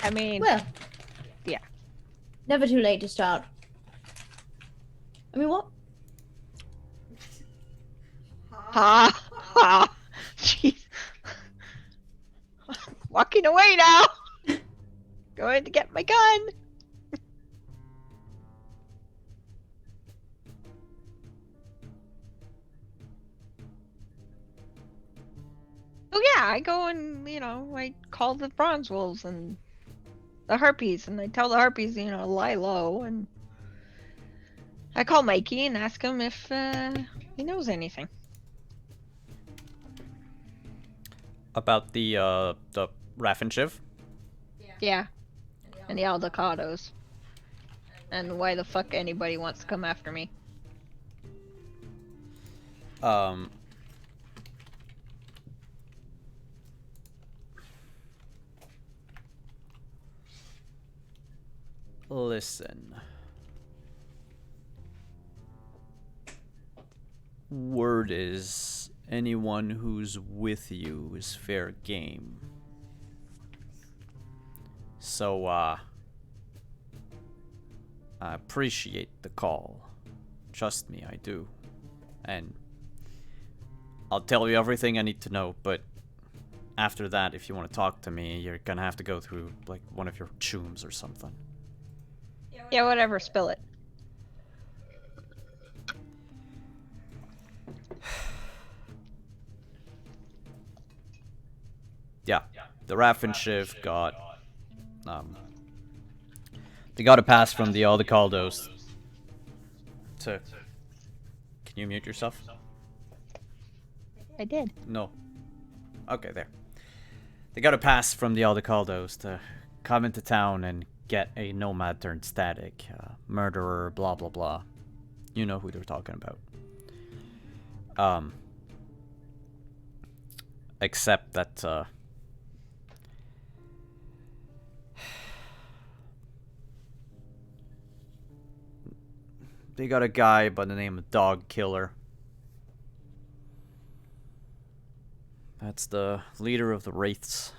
[SPEAKER 4] I mean,
[SPEAKER 3] Well.
[SPEAKER 4] Yeah.
[SPEAKER 3] Never too late to start. I mean, what?
[SPEAKER 4] ha ha. Jeez. Walking away now. Going to get my gun. Oh yeah, I go and I call the Bronze Wolves and the Harpies, and I tell the Harpies, lie low, and I call Mikey and ask him if he knows anything.
[SPEAKER 1] About the Raffen Shiv?
[SPEAKER 4] Yeah, and the Aldecados, and why the fuck anybody wants to come after me.
[SPEAKER 1] Listen. Word is, anyone who's with you is fair game. So, I appreciate the call. Trust me, I do. And I'll tell you everything I need to know, but after that, if you want to talk to me, you're gonna have to go through, like, one of your chooms or something.
[SPEAKER 4] Yeah, whatever, spill it.
[SPEAKER 1] Yeah, the Raffen Shiv got, they got a pass from the Aldecaldos to... Can you mute yourself?
[SPEAKER 4] I did.
[SPEAKER 1] No. Okay, there. They got a pass from the Aldecaldos to come into town and get a nomad turned static, murderer, blah blah blah. You know who they're talking about. Except that, they got a guy by the name of Dog Killer. That's the leader of the Wraiths.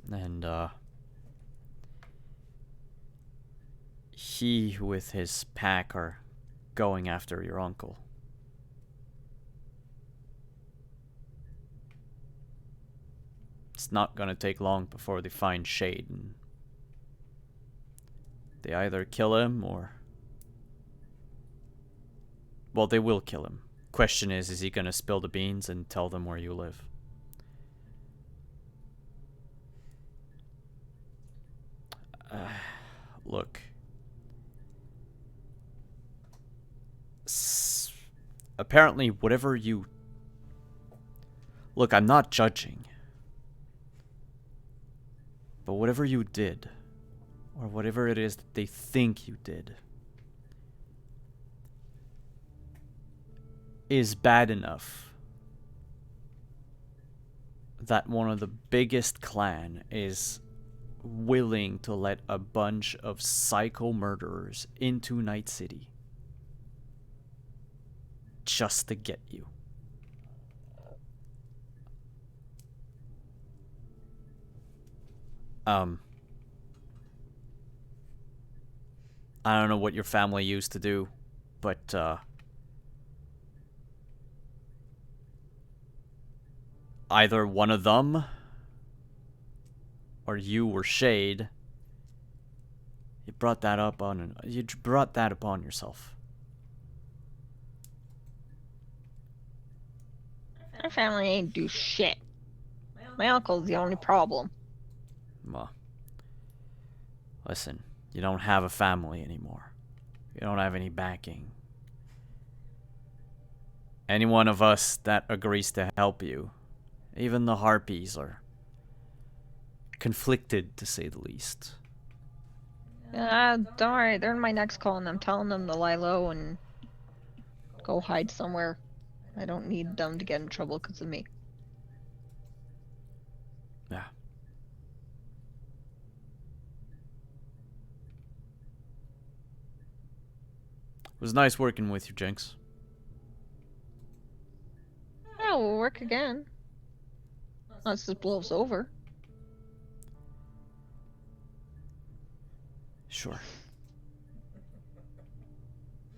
[SPEAKER 1] And, he with his pack are going after your uncle. It's not gonna take long before they find Shade, and they either kill him or... Well, they will kill him. Question is he gonna spill the beans and tell them where you live? Look. Apparently, whatever you... Look, I'm not judging. But whatever you did, or whatever it is that they think you did, is bad enough that one of the biggest clan is willing to let a bunch of psycho murderers into Night City just to get you. I don't know what your family used to do, but either one of them or you or Shade, you brought that upon yourself.
[SPEAKER 4] My family ain't do shit. My uncle's the only problem.
[SPEAKER 1] Well, listen, you don't have a family anymore. You don't have any backing. Any one of us that agrees to help you, even the harpies, are conflicted, to say the least.
[SPEAKER 4] Don't worry, they're in my next call and I'm telling them to lie low and go hide somewhere. I don't need them to get in trouble because of me.
[SPEAKER 1] Yeah. It was nice working with you, Jinx.
[SPEAKER 4] Yeah, we'll work again. Once this blows over.
[SPEAKER 1] Sure.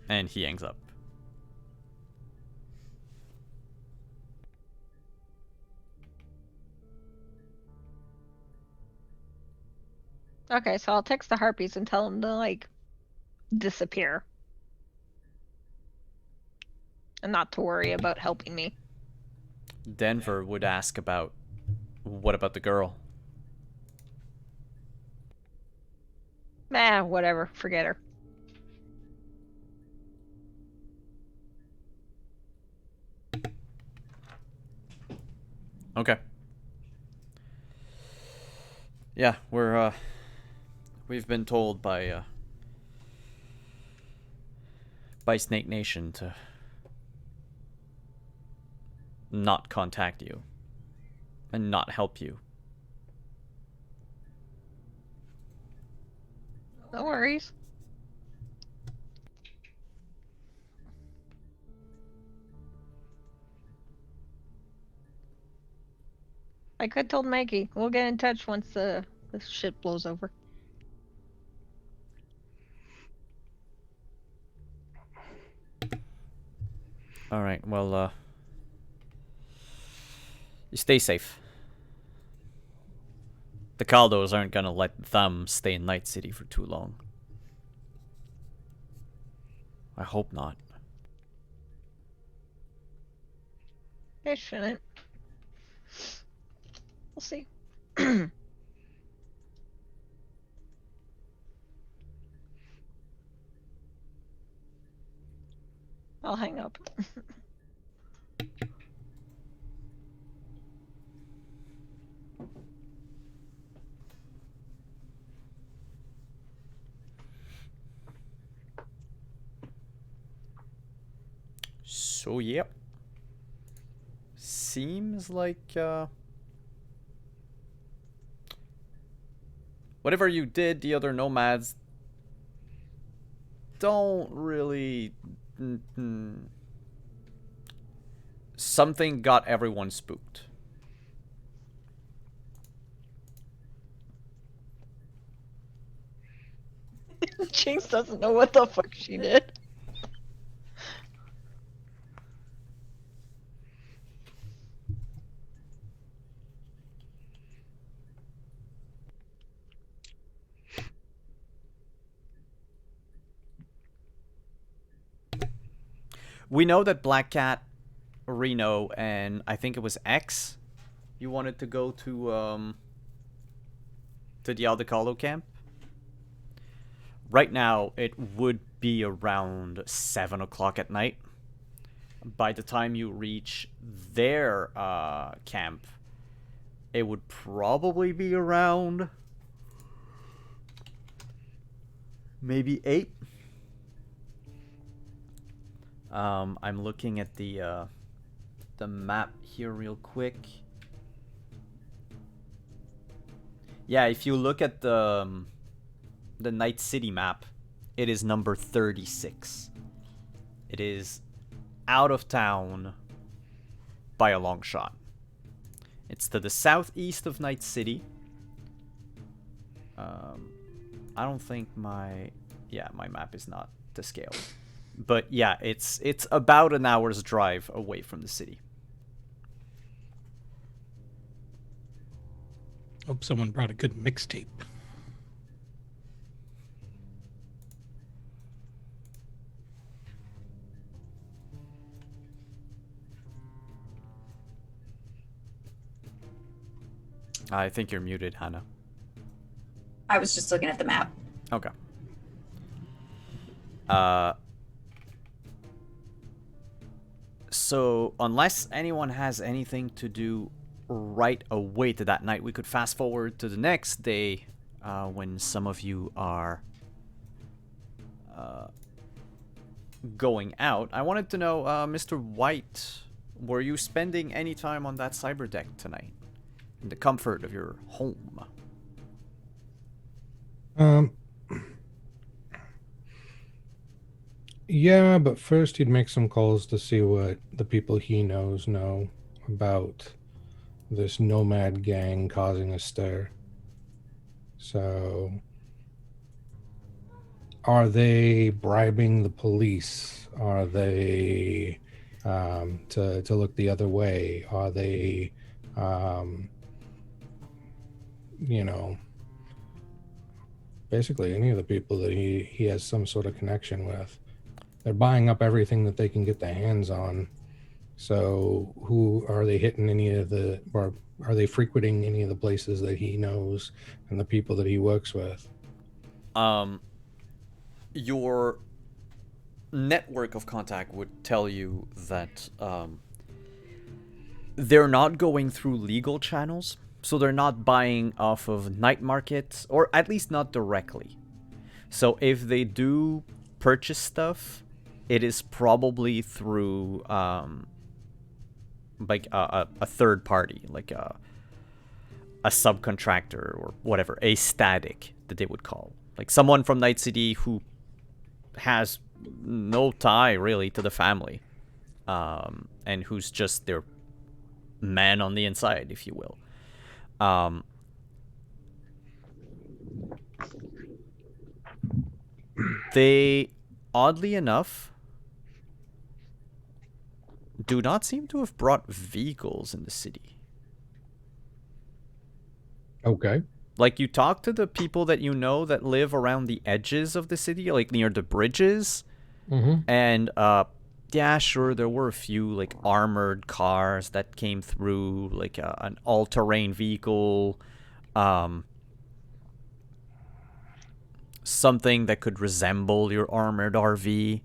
[SPEAKER 1] And he hangs up.
[SPEAKER 4] Okay, so I'll text the harpies and tell them to, like, disappear. And not to worry about helping me.
[SPEAKER 1] Denver would ask about, what about the girl?
[SPEAKER 4] Whatever. Forget her.
[SPEAKER 1] Okay. Yeah, we've been told by Snake Nation to not contact you and not help you.
[SPEAKER 4] No worries. Like I told Maggie, we'll get in touch once this shit blows over.
[SPEAKER 1] All right. Well, you stay safe. The Caldos aren't gonna let them stay in Night City for too long. I hope not.
[SPEAKER 4] They shouldn't. We'll see. I'll hang up.
[SPEAKER 1] So, yep. Seems like, whatever you did, the other nomads don't really... Something got everyone spooked.
[SPEAKER 4] Jinx doesn't know what the fuck she did.
[SPEAKER 1] We know that Black Cat, Reno, and I think it was X, you wanted to go to the Aldecaldo camp. Right now, it would be around 7 o'clock at night. By the time you reach their camp, it would probably be around maybe 8. I'm looking at the map here real quick. Yeah, if you look at the Night City map, it is number 36. It is out of town by a long shot. It's to the southeast of Night City. I don't think my map is not to scale. But yeah, it's about an hour's drive away from the city.
[SPEAKER 7] Hope someone brought a good mixtape.
[SPEAKER 1] I think you're muted, Hannah.
[SPEAKER 6] I was just looking at the map.
[SPEAKER 1] Okay. Uh, so unless anyone has anything to do right away to that night, we could fast forward to the next day, when some of you are going out. I wanted to know, Mr. White, were you spending any time on that cyber deck tonight, in the comfort of your home?
[SPEAKER 2] Yeah, but first he'd make some calls to see what the people he knows know about this nomad gang causing a stir. So, are they bribing the police? Are they to look the other way? Are they, you know, basically any of the people that he has some sort of connection with? They're buying up everything that they can get their hands on. So who are they hitting or are they frequenting any of the places that he knows and the people that he works with?
[SPEAKER 1] Your network of contact would tell you that they're not going through legal channels, so they're not buying off of night markets, or at least not directly. So if they do purchase stuff, it is probably through like a third party, like a subcontractor or whatever, a static that they would call, like someone from Night City who has no tie really to the family, and who's just their man on the inside, if you will. They, oddly enough, do not seem to have brought vehicles in the city.
[SPEAKER 2] Okay.
[SPEAKER 1] Like, you talk to the people that you know that live around the edges of the city, like near the bridges, and yeah, sure, there were a few like armored cars that came through, like an all-terrain vehicle, something that could resemble your armored RV,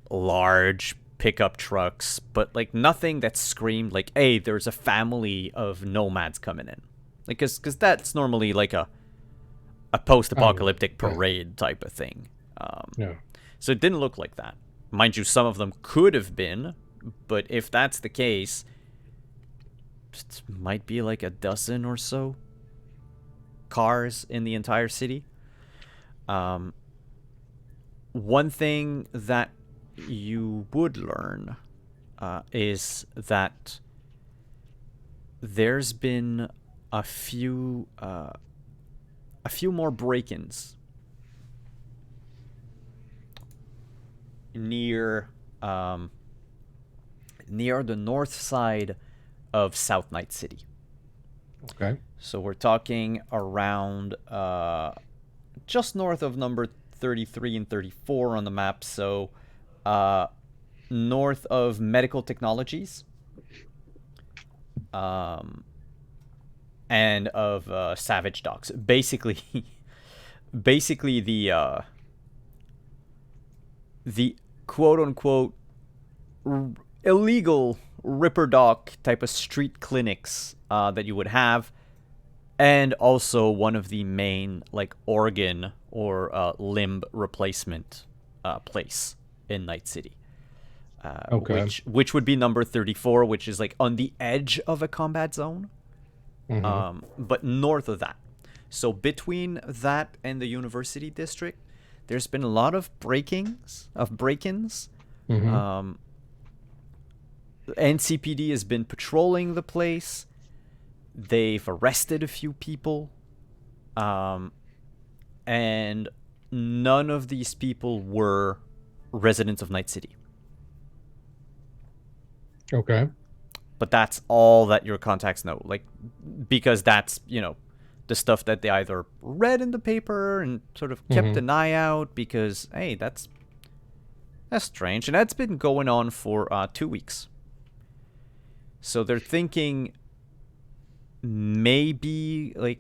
[SPEAKER 1] large pickup trucks, but like nothing that screamed like, hey, there's a family of nomads coming in. Like, because that's normally like a post-apocalyptic parade type of thing.
[SPEAKER 2] Yeah.
[SPEAKER 1] So it didn't look like that. Mind you, some of them could have been, but if that's the case, it might be like a dozen or so cars in the entire city. One thing that you would learn is that there's been a few more break-ins near the north side of South Night City.
[SPEAKER 2] Okay.
[SPEAKER 1] So we're talking around just north of number 33 and 34 on the map. So north of Medical Technologies, and of Savage Docks. Basically the quote unquote illegal Ripper Dock type of street clinics that you would have, and also one of the main like organ or limb replacement place in Night City.
[SPEAKER 2] Okay.
[SPEAKER 1] Which would be number 34, which is like on the edge of a combat zone, but north of that. So between that and the University District, there's been a lot of break-ins. NCPD has been patrolling the place. They've arrested a few people, and none of these people were residents of Night City.
[SPEAKER 2] Okay.
[SPEAKER 1] But that's all that your contacts know, like, because that's, you know, the stuff that they either read in the paper and sort of kept an eye out because, hey, that's strange. And that's been going on for 2 weeks. So they're thinking maybe, like,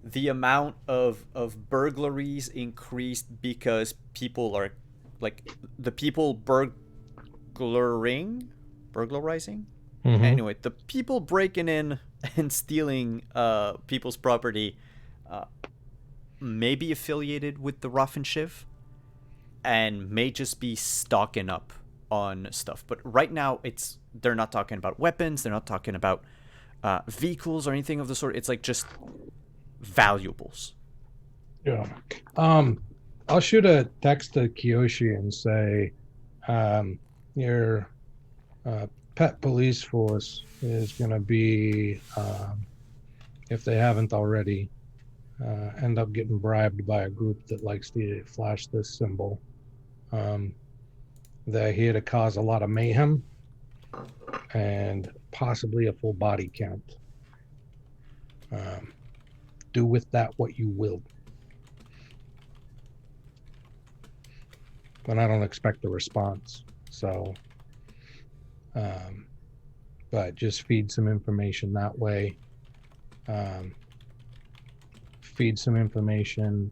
[SPEAKER 1] the amount of burglaries increased because people are like the people burglarizing. Anyway, the people breaking in and stealing people's property may be affiliated with the Rough and Shiv and may just be stocking up on stuff. But right now, they're not talking about weapons. They're not talking about vehicles or anything of the sort. It's like just valuables.
[SPEAKER 2] Yeah. I'll shoot a text to Kiyoshi and say, your pet police force is going to be, if they haven't already, end up getting bribed by a group that likes to flash this symbol. They're here to cause a lot of mayhem and possibly a full body count. Do with that what you will. But I don't expect a response. So, but just feed some information that way. Feed some information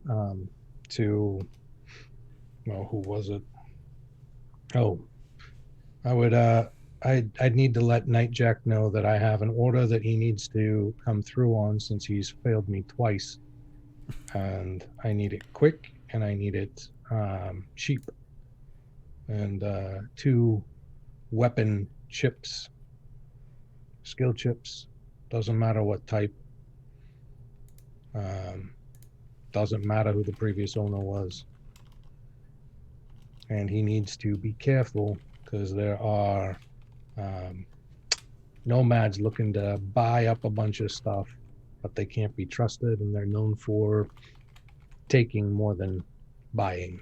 [SPEAKER 2] to, well, who was it? Oh, I would, I'd need to let Nightjack know that I have an order that he needs to come through on since he's failed me twice. And I need it quick and I need it cheap. And 2 weapon chips, skill chips, doesn't matter what type. Doesn't matter who the previous owner was. And he needs to be careful because there are nomads looking to buy up a bunch of stuff, but they can't be trusted and they're known for taking more than buying.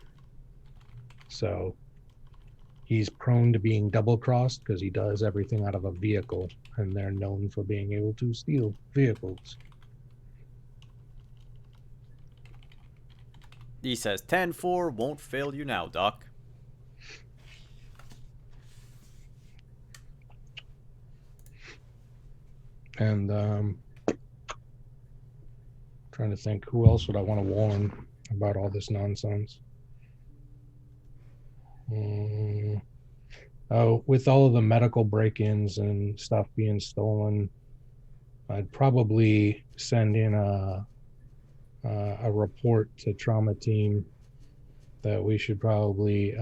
[SPEAKER 2] So he's prone to being double-crossed because he does everything out of a vehicle and they're known for being able to steal vehicles.
[SPEAKER 1] He says 10-4 won't fail you now, Doc.
[SPEAKER 2] And trying to think, who else would I want to warn about all this nonsense? Oh, with all of the medical break-ins and stuff being stolen, I'd probably send in a report to trauma team that we should probably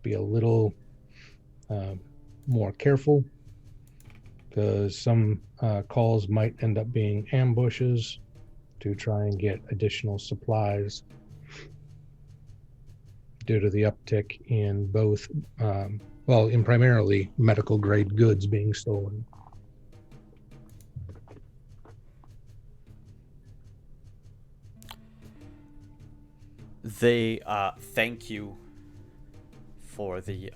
[SPEAKER 2] be a little more careful because some calls might end up being ambushes to try and get additional supplies due to the uptick in both, in primarily medical grade goods being stolen.
[SPEAKER 1] They thank you for the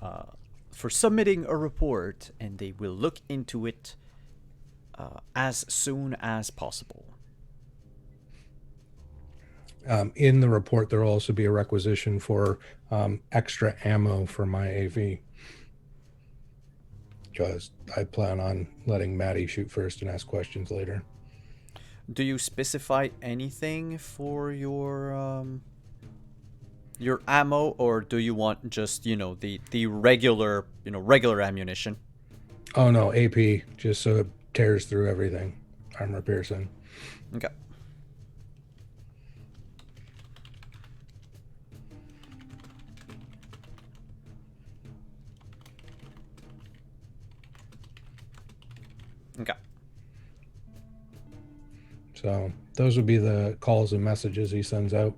[SPEAKER 1] for submitting a report, and they will look into it as soon as possible.
[SPEAKER 2] In the report, there will also be a requisition for extra ammo for my AV, because I plan on letting Maddie shoot first and ask questions later.
[SPEAKER 1] Do you specify anything for your ammo, or do you want just the regular regular ammunition?
[SPEAKER 2] Oh no, AP, just so it tears through everything. Armor piercing.
[SPEAKER 1] Okay. Okay.
[SPEAKER 2] So those would be the calls and messages he sends out.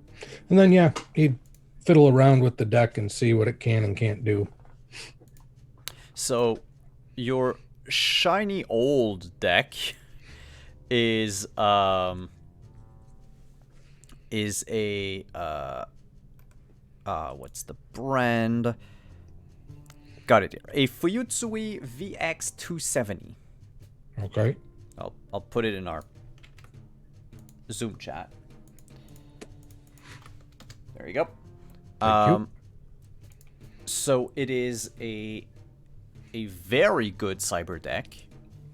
[SPEAKER 2] And then, yeah, he'd fiddle around with the deck and see what it can and can't do.
[SPEAKER 1] So your shiny old deck is a what's the brand? Got it here. A Fuyutsui VX270.
[SPEAKER 2] Okay.
[SPEAKER 1] I'll put it in our Zoom chat. There you go.
[SPEAKER 2] Thank you.
[SPEAKER 1] So it is a very good cyber deck.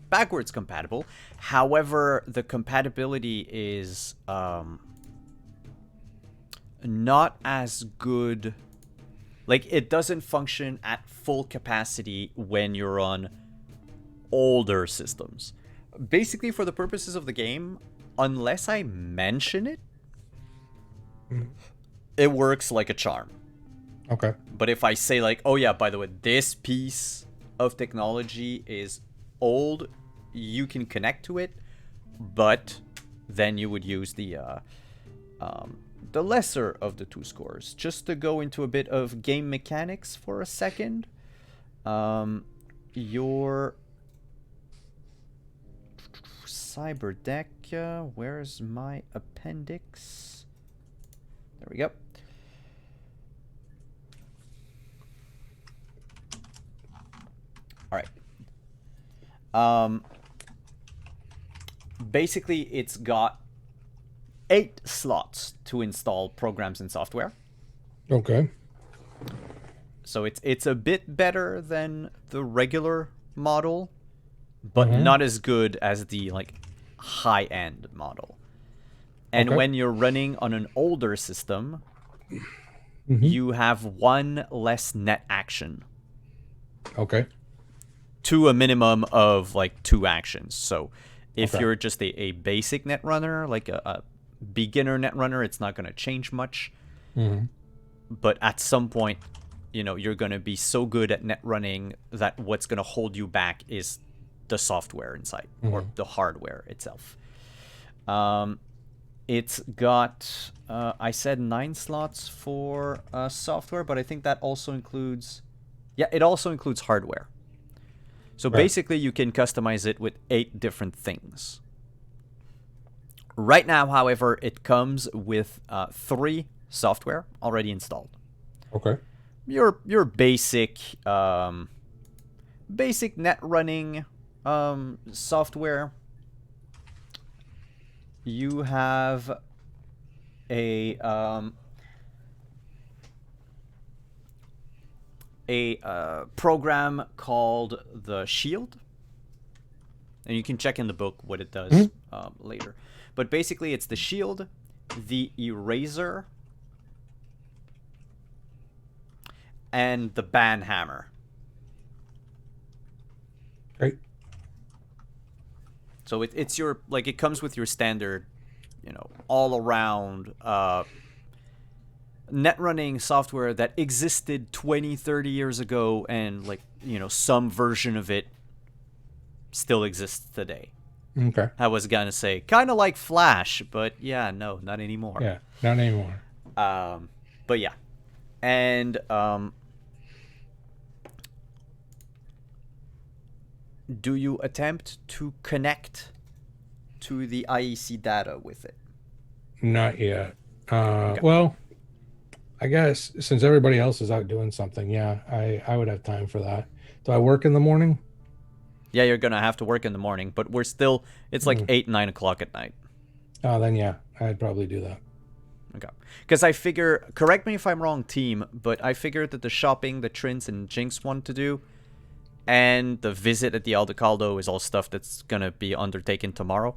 [SPEAKER 1] backwards compatible. However, the compatibility is not as good. Like, it doesn't function at full capacity when you're on older systems. Basically, for the purposes of the game, unless I mention it, it works like a charm.
[SPEAKER 2] Okay.
[SPEAKER 1] But if I say, like, oh yeah, by the way, this piece of technology is old, you can connect to it, but then you would use the lesser of the two scores. Just to go into a bit of game mechanics for a second, your cyber deck, where's my appendix? There we go. All right. Basically, it's got 8 slots to install programs and software.
[SPEAKER 2] Okay.
[SPEAKER 1] So it's a bit better than the regular model, but not as good as the like high-end model. And
[SPEAKER 2] Okay.
[SPEAKER 1] when you're running on an older system, you have 1 less net action
[SPEAKER 2] Okay.
[SPEAKER 1] to a minimum of like 2 actions. So if
[SPEAKER 2] Okay.
[SPEAKER 1] you're just a basic net runner, like a beginner net runner, it's not going to change much. But at some point, you know, you're going to be so good at net running that what's going to hold you back is the software inside or the hardware itself. It's got, I said 9 slots for software, but I think that also includes, yeah, it also includes hardware. So basically you can customize it with 8 different things. Right now, however, it comes with 3 software already installed.
[SPEAKER 2] Okay.
[SPEAKER 1] Your basic basic net running software. You have a program called the Shield, and you can check in the book what it does later. But basically, it's the Shield, the Eraser, and the Ban Hammer.
[SPEAKER 2] Great.
[SPEAKER 1] So it's your, like, it comes with your standard, you know, all around net running software that existed 20, 30 years ago, and like, you know, some version of it still exists today.
[SPEAKER 2] Okay.
[SPEAKER 1] I was gonna say kind of like Flash, but yeah, no, not anymore.
[SPEAKER 2] Yeah, not anymore.
[SPEAKER 1] But yeah. And do you attempt to connect to the IEC data with it?
[SPEAKER 2] Not yet. Well, I guess since everybody else is out doing something, yeah, I would have time for that. Do I work in the morning?
[SPEAKER 1] Yeah, you're gonna have to work in the morning, but we're still, it's like 8, 9 o'clock at night.
[SPEAKER 2] Oh, then yeah, I'd probably do that.
[SPEAKER 1] Okay. Because I figure, correct me if I'm wrong, team, but I figured that the shopping that Trince and Jinx want to do, and the visit at the Aldecaldo is all stuff that's gonna be undertaken tomorrow.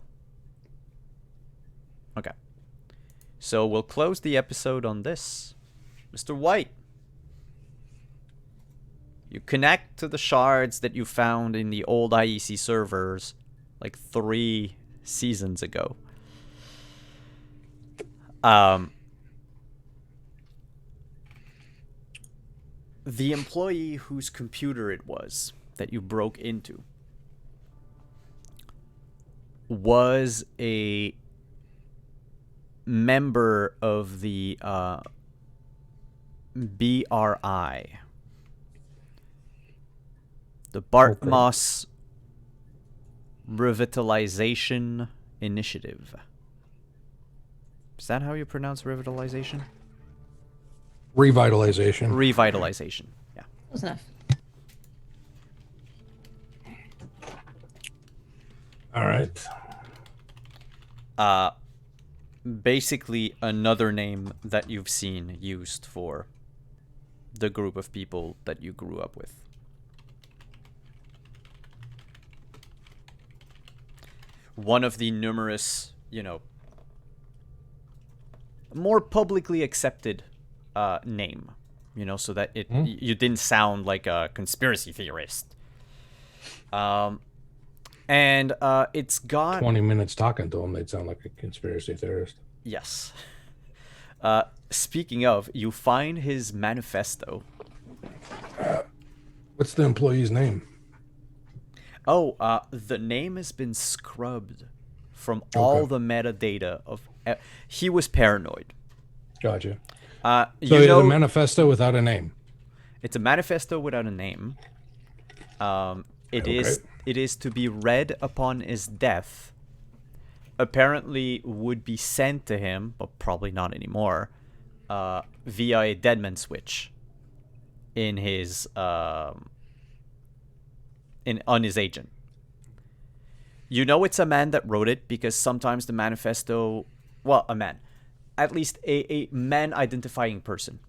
[SPEAKER 1] Okay. So we'll close the episode on this. Mr. White, you connect to the shards that you found in the old IEC servers like 3 seasons ago. The employee whose computer it was that you broke into was a member of the BRI, the Bartmoss Revitalization Initiative. Is that how you pronounce revitalization?
[SPEAKER 2] Revitalization.
[SPEAKER 1] Revitalization, yeah.
[SPEAKER 3] Close enough.
[SPEAKER 2] All right.
[SPEAKER 1] Basically another name that you've seen used for the group of people that you grew up with. one of the numerous, more publicly accepted name, so that you didn't sound like a conspiracy theorist. And it's got
[SPEAKER 2] 20 minutes talking to them, they'd sound like a conspiracy theorist.
[SPEAKER 1] Yes. Speaking of, you find his manifesto.
[SPEAKER 2] What's the employee's name?
[SPEAKER 1] Oh, the name has been scrubbed from all the metadata of. He was paranoid.
[SPEAKER 2] Gotcha.
[SPEAKER 1] So
[SPEAKER 2] it's a manifesto without a name.
[SPEAKER 1] It's a manifesto without a name. It is to be read upon his death. Apparently would be sent to him, but probably not anymore, via a Deadman switch in his on his agent. It's a man that wrote it because sometimes the manifesto, well, a man, at least a man identifying person,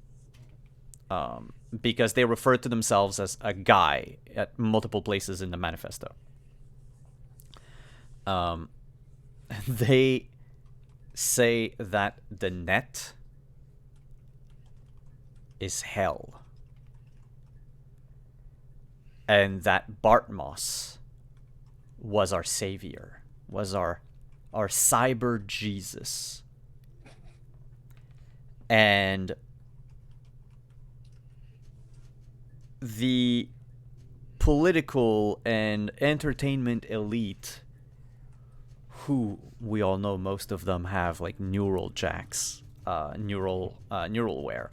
[SPEAKER 1] because they refer to themselves as a guy at multiple places in the manifesto. They say that the net is hell, and that Bartmoss was our savior, was our cyber Jesus. And the political and entertainment elite, who we all know most of them have like neural jacks, neuralware,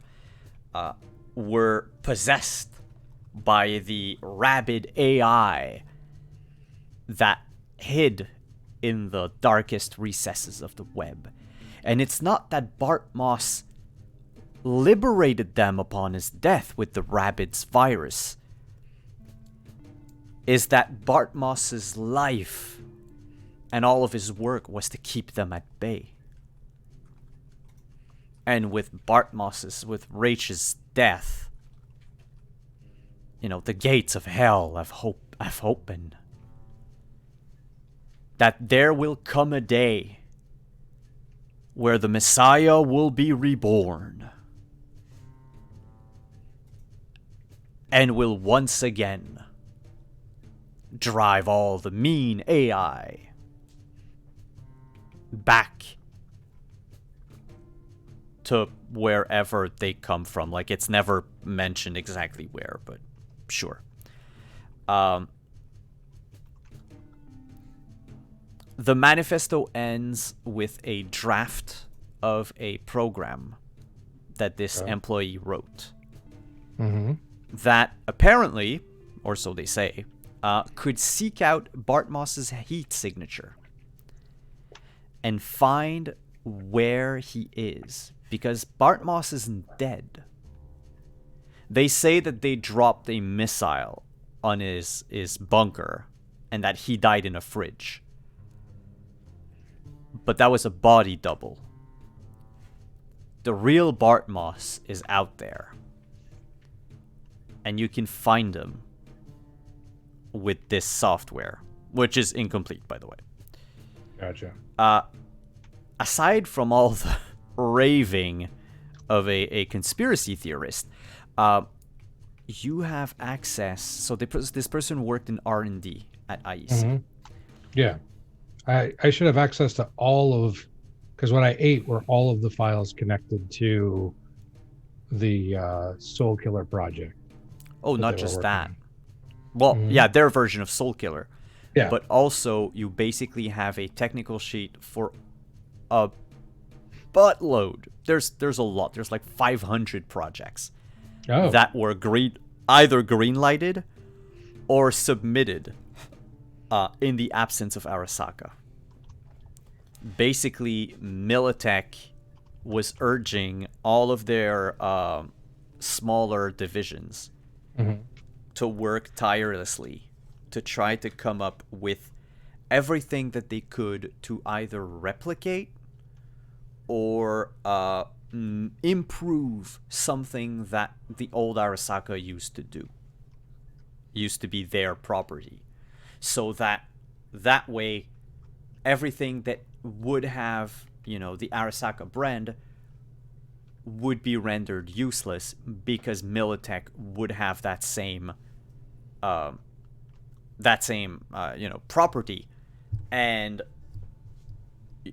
[SPEAKER 1] were possessed by the rabid AI that hid in the darkest recesses of the web. And it's not that Bartmoss liberated them upon his death with the Rabbids virus. Is that Bartmoss's life and all of his work was to keep them at bay. And with Rach's death, the gates of hell have opened. That there will come a day where the Messiah will be reborn and will once again drive all the mean AI back to wherever they come from. Like, it's never mentioned exactly where, but sure. The manifesto ends with a draft of a program that this employee wrote.
[SPEAKER 2] Mm-hmm.
[SPEAKER 1] That apparently, or so they say, could seek out Bartmoss's heat signature and find where he is, because Bartmoss isn't dead. They say that they dropped a missile on his bunker and that he died in a fridge. But that was a body double. The real Bartmoss is out there. And you can find him with this software, which is incomplete, by the way.
[SPEAKER 2] Gotcha.
[SPEAKER 1] Aside from all the raving of a conspiracy theorist, you have access. So this person worked in R&D at IEC.
[SPEAKER 2] Mm-hmm. Yeah. I should have access to all of, because what I ate were all of the files connected to the Soul Killer project.
[SPEAKER 1] Oh, not just that. Well, yeah, their version of Soul Killer.
[SPEAKER 2] Yeah.
[SPEAKER 1] But also, you basically have a technical sheet for a buttload. There's a lot. There's like 500 projects that were either green-lighted or submitted in the absence of Arasaka. Basically, Militech was urging all of their smaller divisions to work tirelessly to try to come up with everything that they could to either replicate or improve something that the old Arasaka used to be their property, so that way everything that would have, you know, the Arasaka brand would be rendered useless because Militech would have that same you know, property. And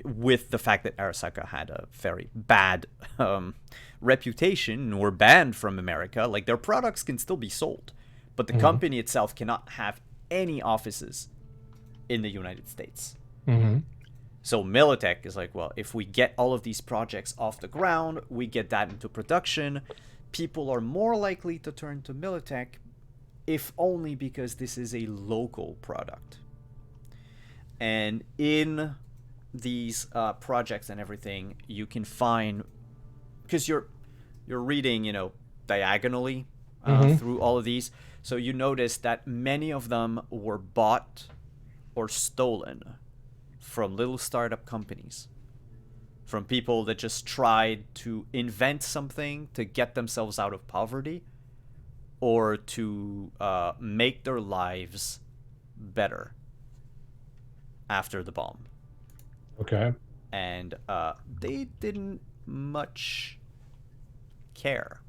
[SPEAKER 1] with the fact that Arasaka had a very bad reputation and were banned from America, like, their products can still be sold, but the company itself cannot have any offices in the United States. So Militech is like, well, if we get all of these projects off the ground, we get that into production, people are more likely to turn to Militech, if only because this is a local product. And in these projects and everything, you can find, because you're reading, you know, diagonally through all of these, so you notice that many of them were bought or stolen from little startup companies, from people that just tried to invent something to get themselves out of poverty or to make their lives better after the bomb.
[SPEAKER 2] Okay.
[SPEAKER 1] And they didn't much care.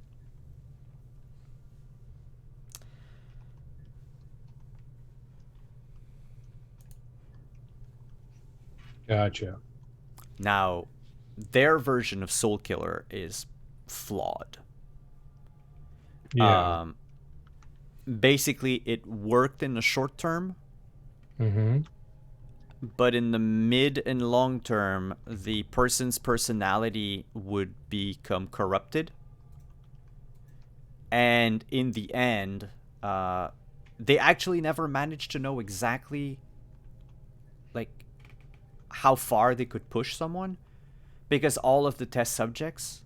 [SPEAKER 2] Gotcha.
[SPEAKER 1] Now, their version of Soul Killer is flawed.
[SPEAKER 2] Yeah.
[SPEAKER 1] Basically, it worked in the short term, but in the mid and long term, the person's personality would become corrupted. And in the end, they actually never managed to know exactly, like, how far they could push someone, because all of the test subjects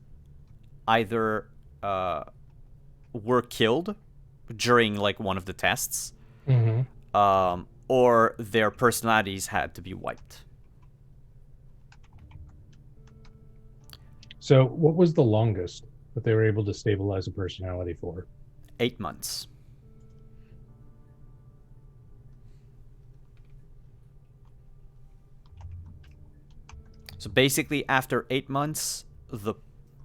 [SPEAKER 1] either were killed during, like, one of the tests, or their personalities had to be wiped.
[SPEAKER 2] So what was the longest that they were able to stabilize a personality for?
[SPEAKER 1] 8 months. So basically, after 8 months,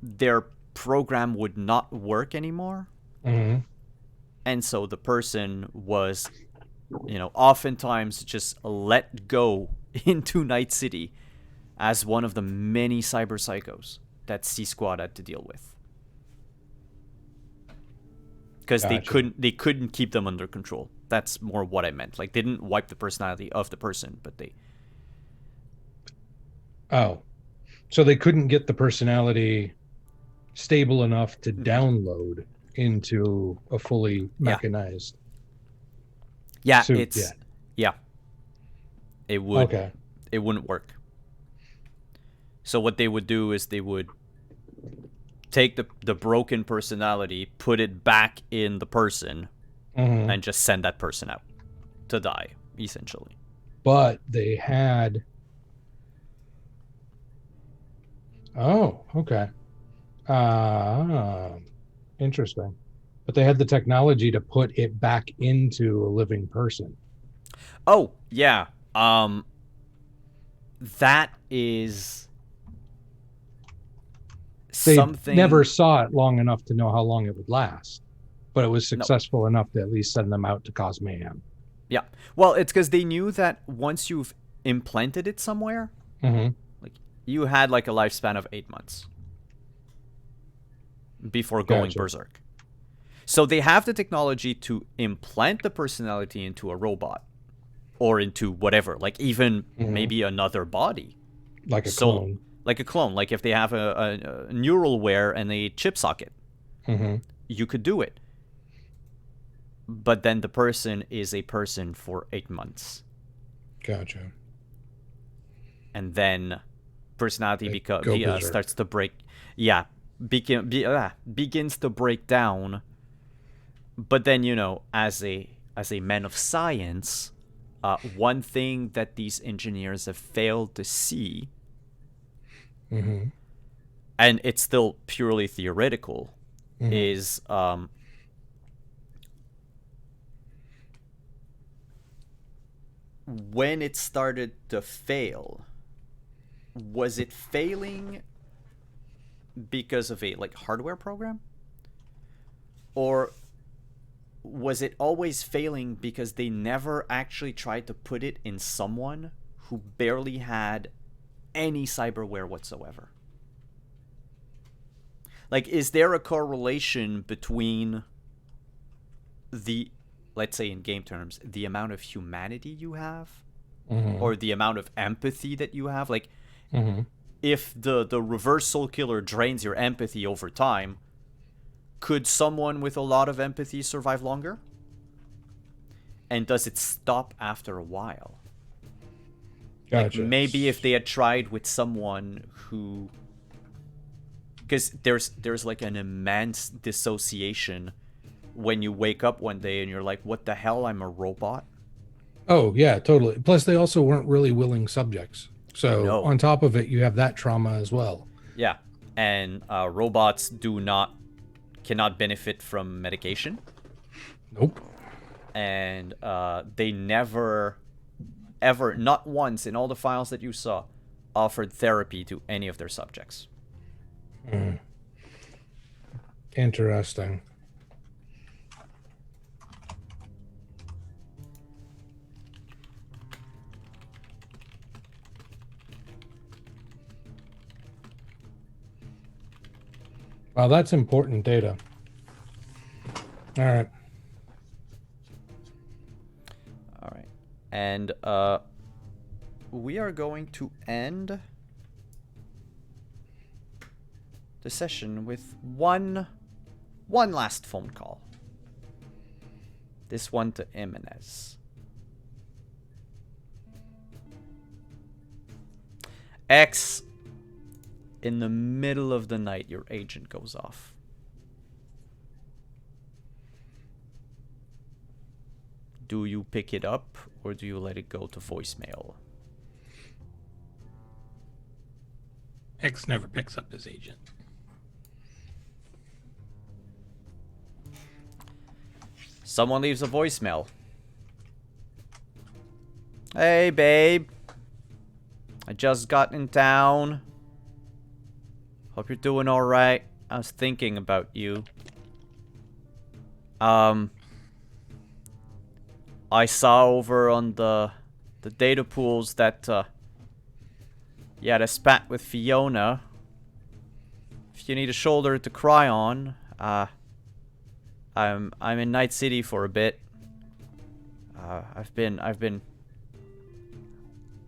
[SPEAKER 1] their program would not work anymore. And so the person was, you know, oftentimes just let go into Night City as one of the many cyber psychos that C-Squad had to deal with. Because
[SPEAKER 2] Gotcha.
[SPEAKER 1] they couldn't keep them under control. That's more what I meant. Like, they didn't wipe the personality of the person, but they...
[SPEAKER 2] Oh, so they couldn't get the personality stable enough to download into a fully mechanized
[SPEAKER 1] Yeah,
[SPEAKER 2] suit
[SPEAKER 1] it's...
[SPEAKER 2] yet.
[SPEAKER 1] Yeah. It would...
[SPEAKER 2] Okay.
[SPEAKER 1] It wouldn't work. So what they would do is they would take the broken personality, put it back in the person, and just send that person out to die, essentially.
[SPEAKER 2] But they had... Oh, okay. Interesting. But they had the technology to put it back into a living person.
[SPEAKER 1] Oh, yeah. That is
[SPEAKER 2] They
[SPEAKER 1] something...
[SPEAKER 2] never saw it long enough to know how long it would last, but it was successful enough to at least send them out to cause mayhem.
[SPEAKER 1] Yeah. Well, it's because they knew that once you've implanted it somewhere, like, you had like a lifespan of 8 months before going berserk. So they have the technology to implant the personality into a robot or into whatever, like even maybe another body.
[SPEAKER 2] Like a clone.
[SPEAKER 1] Like a clone. Like if they have a neural wear and a chip socket, you could do it. But then the person is a person for 8 months.
[SPEAKER 2] Gotcha.
[SPEAKER 1] And then personality starts to break. Yeah, begins to break down. But then, you know, as a man of science, one thing that these engineers have failed to see, and it's still purely theoretical, is when it started to fail, was it failing because of a like hardware program, or was it always failing because they never actually tried to put it in someone who barely had any cyberware whatsoever? Like, is there a correlation between the, let's say in game terms, the amount of humanity you have, or the amount of empathy that you have? Like, if the reversal killer drains your empathy over time, could someone with a lot of empathy survive longer? And does it stop after a while?
[SPEAKER 2] Gotcha.
[SPEAKER 1] Like, maybe if they had tried with someone who, because there's like an immense dissociation when you wake up one day and you're like, what the hell, I'm a robot?
[SPEAKER 2] Oh, yeah, totally. Plus, they also weren't really willing subjects. So
[SPEAKER 1] No.
[SPEAKER 2] on top of it, you have that trauma as well.
[SPEAKER 1] Yeah. And robots cannot benefit from medication.
[SPEAKER 2] Nope.
[SPEAKER 1] And they never, ever, not once in all the files that you saw, offered therapy to any of their subjects.
[SPEAKER 2] Interesting. Wow, that's important data. All right.
[SPEAKER 1] All right. And we are going to end the session with one last phone call. This one to Jimenez. X, in the middle of the night, your agent goes off. Do you pick it up or do you let it go to voicemail?
[SPEAKER 7] X never picks up his agent.
[SPEAKER 1] Someone leaves a voicemail. Hey, babe. I just got in town. Hope you're doing alright. I was thinking about you. I saw over on the data pools that you had a spat with Fiona. If you need a shoulder to cry on, I'm in Night City for a bit. I've been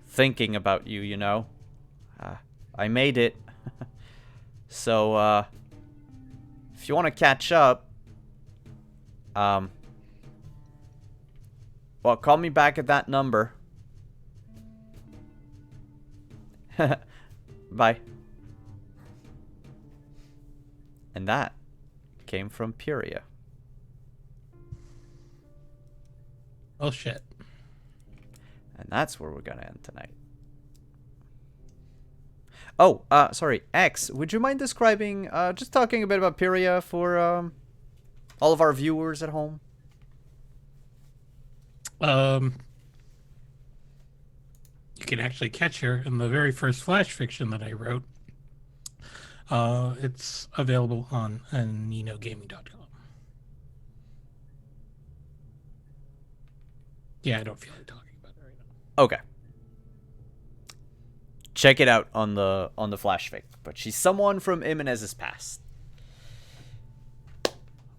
[SPEAKER 1] thinking about you, you know. I made it. So if you want to catch up, well, call me back at that number. Bye. And that came from Puria.
[SPEAKER 7] Well, shit.
[SPEAKER 1] And that's where we're gonna end tonight. Oh, sorry, X, would you mind describing, just talking a bit about Puria for all of our viewers at home?
[SPEAKER 7] You can actually catch her in the very first flash fiction that I wrote. It's available on ninogaming.com. Yeah, I don't feel like talking about it right now.
[SPEAKER 1] Okay. Check it out on the flash fic. But she's someone from Jimenez's past.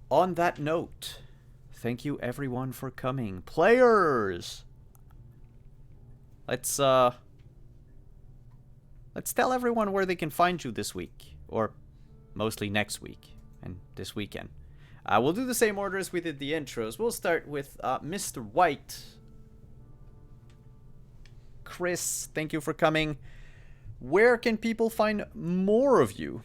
[SPEAKER 1] On that note, thank you everyone for coming. Players! Let's tell everyone where they can find you this week. Or mostly next week. And this weekend. We'll do the same order as we did the intros. We'll start with Mr. White. Chris, thank you for coming. Where can people find more of you?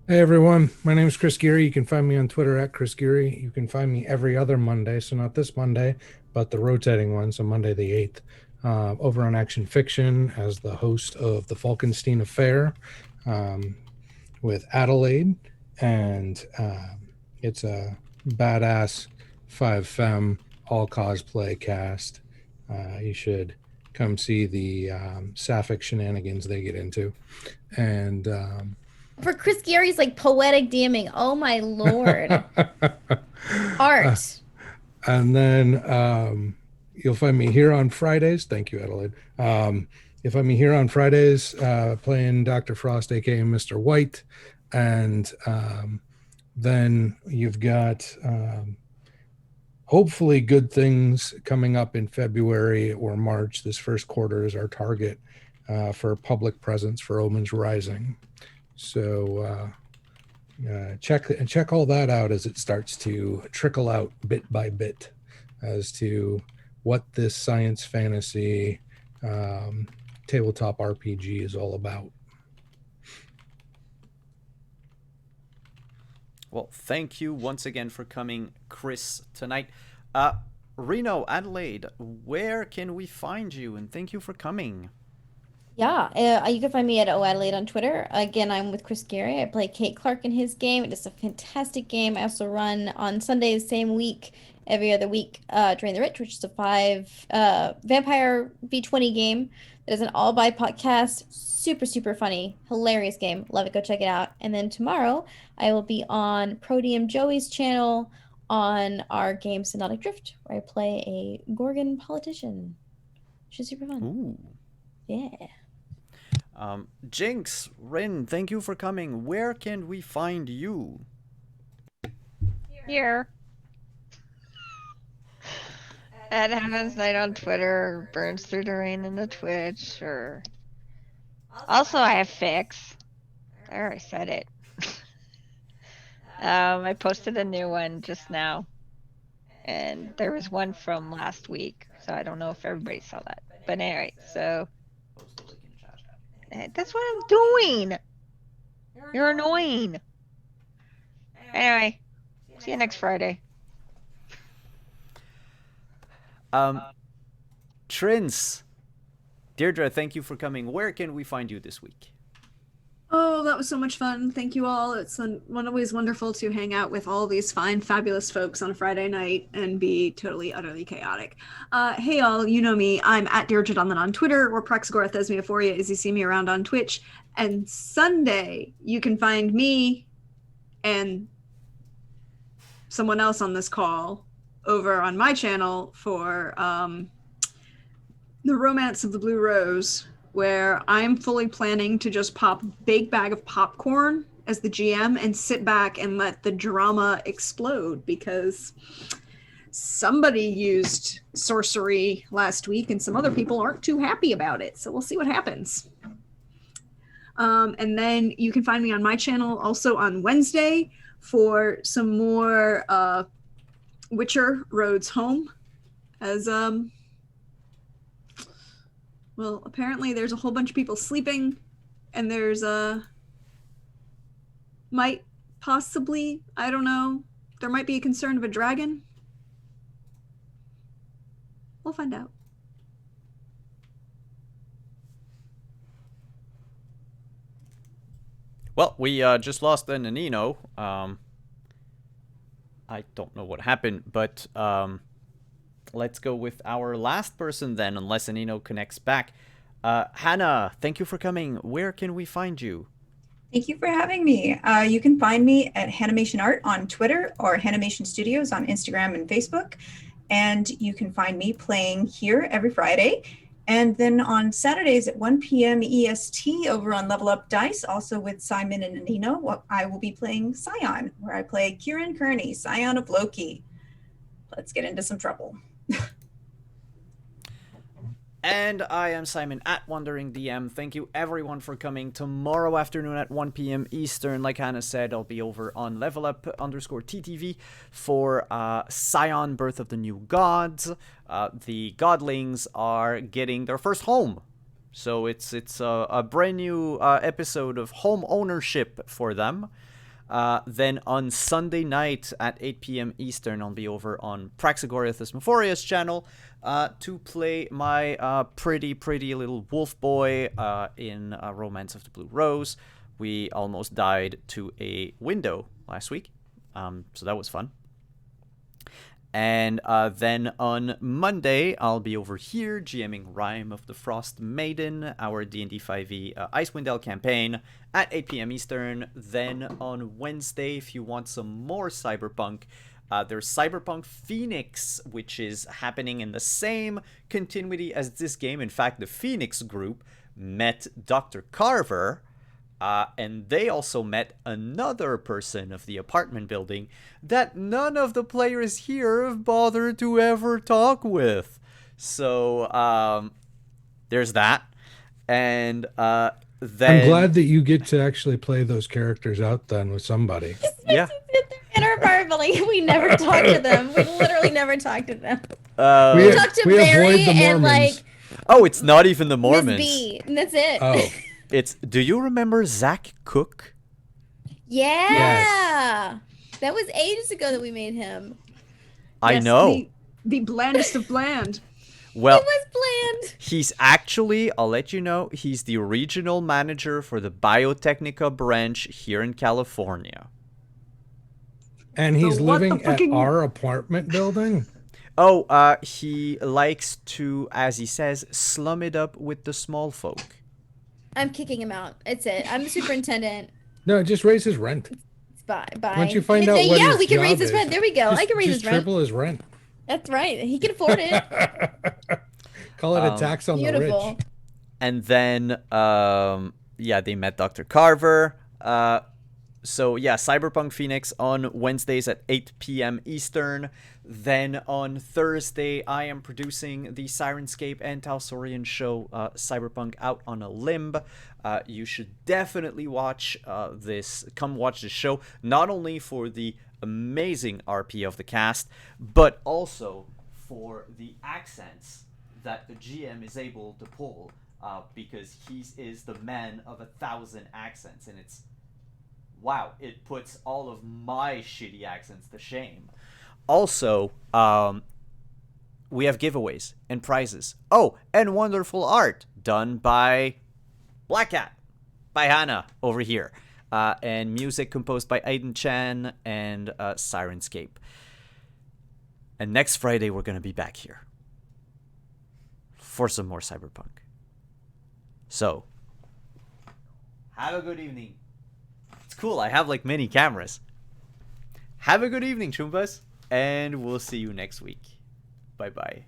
[SPEAKER 2] Hey everyone, my name is Chris Geary. You can find me on Twitter at Chris Geary. You can find me every other Monday, so not this Monday, but the rotating one, so Monday the 8th, over on Action Fiction as the host of the Falkenstein Affair with Adelaide, and it's a badass 5 femme all cosplay cast, You should come see the sapphic shenanigans they get into. And
[SPEAKER 3] For Chris Gary's like poetic DMing. Oh my lord. Art.
[SPEAKER 2] and then you'll find me here on Fridays. Thank you, Adelaide. You'll find me here on Fridays playing Dr. Frost, aka Mr. White. And then you've got hopefully good things coming up in February or March. This first quarter is our target for public presence for Omens Rising. So check all that out as it starts to trickle out bit by bit as to what this science fantasy tabletop RPG is all about.
[SPEAKER 1] Well, thank you once again for coming, Chris, tonight. Reno, Adelaide, where can we find you? And thank you for coming.
[SPEAKER 3] Yeah, you can find me at OAdelaide on Twitter. Again, I'm with Chris Gary. I play Kate Clark in his game. It is a fantastic game. I also run on Sundays, same week, every other week, Drain the Rich, which is a 5 vampire V20 game that is an all-buy podcast. Super, super funny, hilarious game. Love it. Go check it out. And then tomorrow, I will be on Prodium Joey's channel on our game Synodic Drift, where I play a Gorgon politician, which is super fun.
[SPEAKER 1] Ooh.
[SPEAKER 3] Yeah.
[SPEAKER 1] Jinx, Rin, thank you for coming. Where can we find you?
[SPEAKER 4] Here. At Heaven's Night on Twitter, or Burns Through the Rain in the Twitch, or... Also, I have Fix. There, I said it. I posted a new one just now. And there was one from last week, so I don't know if everybody saw that. But anyway, so... That's what I'm doing! You're annoying! Anyway, see you next Friday.
[SPEAKER 1] Trins, Deirdre, thank you for coming. Where can we find you this week?
[SPEAKER 5] Oh, that was so much fun. Thank you all. It's always wonderful to hang out with all these fine, fabulous folks on a Friday night and be totally, utterly chaotic. Hey, all, you know me. I'm at Deirdre Donlan on Twitter, or Praxagora Thesmiophoria as you see me around on Twitch. And Sunday, you can find me and someone else on this call over on my channel for The Romance of the Blue Rose, where I'm fully planning to just pop a big bag of popcorn as the GM and sit back and let the drama explode, because somebody used sorcery last week and some other people aren't too happy about it. So we'll see what happens. And then you can find me on my channel also on Wednesday for some more Witcher Roads Home, as well, apparently there's a whole bunch of people sleeping, and there's might possibly, I don't know, there might be a concern of a dragon. We'll find out.
[SPEAKER 1] Well, we just lost the Nanino. I don't know what happened, but let's go with our last person then, unless Nanino connects back. Hannah, thank you for coming. Where can we find you?
[SPEAKER 6] Thank you for having me. You can find me at Hanimation Art on Twitter or Hanimation Studios on Instagram and Facebook. And you can find me playing here every Friday. And then on Saturdays at 1 p.m. EST over on Level Up Dice, also with Simon and Nino, I will be playing Scion, where I play Kieran Kearney, Scion of Loki. Let's get into some trouble.
[SPEAKER 1] And I am Simon at Wandering DM. Thank you everyone for coming. Tomorrow afternoon at 1 p.m. Eastern, like Hannah said, I'll be over on Level Up _TTV for Scion, Birth of the New Gods. The Godlings are getting their first home. So it's a brand new episode of home ownership for them. Then on Sunday night at 8 p.m. Eastern, I'll be over on Praxagoria Thesmophoria's channel to play my pretty little wolf boy in Romance of the Blue Rose. We almost died to a window last week, so that was fun. And then on Monday, I'll be over here GMing Rime of the Frost Maiden, our D&D 5e Icewind Dale campaign at 8 p.m. Eastern. Then on Wednesday, if you want some more Cyberpunk, there's Cyberpunk Phoenix, which is happening in the same continuity as this game. In fact, the Phoenix group met Dr. Carver, and they also met another person of the apartment building that none of the players here have bothered to ever talk with. So there's that. And then
[SPEAKER 2] I'm glad that you get to actually play those characters out then with somebody.
[SPEAKER 1] Yeah.
[SPEAKER 3] In our apartment building, we never talked to them. We literally never talked to them.
[SPEAKER 2] We-
[SPEAKER 3] We talked to
[SPEAKER 2] we avoid
[SPEAKER 3] Barry
[SPEAKER 2] the
[SPEAKER 3] and
[SPEAKER 2] Mormons.
[SPEAKER 3] like
[SPEAKER 1] Oh, it's not even the
[SPEAKER 3] Miss
[SPEAKER 1] Mormons.
[SPEAKER 3] B, and that's it.
[SPEAKER 2] Oh,
[SPEAKER 1] It's, do you remember Zach Cook?
[SPEAKER 3] Yeah. That was ages ago that we made him.
[SPEAKER 1] I
[SPEAKER 5] Yes,
[SPEAKER 1] know.
[SPEAKER 5] The blandest of bland.
[SPEAKER 1] Well,
[SPEAKER 3] It was bland.
[SPEAKER 1] he's actually, I'll let you know, he's the regional manager for the Biotechnica branch here in California.
[SPEAKER 2] and he's
[SPEAKER 5] So what the
[SPEAKER 2] living at
[SPEAKER 5] fucking-
[SPEAKER 2] our apartment building?
[SPEAKER 1] Oh, he likes to, as he says, slum it up with the small folk.
[SPEAKER 3] I'm kicking him out. It's it. I'm the superintendent.
[SPEAKER 2] No, just raise his rent.
[SPEAKER 3] Bye. Bye.
[SPEAKER 2] Once you find out what
[SPEAKER 3] yeah,
[SPEAKER 2] his
[SPEAKER 3] we can raise
[SPEAKER 2] job
[SPEAKER 3] his
[SPEAKER 2] is,
[SPEAKER 3] rent. There we go. I can raise
[SPEAKER 2] just
[SPEAKER 3] his rent.
[SPEAKER 2] triple his rent.
[SPEAKER 3] That's right. He can afford it.
[SPEAKER 2] Call it a tax on the
[SPEAKER 3] Beautiful.
[SPEAKER 2] rich.
[SPEAKER 1] And then, yeah, they met Dr. Carver. So, yeah, Cyberpunk Phoenix on Wednesdays at 8 p.m. Eastern. Then on Thursday, I am producing the Sirenscape and Talsorian show, Cyberpunk Out on a Limb. You should definitely watch this. Come watch the show, not only for the amazing RP of the cast, but also for the accents that the GM is able to pull, because he is the man of 1,000 accents, and it's, wow, it puts all of my shitty accents to shame. Also, we have giveaways and prizes. Oh, and wonderful art done by Black Cat, by Hannah over here. And music composed by Aiden Chan and Sirenscape. And next Friday, we're going to be back here for some more Cyberpunk. So, have a good evening. It's cool. I have like many cameras. Have a good evening, Chumbas. And we'll see you next week. Bye-bye.